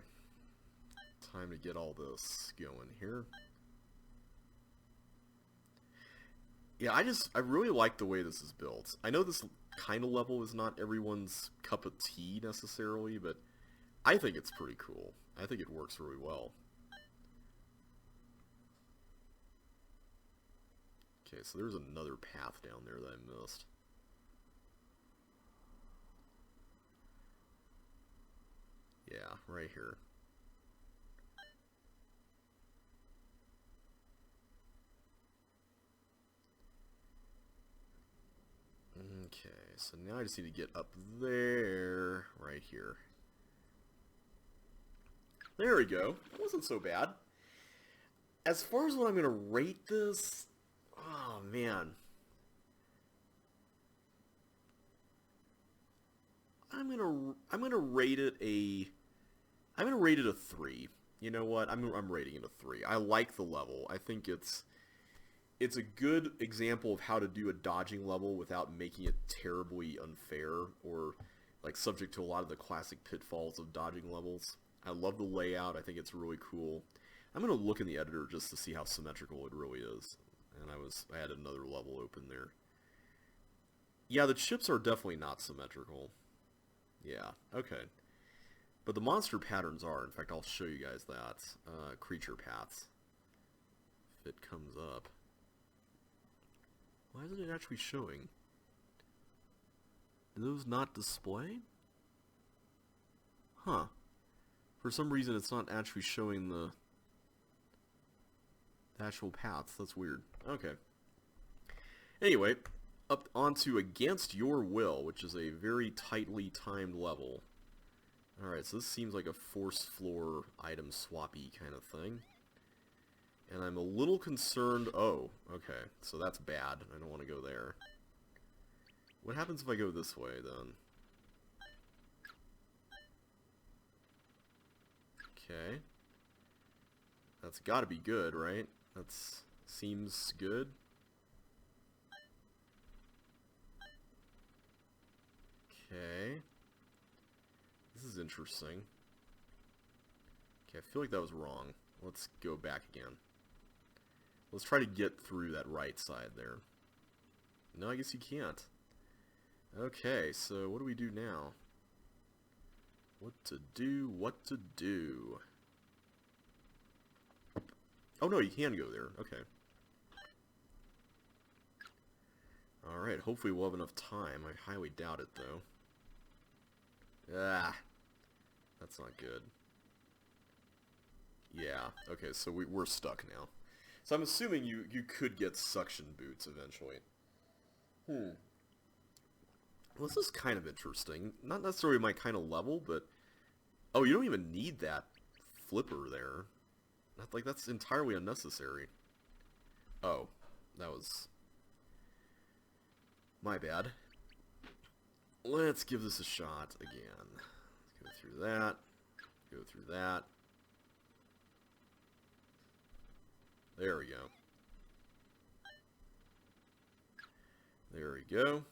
Time to get all this going here. Yeah, I really like the way this is built. I know this kind of level is not everyone's cup of tea necessarily, but I think it's pretty cool. I think it works really well. Okay, so there's another path down there that I missed. Yeah, right here. Okay, so now I just need to get up there, right here. There we go. That wasn't so bad. As far as what I'm going to rate this, oh man. I'm gonna rate it a 3. You know what? I'm rating it a 3. I like the level. I think it's a good example of how to do a dodging level without making it terribly unfair or like subject to a lot of the classic pitfalls of dodging levels. I love the layout. I think it's really cool. I'm gonna look in the editor just to see how symmetrical it really is. And I had another level open there. Yeah, the chips are definitely not symmetrical. Yeah, okay. But the monster patterns are. In fact, I'll show you guys that. Creature paths. If it comes up. Why isn't it actually showing? Do those not display? Huh. For some reason it's not actually showing the actual paths. That's weird. Okay. Anyway, up onto Against Your Will, which is a very tightly timed level. Alright, so this seems like a force floor item swappy kind of thing. And I'm a little concerned... Oh, okay. So that's bad. I don't want to go there. What happens if I go this way, then? Okay. That's gotta be good, right? That's... seems good. Okay. This is interesting. Okay, I feel like that was wrong. Let's go back again. Let's try to get through that right side there. No, I guess you can't. Okay, so what do we do now? What to do, what to do. Oh no, you can go there. Okay. Alright, hopefully we'll have enough time. I highly doubt it, though. Ah, that's not good. Yeah, okay, so we're stuck now. So I'm assuming you could get suction boots eventually. Well, this is kind of interesting. Not necessarily my kind of level, but... Oh, you don't even need that flipper there. Not like that's entirely unnecessary. Oh, that was... my bad. Let's give this a shot again. Let's go through that. Go through that. There we go. There we go.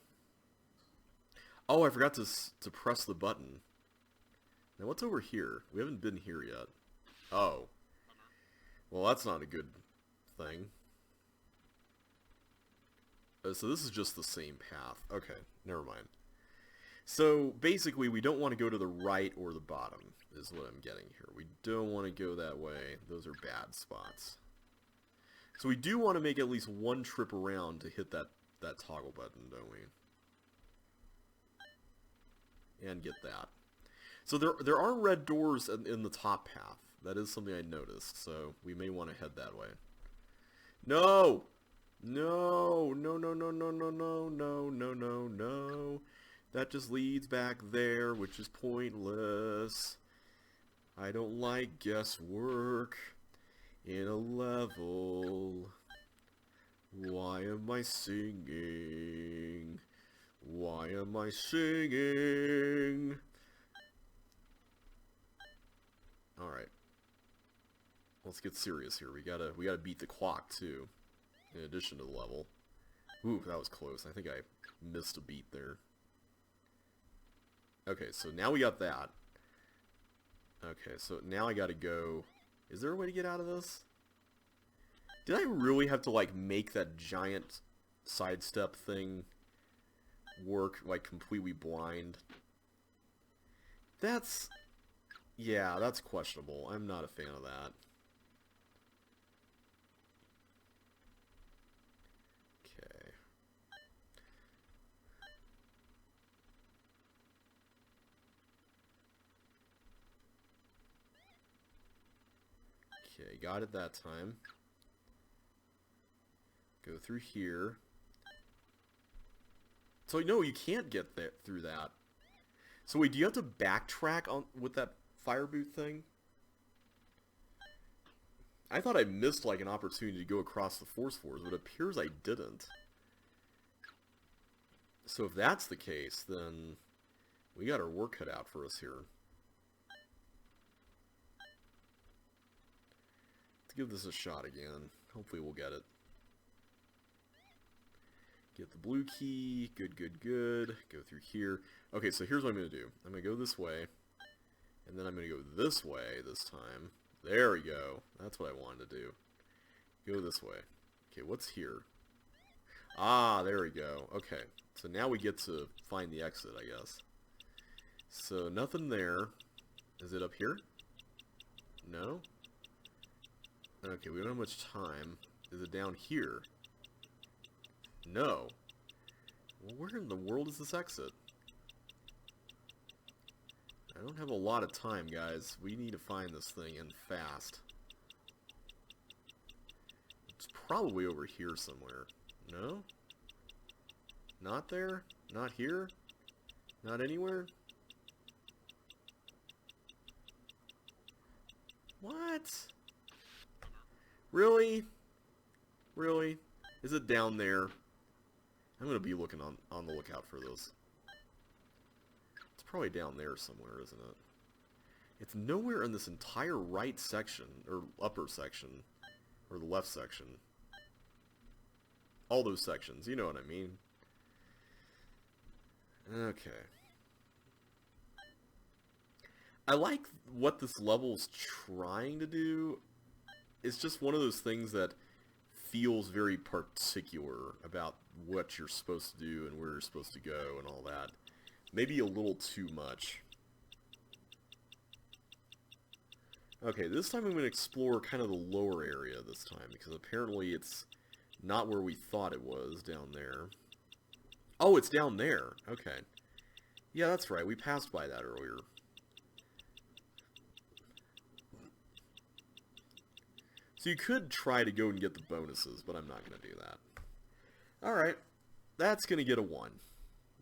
Oh, I forgot to press the button. Now what's over here? We haven't been here yet. Oh. Well, that's not a good thing. So this is just the same path. Okay, never mind. So basically we don't want to go to the right or the bottom, is what I'm getting here. We don't want to go that way. Those are bad spots. So we do want to make at least one trip around to hit that toggle button, don't we? And get that. So there are red doors in the top path. That is something I noticed, so we may want to head that way. No! No! No, no, no, no, no, no, no, no, no, no. That just leads back there, which is pointless. I don't like guesswork in a level. Why am I singing? Why am I singing? Alright. Let's get serious here. We gotta beat the clock too. In addition to the level. Ooh, that was close. I think I missed a beat there. Okay, so now we got that. Okay, so now I gotta go... Is there a way to get out of this? Did I really have to, like, make that giant sidestep thing work, like, completely blind? That's... yeah, that's questionable. I'm not a fan of that. Okay. Okay, got it that time. Go through here. So no, you can't get there through that. So wait, do you have to backtrack on with that fire boot thing? I thought I missed like an opportunity to go across the force floors, but it appears I didn't. So if that's the case, then we got our work cut out for us here. Let's give this a shot again. Hopefully we'll get it. Get the blue key. Good, good, good. Go through here. Okay, so here's what I'm going to do. I'm going to go this way. And then I'm going to go this way this time. There we go. That's what I wanted to do. Go this way. Okay, what's here? Ah, there we go. Okay, so now we get to find the exit, I guess. So, nothing there. Is it up here? No? Okay, we don't have much time. Is it down here? No. Well, where in the world is this exit? I don't have a lot of time, guys. We need to find this thing, and fast. It's probably over here somewhere. No? Not there? Not here? Not anywhere? What? Really? Really? Is it down there? I'm going to be looking on the lookout for this. It's probably down there somewhere, isn't it? It's nowhere in this entire right section, or upper section, or the left section. All those sections, you know what I mean. Okay. I like what this level's trying to do. It's just one of those things that feels very particular about what you're supposed to do and where you're supposed to go and all that. Maybe a little too much. Okay, this time I'm going to explore kind of the lower area this time, because apparently it's not where we thought it was down there. Oh, it's down there. Okay. Yeah, that's right. We passed by that earlier. So you could try to go and get the bonuses, but I'm not going to do that. Alright. That's going to get a 1.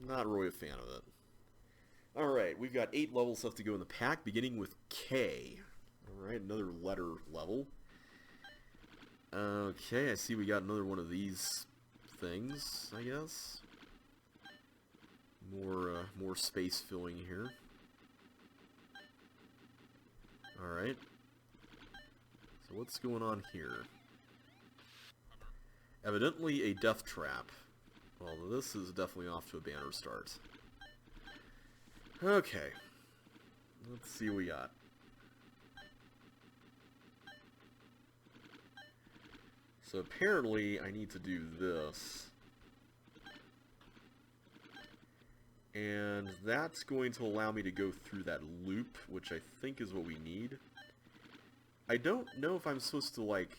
Not really a fan of it. Alright, we've got 8 levels left to go in the pack, beginning with K. Alright, another letter level. Okay, I see we got another one of these things, I guess. More space filling here. Alright. So what's going on here? Evidently a death trap. Well, this is definitely off to a banner start. Okay. Let's see what we got. So apparently I need to do this. And that's going to allow me to go through that loop, which I think is what we need. I don't know if I'm supposed to, like,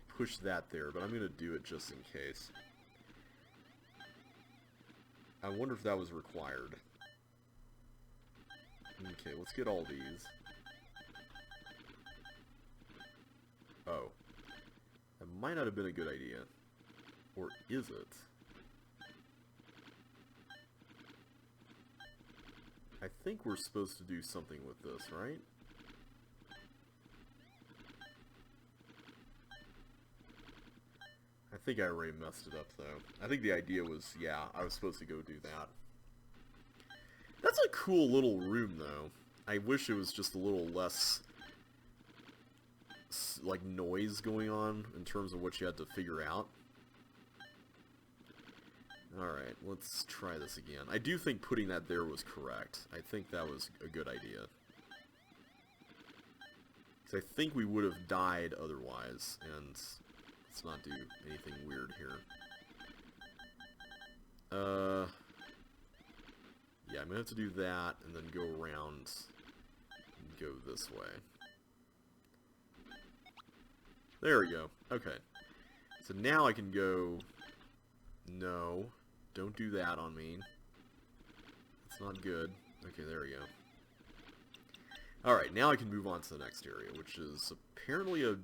push that there, but I'm going to do it just in case. I wonder if that was required. Okay, let's get all these. Oh. That might not have been a good idea. Or is it? I think we're supposed to do something with this, right? I think I already messed it up, though. I think the idea was, yeah, I was supposed to go do that. That's a cool little room, though. I wish it was just a little less, like, noise going on in terms of what you had to figure out. Alright, let's try this again. I do think putting that there was correct. I think that was a good idea. Because I think we would have died otherwise, and let's not do anything weird here. Yeah, I'm going to have to do that, and then go around and go this way. There we go. Okay. So now I can go... No. Don't do that on me. That's not good. Okay, there we go. Alright, now I can move on to the next area, which is apparently a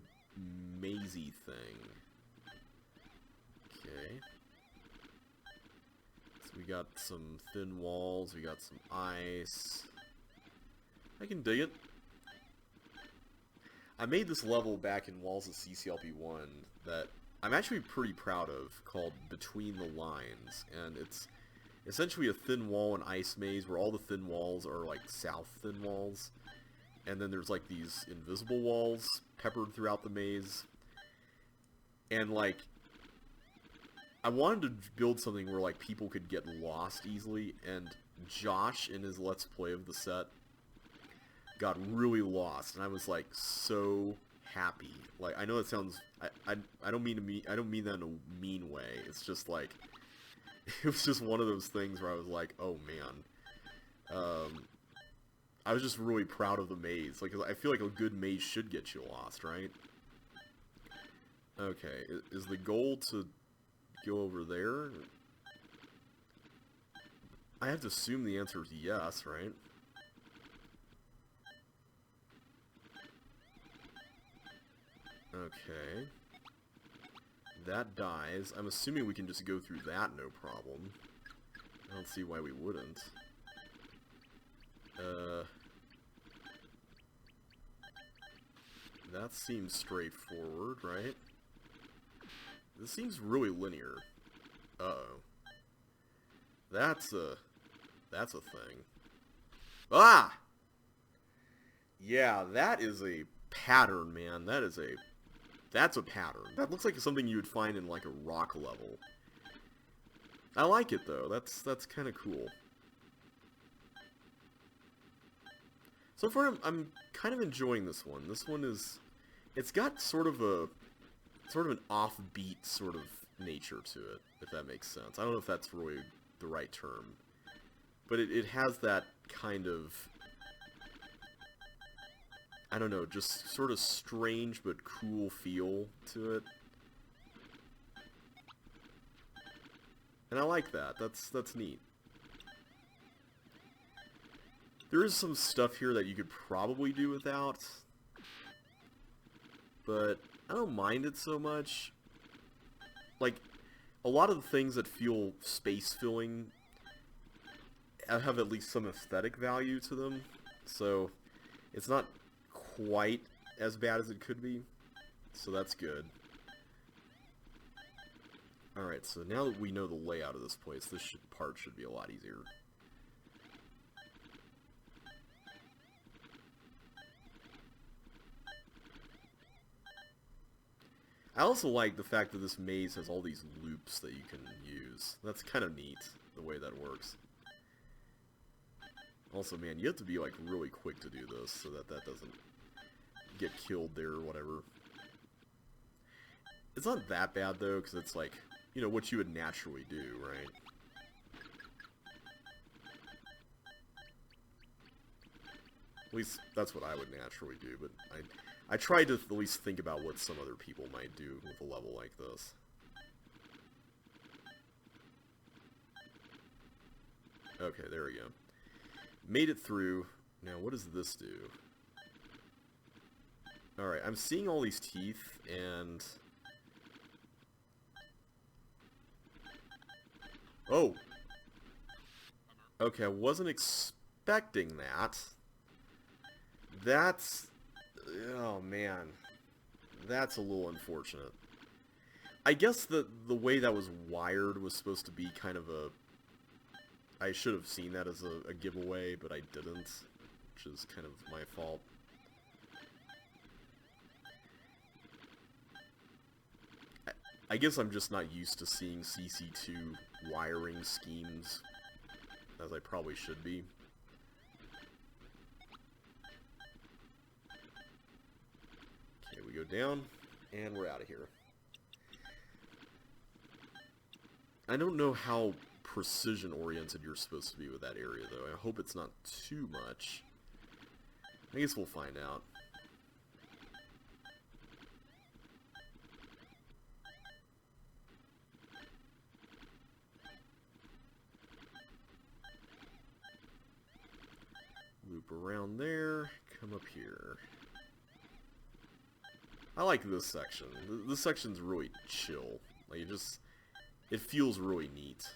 mazy thing. Okay. So we got some thin walls, we got some ice. I can dig it. I made this level back in Walls of CC2LP1 that I'm actually pretty proud of, called Between the Lines, and it's essentially a thin wall and ice maze where all the thin walls are like south thin walls, and then there's like these invisible walls peppered throughout the maze, and like, I wanted to build something where like people could get lost easily, and Josh in his Let's Play of the set got really lost, and I was like so happy. Like, I know it sounds, I don't mean that in a mean way. It's just like, it was just one of those things where I was like, oh man. I was just really proud of the maze. Like, I feel like a good maze should get you lost, right? Okay, is the goal to go over there? I have to assume the answer is yes, right? Okay. That dies. I'm assuming we can just go through that no problem. I don't see why we wouldn't. That seems straightforward, right? This seems really linear. Uh-oh. That's a thing. Ah! Yeah, that is a pattern, man. That's a pattern. That looks like something you would find in like a rock level. I like it though. That's kind of cool. So far, I'm kind of enjoying this one. This one it's got sort of an offbeat sort of nature to it, if that makes sense. I don't know if that's really the right term, but it has that kind of, I don't know, just sort of strange but cool feel to it. And I like that. That's neat. There is some stuff here that you could probably do without, but I don't mind it so much. Like, a lot of the things that feel space-filling have at least some aesthetic value to them, so it's not quite as bad as it could be, so that's good. Alright, so now that we know the layout of this place, this part should be a lot easier. I also like the fact that this maze has all these loops that you can use. That's kind of neat, the way that works. Also, man, you have to be, like, really quick to do this so that that doesn't get killed there or whatever. It's not that bad, though, because it's, like, you know, what you would naturally do, right? At least, that's what I would naturally do, but I tried to at least think about what some other people might do with a level like this. Okay, there we go. Made it through. Now, what does this do? Alright, I'm seeing all these teeth, and... Oh! Okay, I wasn't expecting that. That's... Oh, man. That's a little unfortunate. I guess the way that was wired was supposed to be kind of a... I should have seen that as a giveaway, but I didn't, which is kind of my fault. I guess I'm just not used to seeing CC2 wiring schemes, as I probably should be. Okay, we go down, and we're out of here. I don't know how precision-oriented you're supposed to be with that area, though. I hope it's not too much. I guess we'll find out. Loop around there, come up here. I like this section. This section's really chill. Like, it feels really neat.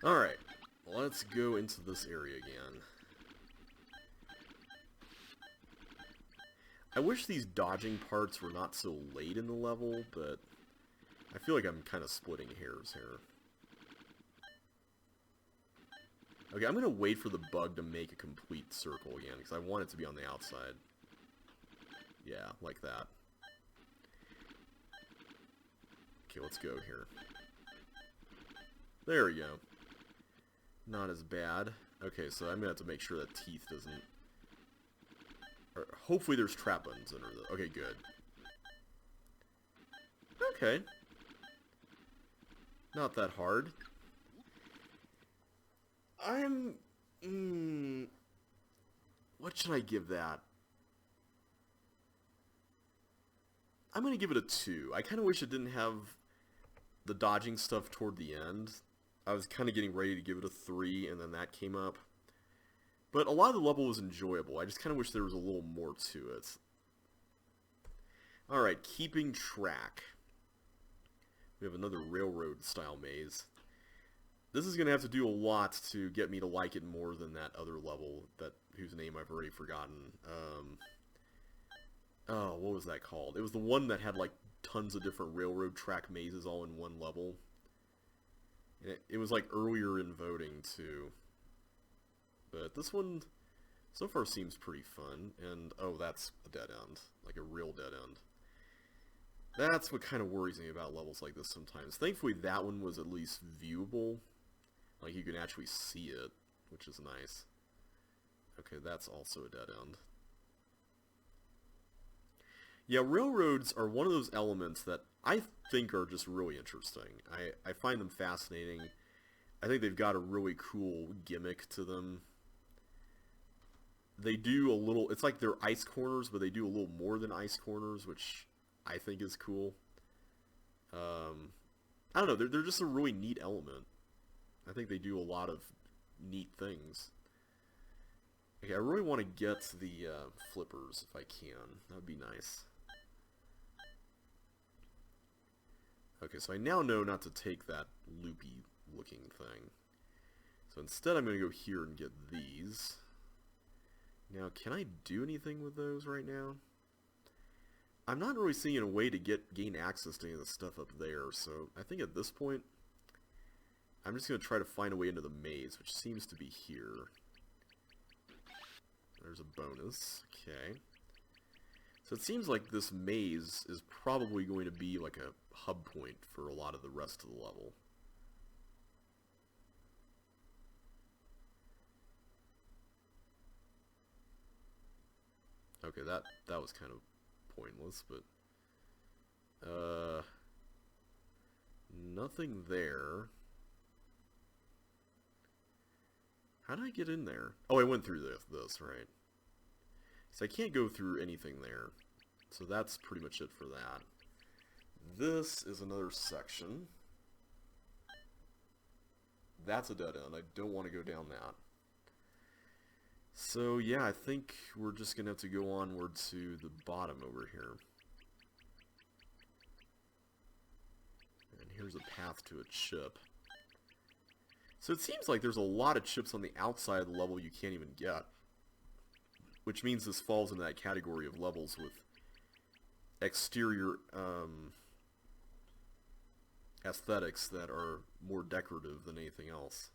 Alright, let's go into this area again. I wish these dodging parts were not so late in the level, but I feel like I'm kind of splitting hairs here. Okay, I'm going to wait for the bug to make a complete circle again, because I want it to be on the outside. Yeah, like that. Okay, let's go here. There we go. Not as bad. Okay, so I'm going to have to make sure that teeth doesn't... Or hopefully there's trap buttons under the... Okay, good. Okay. Not that hard. What should I give that? I'm going to give it a 2. I kind of wish it didn't have the dodging stuff toward the end. I was kind of getting ready to give it a 3, and then that came up. But a lot of the level was enjoyable. I just kind of wish there was a little more to it. Alright, keeping track. We have another railroad-style maze. This is going to have to do a lot to get me to like it more than that other level whose name I've already forgotten. Oh, what was that called? It was the one that had like tons of different railroad track mazes all in one level. And it was like earlier in voting too. But this one so far seems pretty fun. And oh, that's a dead end. Like a real dead end. That's what kind of worries me about levels like this sometimes. Thankfully that one was at least viewable. Like you can actually see it, which is nice. Okay, that's also a dead end. Yeah, railroads are one of those elements that I think are just really interesting. I find them fascinating. I think they've got a really cool gimmick to them. They do a little, it's like they're ice corners, but they do a little more than ice corners, which I think is cool. I don't know, they're just a really neat element. I think they do a lot of neat things. Okay, I really want to get the flippers if I can. That would be nice. Okay, so I now know not to take that loopy looking thing. So instead I'm going to go here and get these. Now, can I do anything with those right now? I'm not really seeing a way to gain access to any of the stuff up there, so I think at this point I'm just going to try to find a way into the maze, which seems to be here. There's a bonus. Okay. So it seems like this maze is probably going to be like a hub point for a lot of the rest of the level. Okay, that was kind of pointless, but nothing there. How did I get in there? Oh, I went through this, right. So I can't go through anything there. So that's pretty much it for that. This is another section. That's a dead end. I don't want to go down that. So yeah, I think we're just going to have to go onward to the bottom over here. And here's a path to a chip. So it seems like there's a lot of chips on the outside of the level you can't even get. Which means this falls into that category of levels with exterior aesthetics that are more decorative than anything else.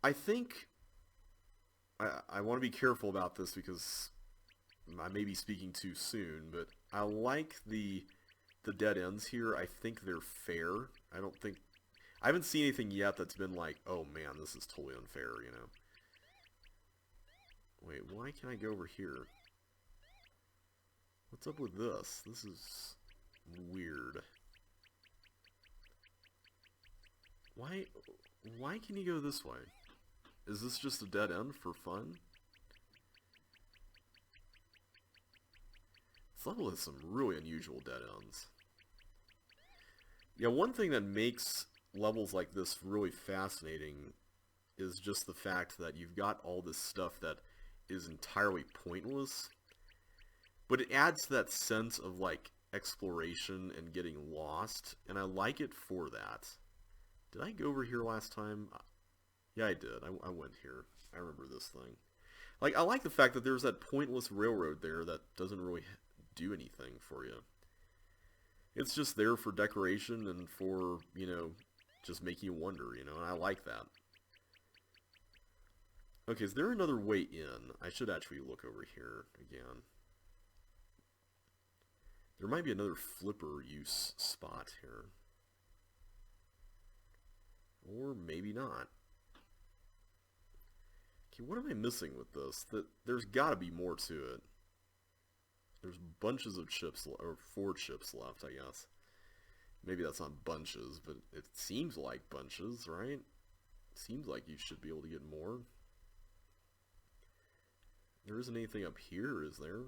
I think I want to be careful about this because I may be speaking too soon, but I like the dead ends here. I think they're fair. I haven't seen anything yet that's been like, oh man, this is totally unfair, you know. Wait, why can't I go over here? What's up with this? This is weird. Why can you go this way? Is this just a dead end for fun? This level has some really unusual dead ends. Yeah, one thing that makes levels like this really fascinating is just the fact that you've got all this stuff that is entirely pointless, but it adds to that sense of like exploration and getting lost, and I like it for that. Did I go over here last time? Yeah, I did. I went here. I remember this thing. Like, I like the fact that there's that pointless railroad there that doesn't really do anything for you. It's just there for decoration and for, you know, just making you wonder, you know, and I like that. Okay, is there another way in? I should actually look over here again. There might be another flipper use spot here. Or maybe not. Okay, what am I missing with this? There's got to be more to it. There's bunches of chips, or 4 chips left, I guess. Maybe that's not bunches, but it seems like bunches, right? Seems like you should be able to get more. There isn't anything up here, is there?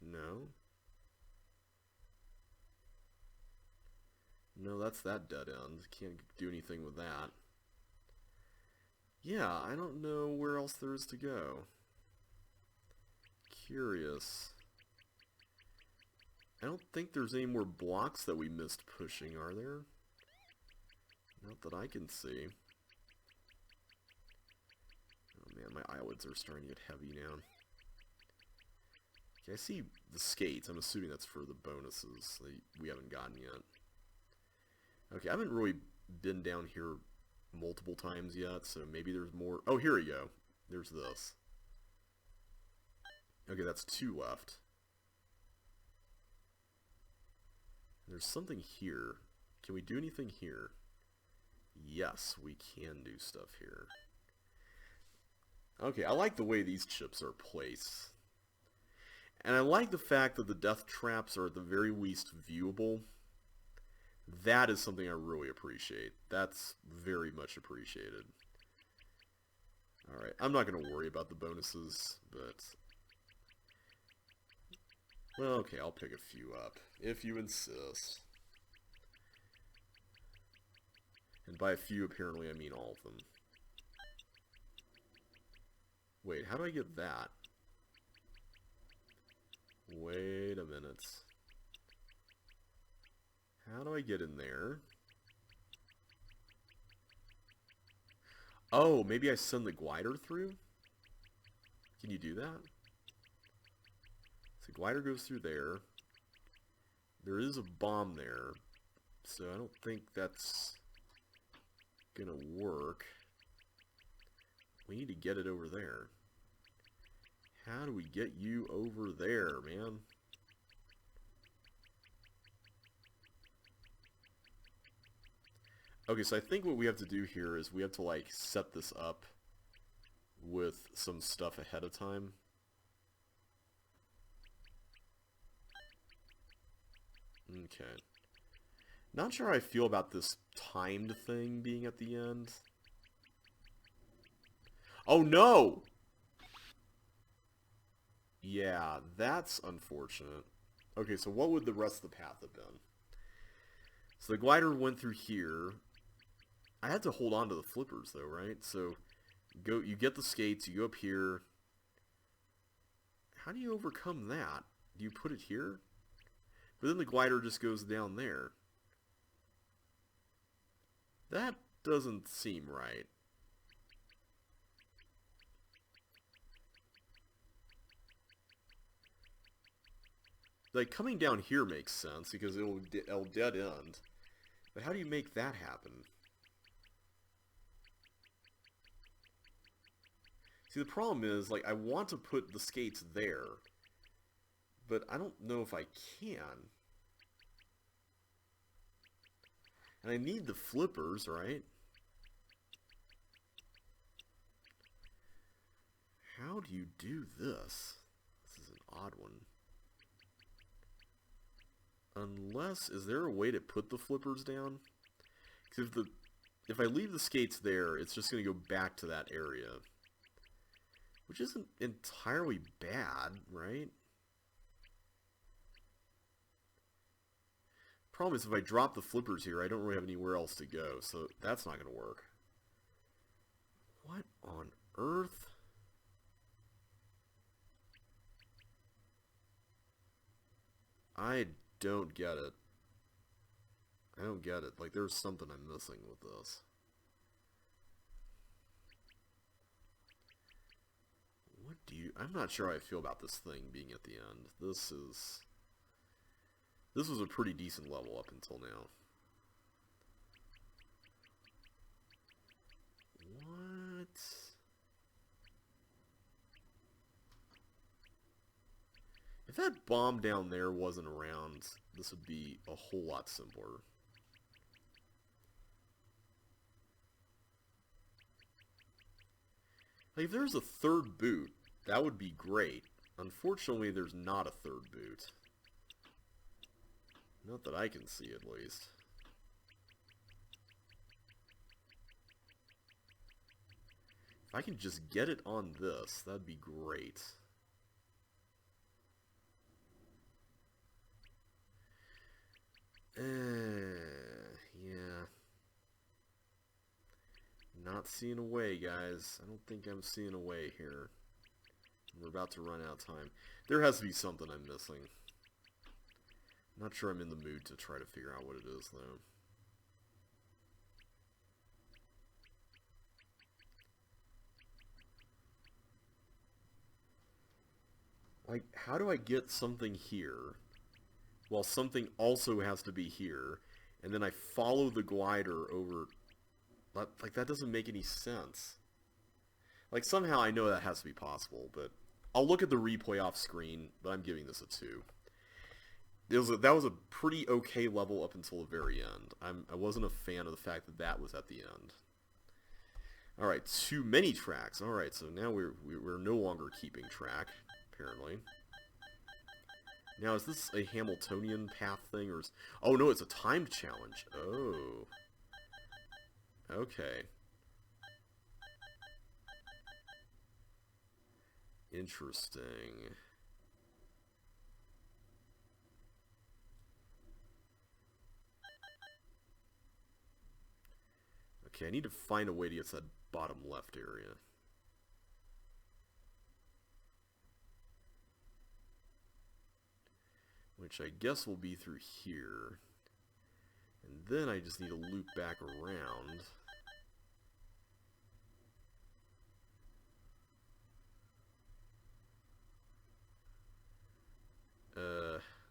No. No, that's that dead end. Can't do anything with that. Yeah, I don't know where else there is to go. Curious. I don't think there's any more blocks that we missed pushing, are there? Not that I can see. Oh man, my eyelids are starting to get heavy now. Okay, I see the skates. I'm assuming that's for the bonuses that we haven't gotten yet. Okay, I haven't really been down here multiple times yet, so maybe there's more. Oh, here we go. There's this. Okay, that's 2 left. There's something here. Can we do anything here? Yes, we can do stuff here. Okay, I like the way these chips are placed. And I like the fact that the death traps are at the very least viewable. That is something I really appreciate. That's very much appreciated. Alright, I'm not going to worry about the bonuses, but... well, okay, I'll pick a few up, if you insist. And by a few, apparently, I mean all of them. Wait, how do I get that? Wait a minute. How do I get in there? Oh, maybe I send the glider through? Can you do that? So the glider goes through there. There is a bomb there, so I don't think that's gonna work. We need to get it over there. How do we get you over there, man? Okay, so I think what we have to do here is we have to, like, set this up with some stuff ahead of time. Okay. Not sure how I feel about this timed thing being at the end. Oh, no! Yeah, that's unfortunate. Okay, so what would the rest of the path have been? So the glider went through here. I had to hold on to the flippers, though, right? So you get the skates, you go up here. How do you overcome that? Do you put it here? But then the glider just goes down there. That doesn't seem right. Like, coming down here makes sense, because it'll dead end. But how do you make that happen? See, the problem is, like, I want to put the skates there, but I don't know if I can. And I need the flippers, right? How do you do this? This is an odd one. Unless, is there a way to put the flippers down? Because if I leave the skates there, it's just going to go back to that area. Which isn't entirely bad, right? Problem is, if I drop the flippers here, I don't really have anywhere else to go, so that's not going to work. What on earth? I don't get it. I don't get it. Like, there's something I'm missing with this. What do you... I'm not sure how I feel about this thing being at the end. This was a pretty decent level up until now. What? If that bomb down there wasn't around, this would be a whole lot simpler. Like, if there's a third boot, that would be great. Unfortunately, there's not a third boot. Not that I can see, at least. If I can just get it on this, that'd be great. Yeah. Not seeing a way, guys. I don't think I'm seeing a way here. We're about to run out of time. There has to be something I'm missing. Not sure I'm in the mood to try to figure out what it is, though. Like, how do I get something here while something also has to be here, and then I follow the glider over... Like, that doesn't make any sense. Like, somehow I know that has to be possible, but I'll look at the replay off screen, but I'm giving this a 2. That was a pretty okay level up until the very end. I wasn't a fan of the fact that that was at the end. Alright, too many tracks. Alright, so now we're no longer keeping track, apparently. Now, is this a Hamiltonian path thing, or is... Oh, no, it's a timed challenge. Oh. Okay. Interesting. Okay, I need to find a way to get to that bottom left area. Which I guess will be through here. And then I just need to loop back around.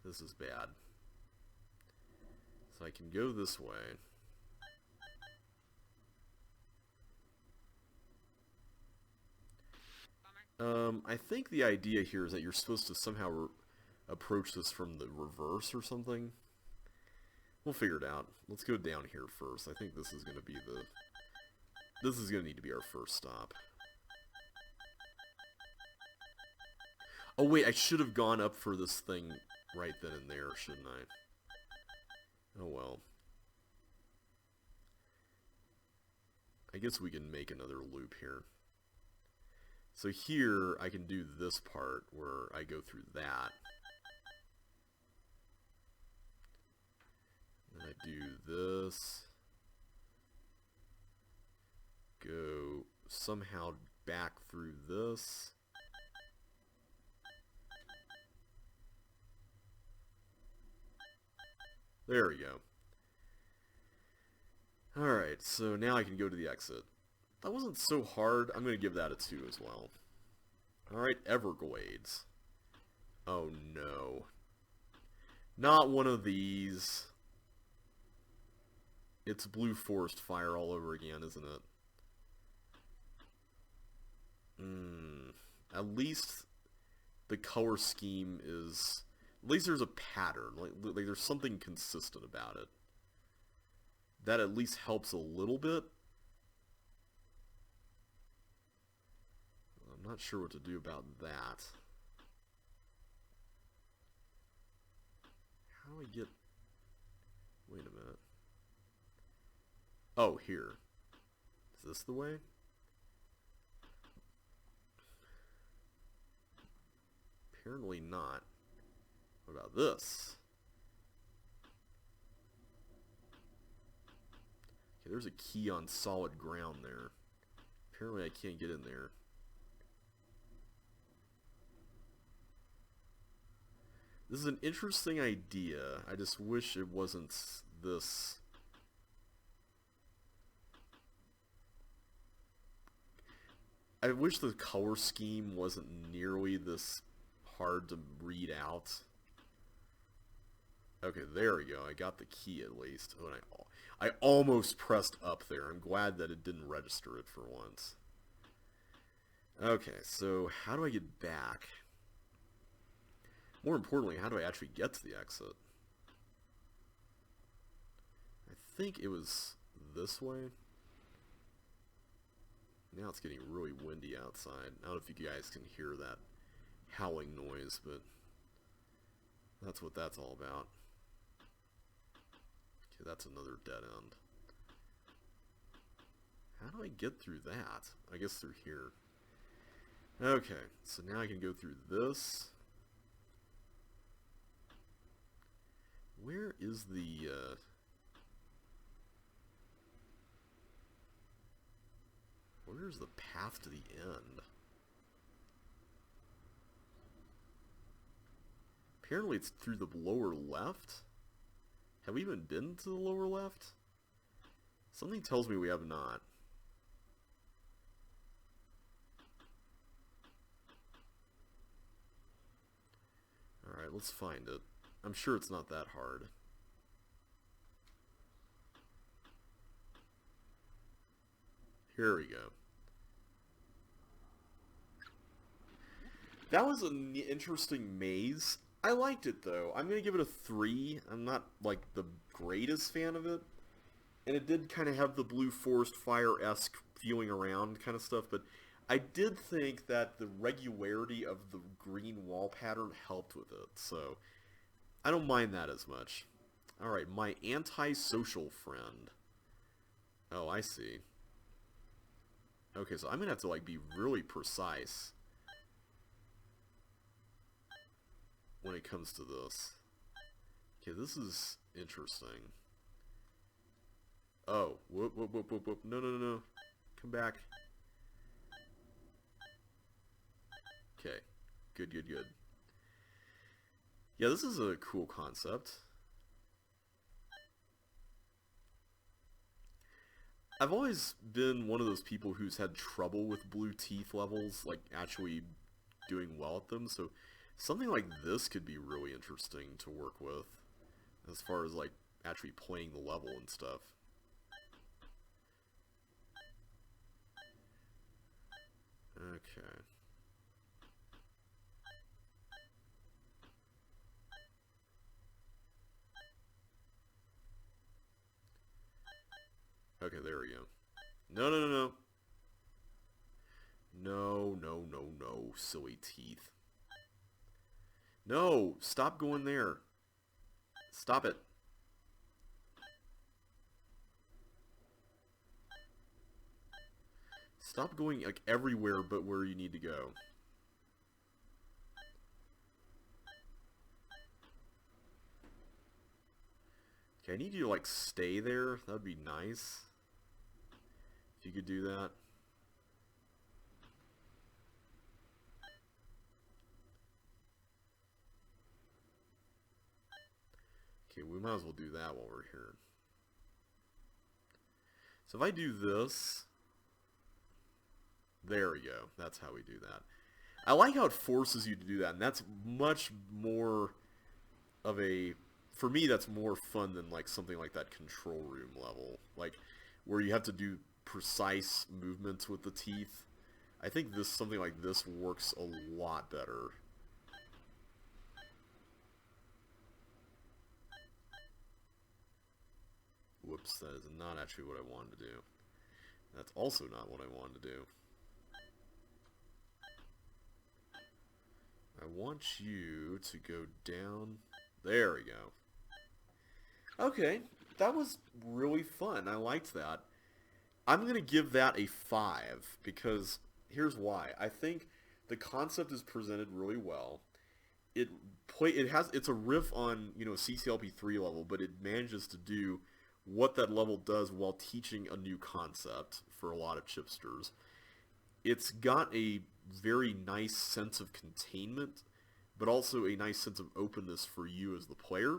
This is bad. So I can go this way. I think the idea here is that you're supposed to somehow approach this from the reverse or something. We'll figure it out. Let's go down here first. I think this is going to be the... This is going to need to be our first stop. Oh wait, I should have gone up for this thing right then and there, shouldn't I? Oh well. I guess we can make another loop here. So here, I can do this part where I go through that. And I do this. Go somehow back through this. There we go. Alright, so now I can go to the exit. That wasn't so hard. I'm going to give that a 2 as well. Alright, Everglades. Oh no. Not one of these. It's Blue Forest Fire all over again, isn't it? At least the color scheme is... At least there's a pattern. Like there's something consistent about it. That at least helps a little bit. I'm not sure what to do about that. How do I get... Wait a minute. Oh, here. Is this the way? Apparently not. What about this? Okay, there's a key on solid ground there. Apparently I can't get in there. This is an interesting idea. I just wish it wasn't this. I wish the color scheme wasn't nearly this hard to read out. Okay, there we go. I got the key at least. Oh, and I almost pressed up there. I'm glad that it didn't register it for once. Okay, so how do I get back? More importantly, how do I actually get to the exit? I think it was this way. Now it's getting really windy outside. I don't know if you guys can hear that howling noise, but that's what that's all about. Okay, that's another dead end. How do I get through that? I guess through here. Okay, so now I can go through this. Where is the... Where's the path to the end? Apparently it's through the lower left? Have we even been to the lower left? Something tells me we have not. Alright, let's find it. I'm sure it's not that hard. Here we go. That was an interesting maze. I liked it, though. I'm going to give it a 3. I'm not, like, the greatest fan of it. And it did kind of have the blue forest fire-esque feeling around kind of stuff, but I did think that the regularity of the green wall pattern helped with it, so I don't mind that as much. Alright, my antisocial friend. Oh, I see. Okay, so I'm going to have to, like, be really precise when it comes to this. Okay, this is interesting. Oh, whoop, whoop, whoop, whoop, whoop. No, no, no, no. Come back. Okay. Good, good, good. Yeah, this is a cool concept. I've always been one of those people who's had trouble with blue teeth levels, like actually doing well at them, so something like this could be really interesting to work with, as far as like actually playing the level and stuff. Okay. Okay, there we go. No, no, no, no. No, no, no, no, silly teeth. No, stop going there. Stop it. Stop going like everywhere but where you need to go. Okay, I need you to like stay there. That would be nice. If you could do that. Okay, we might as well do that while we're here. So if I do this, there we go. That's how we do that. I like how it forces you to do that, and that's much more of a, for me, that's more fun than like something like that control room level, like where you have to do precise movements with the teeth. I think this, something like this, works a lot better. Whoops, that is not actually what I wanted to do. That's also not what I wanted to do. I want you to go down. There we go. Okay, that was really fun. I liked that. I'm going to give that a 5 because here's why. I think the concept is presented really well. It's a riff on, you know, CCLP3 level, but it manages to do what that level does while teaching a new concept for a lot of chipsters. It's got a very nice sense of containment, but also a nice sense of openness for you as the player.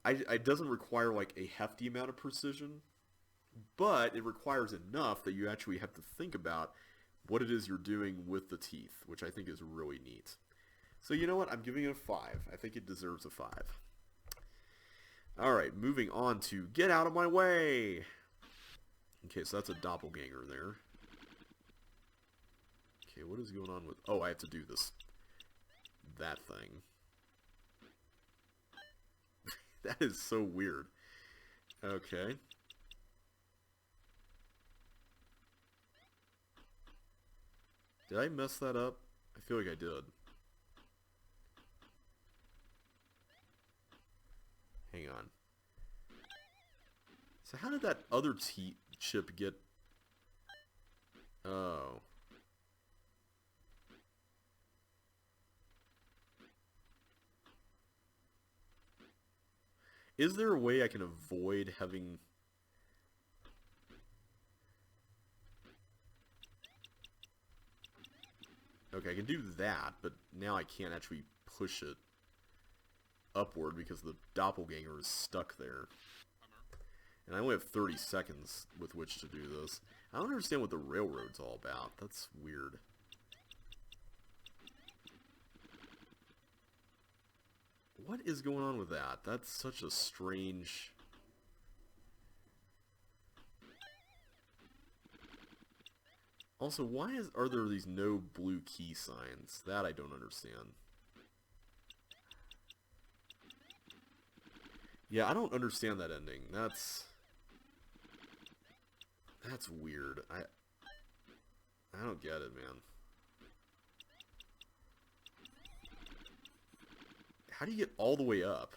It doesn't require like a hefty amount of precision, but it requires enough that you actually have to think about what it is you're doing with the teeth, which I think is really neat. So you know what? I'm giving it a 5. I think it deserves a 5. Alright, moving on to Get Out of My Way! Okay, so that's a doppelganger there. Okay, what is going on with... Oh, I have to do this. That thing. That is so weird. Okay. Did I mess that up? I feel like I did. Hang on. So how did that other chip get... Oh. Is there a way I can avoid having... Okay, I can do that, but now I can't actually push it upward because the doppelganger is stuck there. And I only have 30 seconds with which to do this. I don't understand what the railroad's all about. That's weird. What is going on with that? That's such a strange... Also, why are there these no blue key signs? That I don't understand. Yeah, I don't understand that ending. That's weird. I don't get it, man. How do you get all the way up?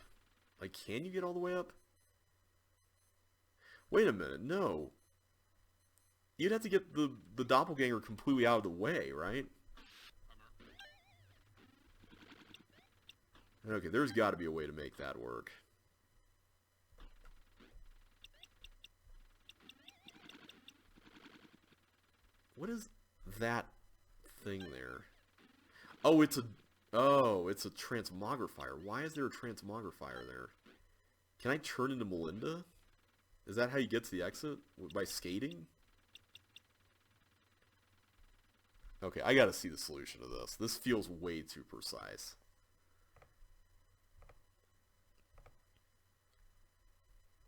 Like, can you get all the way up? Wait a minute, no. You'd have to get the doppelganger completely out of the way, right? Okay, there's got to be a way to make that work. What is that thing there? Oh, it's a transmogrifier. Why is there a transmogrifier there? Can I turn into Melinda? Is that how you get to the exit? By skating? Okay, I gotta see the solution to this. This feels way too precise.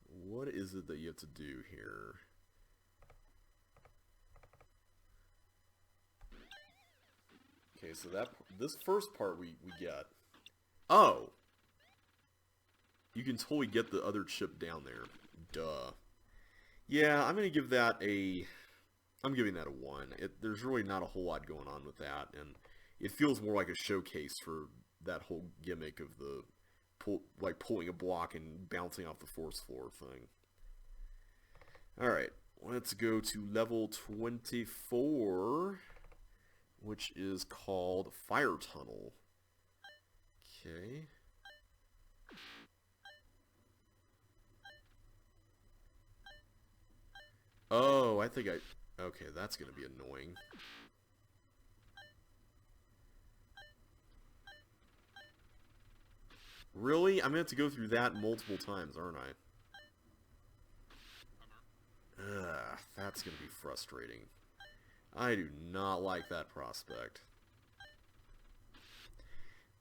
What is it that you have to do here? Okay, so this first part we get. Oh! You can totally get the other chip down there. Duh. Yeah, I'm gonna give that a... I'm giving that a 1. There's really not a whole lot going on with that, and it feels more like a showcase for that whole gimmick of the pulling a block and bouncing off the force floor thing. Alright, let's go to level 24, which is called Fire Tunnel. Okay. Oh, I think okay, that's going to be annoying. Really? I'm going to have to go through that multiple times, aren't I? Ugh, that's going to be frustrating. I do not like that prospect.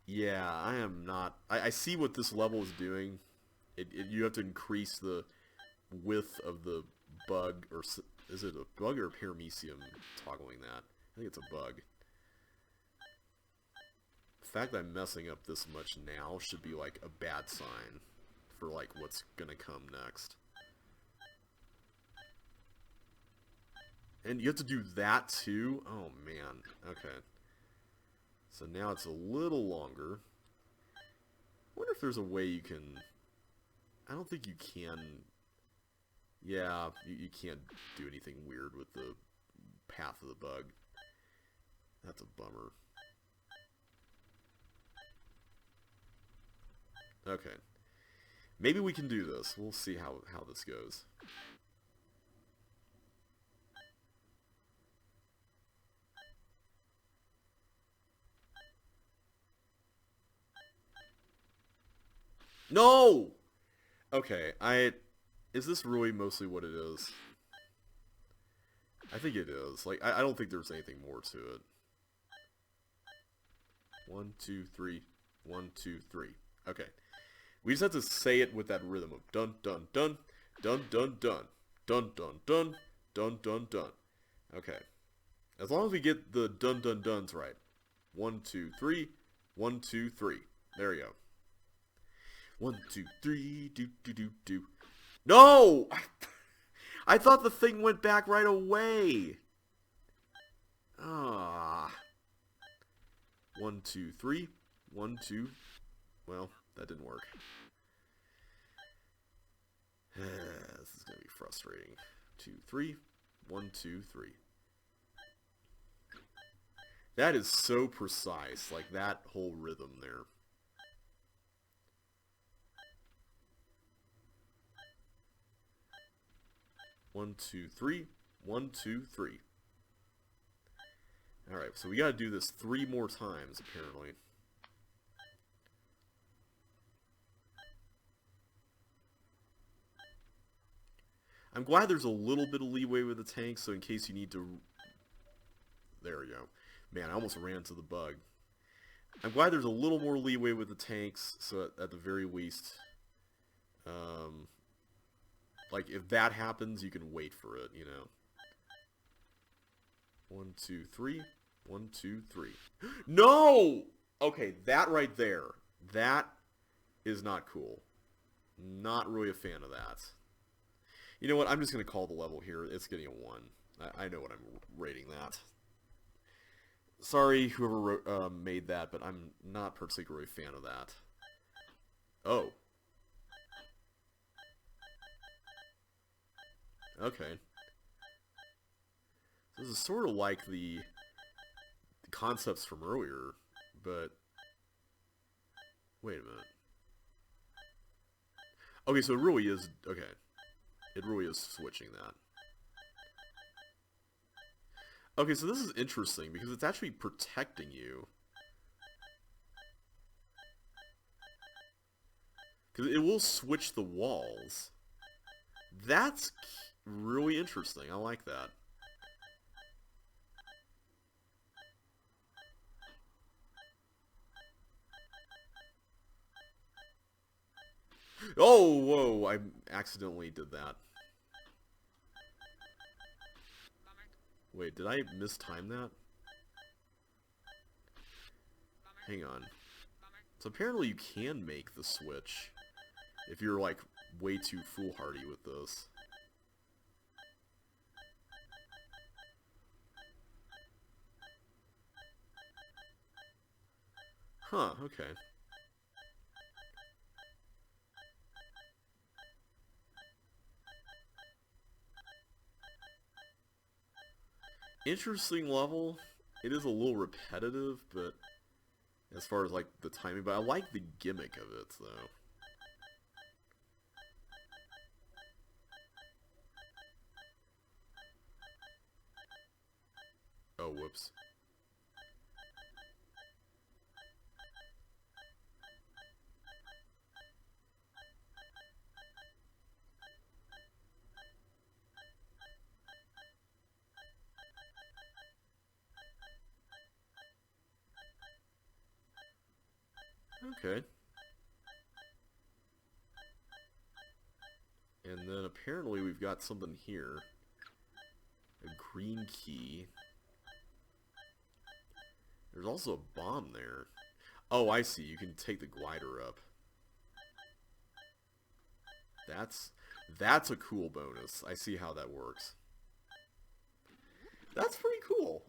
Yeah, I am not... I see what this level is doing. You have to increase the width of the bug, or... Is it a bug or a paramecium toggling that? I think it's a bug. The fact that I'm messing up this much now should be like a bad sign for like what's gonna come next. And you have to do that too? Oh man. Okay. So now it's a little longer. I wonder if there's a way you can... I don't think you can... Yeah, you can't do anything weird with the path of the bug. That's a bummer. Okay. Maybe we can do this. We'll see how this goes. No! Okay, is this really mostly what it is? I think it is. Like, I don't think there's anything more to it. 1, 2, 3. 1, 2, 3. Okay. We just have to say it with that rhythm of dun dun dun, dun dun dun, dun dun dun, dun dun dun. Okay. As long as we get the dun dun duns right. 1, 2, 3. 1, 2, 3. There we go. 1, 2, 3. Do do do do. No! I thought the thing went back right away. Ah. 1, 2, 3. 1, 2. Well, that didn't work. This is going to be frustrating. 2, 3. 1, 2, 3. That is so precise. Like, that whole rhythm there. One, 2, 3. 1, 2, 3. Alright, so we gotta do this 3 more times, apparently. I'm glad there's a little bit of leeway with the tank, so in case you need to... There we go. Man, I almost ran into the bug. I'm glad there's a little more leeway with the tanks, so at the very least, like, if that happens, you can wait for it, you know. 1, 2, 3. 1, 2, 3. No! Okay, that right there. That is not cool. Not really a fan of that. You know what? I'm just going to call the level here. It's getting a 1. I know what I'm rating that. Sorry, whoever made that, but I'm not particularly a fan of that. Oh. Okay. This is sort of like the concepts from earlier, but... Wait a minute. Okay, so it really is... Okay. It really is switching that. Okay, so this is interesting, because it's actually protecting you. Because it will switch the walls. That's really interesting. I like that. Oh, whoa, I accidentally did that. Wait, did I mistime that? Hang on. So apparently you can make the switch if you're, like, way too foolhardy with this. Huh, okay. Interesting level. It is a little repetitive, but as far as like the timing, but I like the gimmick of it though. Oh, whoops. Okay. And then apparently we've got something here. A green key. There's also a bomb there. Oh, I see. You can take the glider up. That's a cool bonus. I see how that works. That's pretty cool.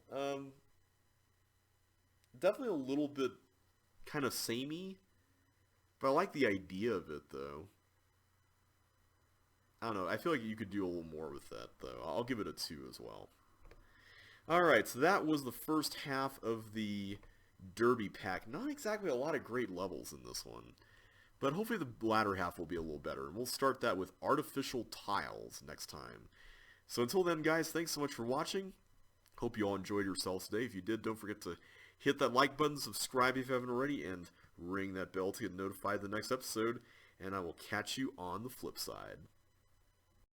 Definitely a little bit kind of samey, but I like the idea of it though. I don't know. I feel like you could do a little more with that though. I'll give it a 2 as well. Alright, so that was the first half of the Derby pack. Not exactly a lot of great levels in this one, but hopefully the latter half will be a little better. And we'll start that with artificial tiles next time. So until then, guys, thanks so much for watching. Hope you all enjoyed yourselves today. If you did, don't forget to hit that like button, subscribe if you haven't already, and ring that bell to get notified of the next episode. And I will catch you on the flip side.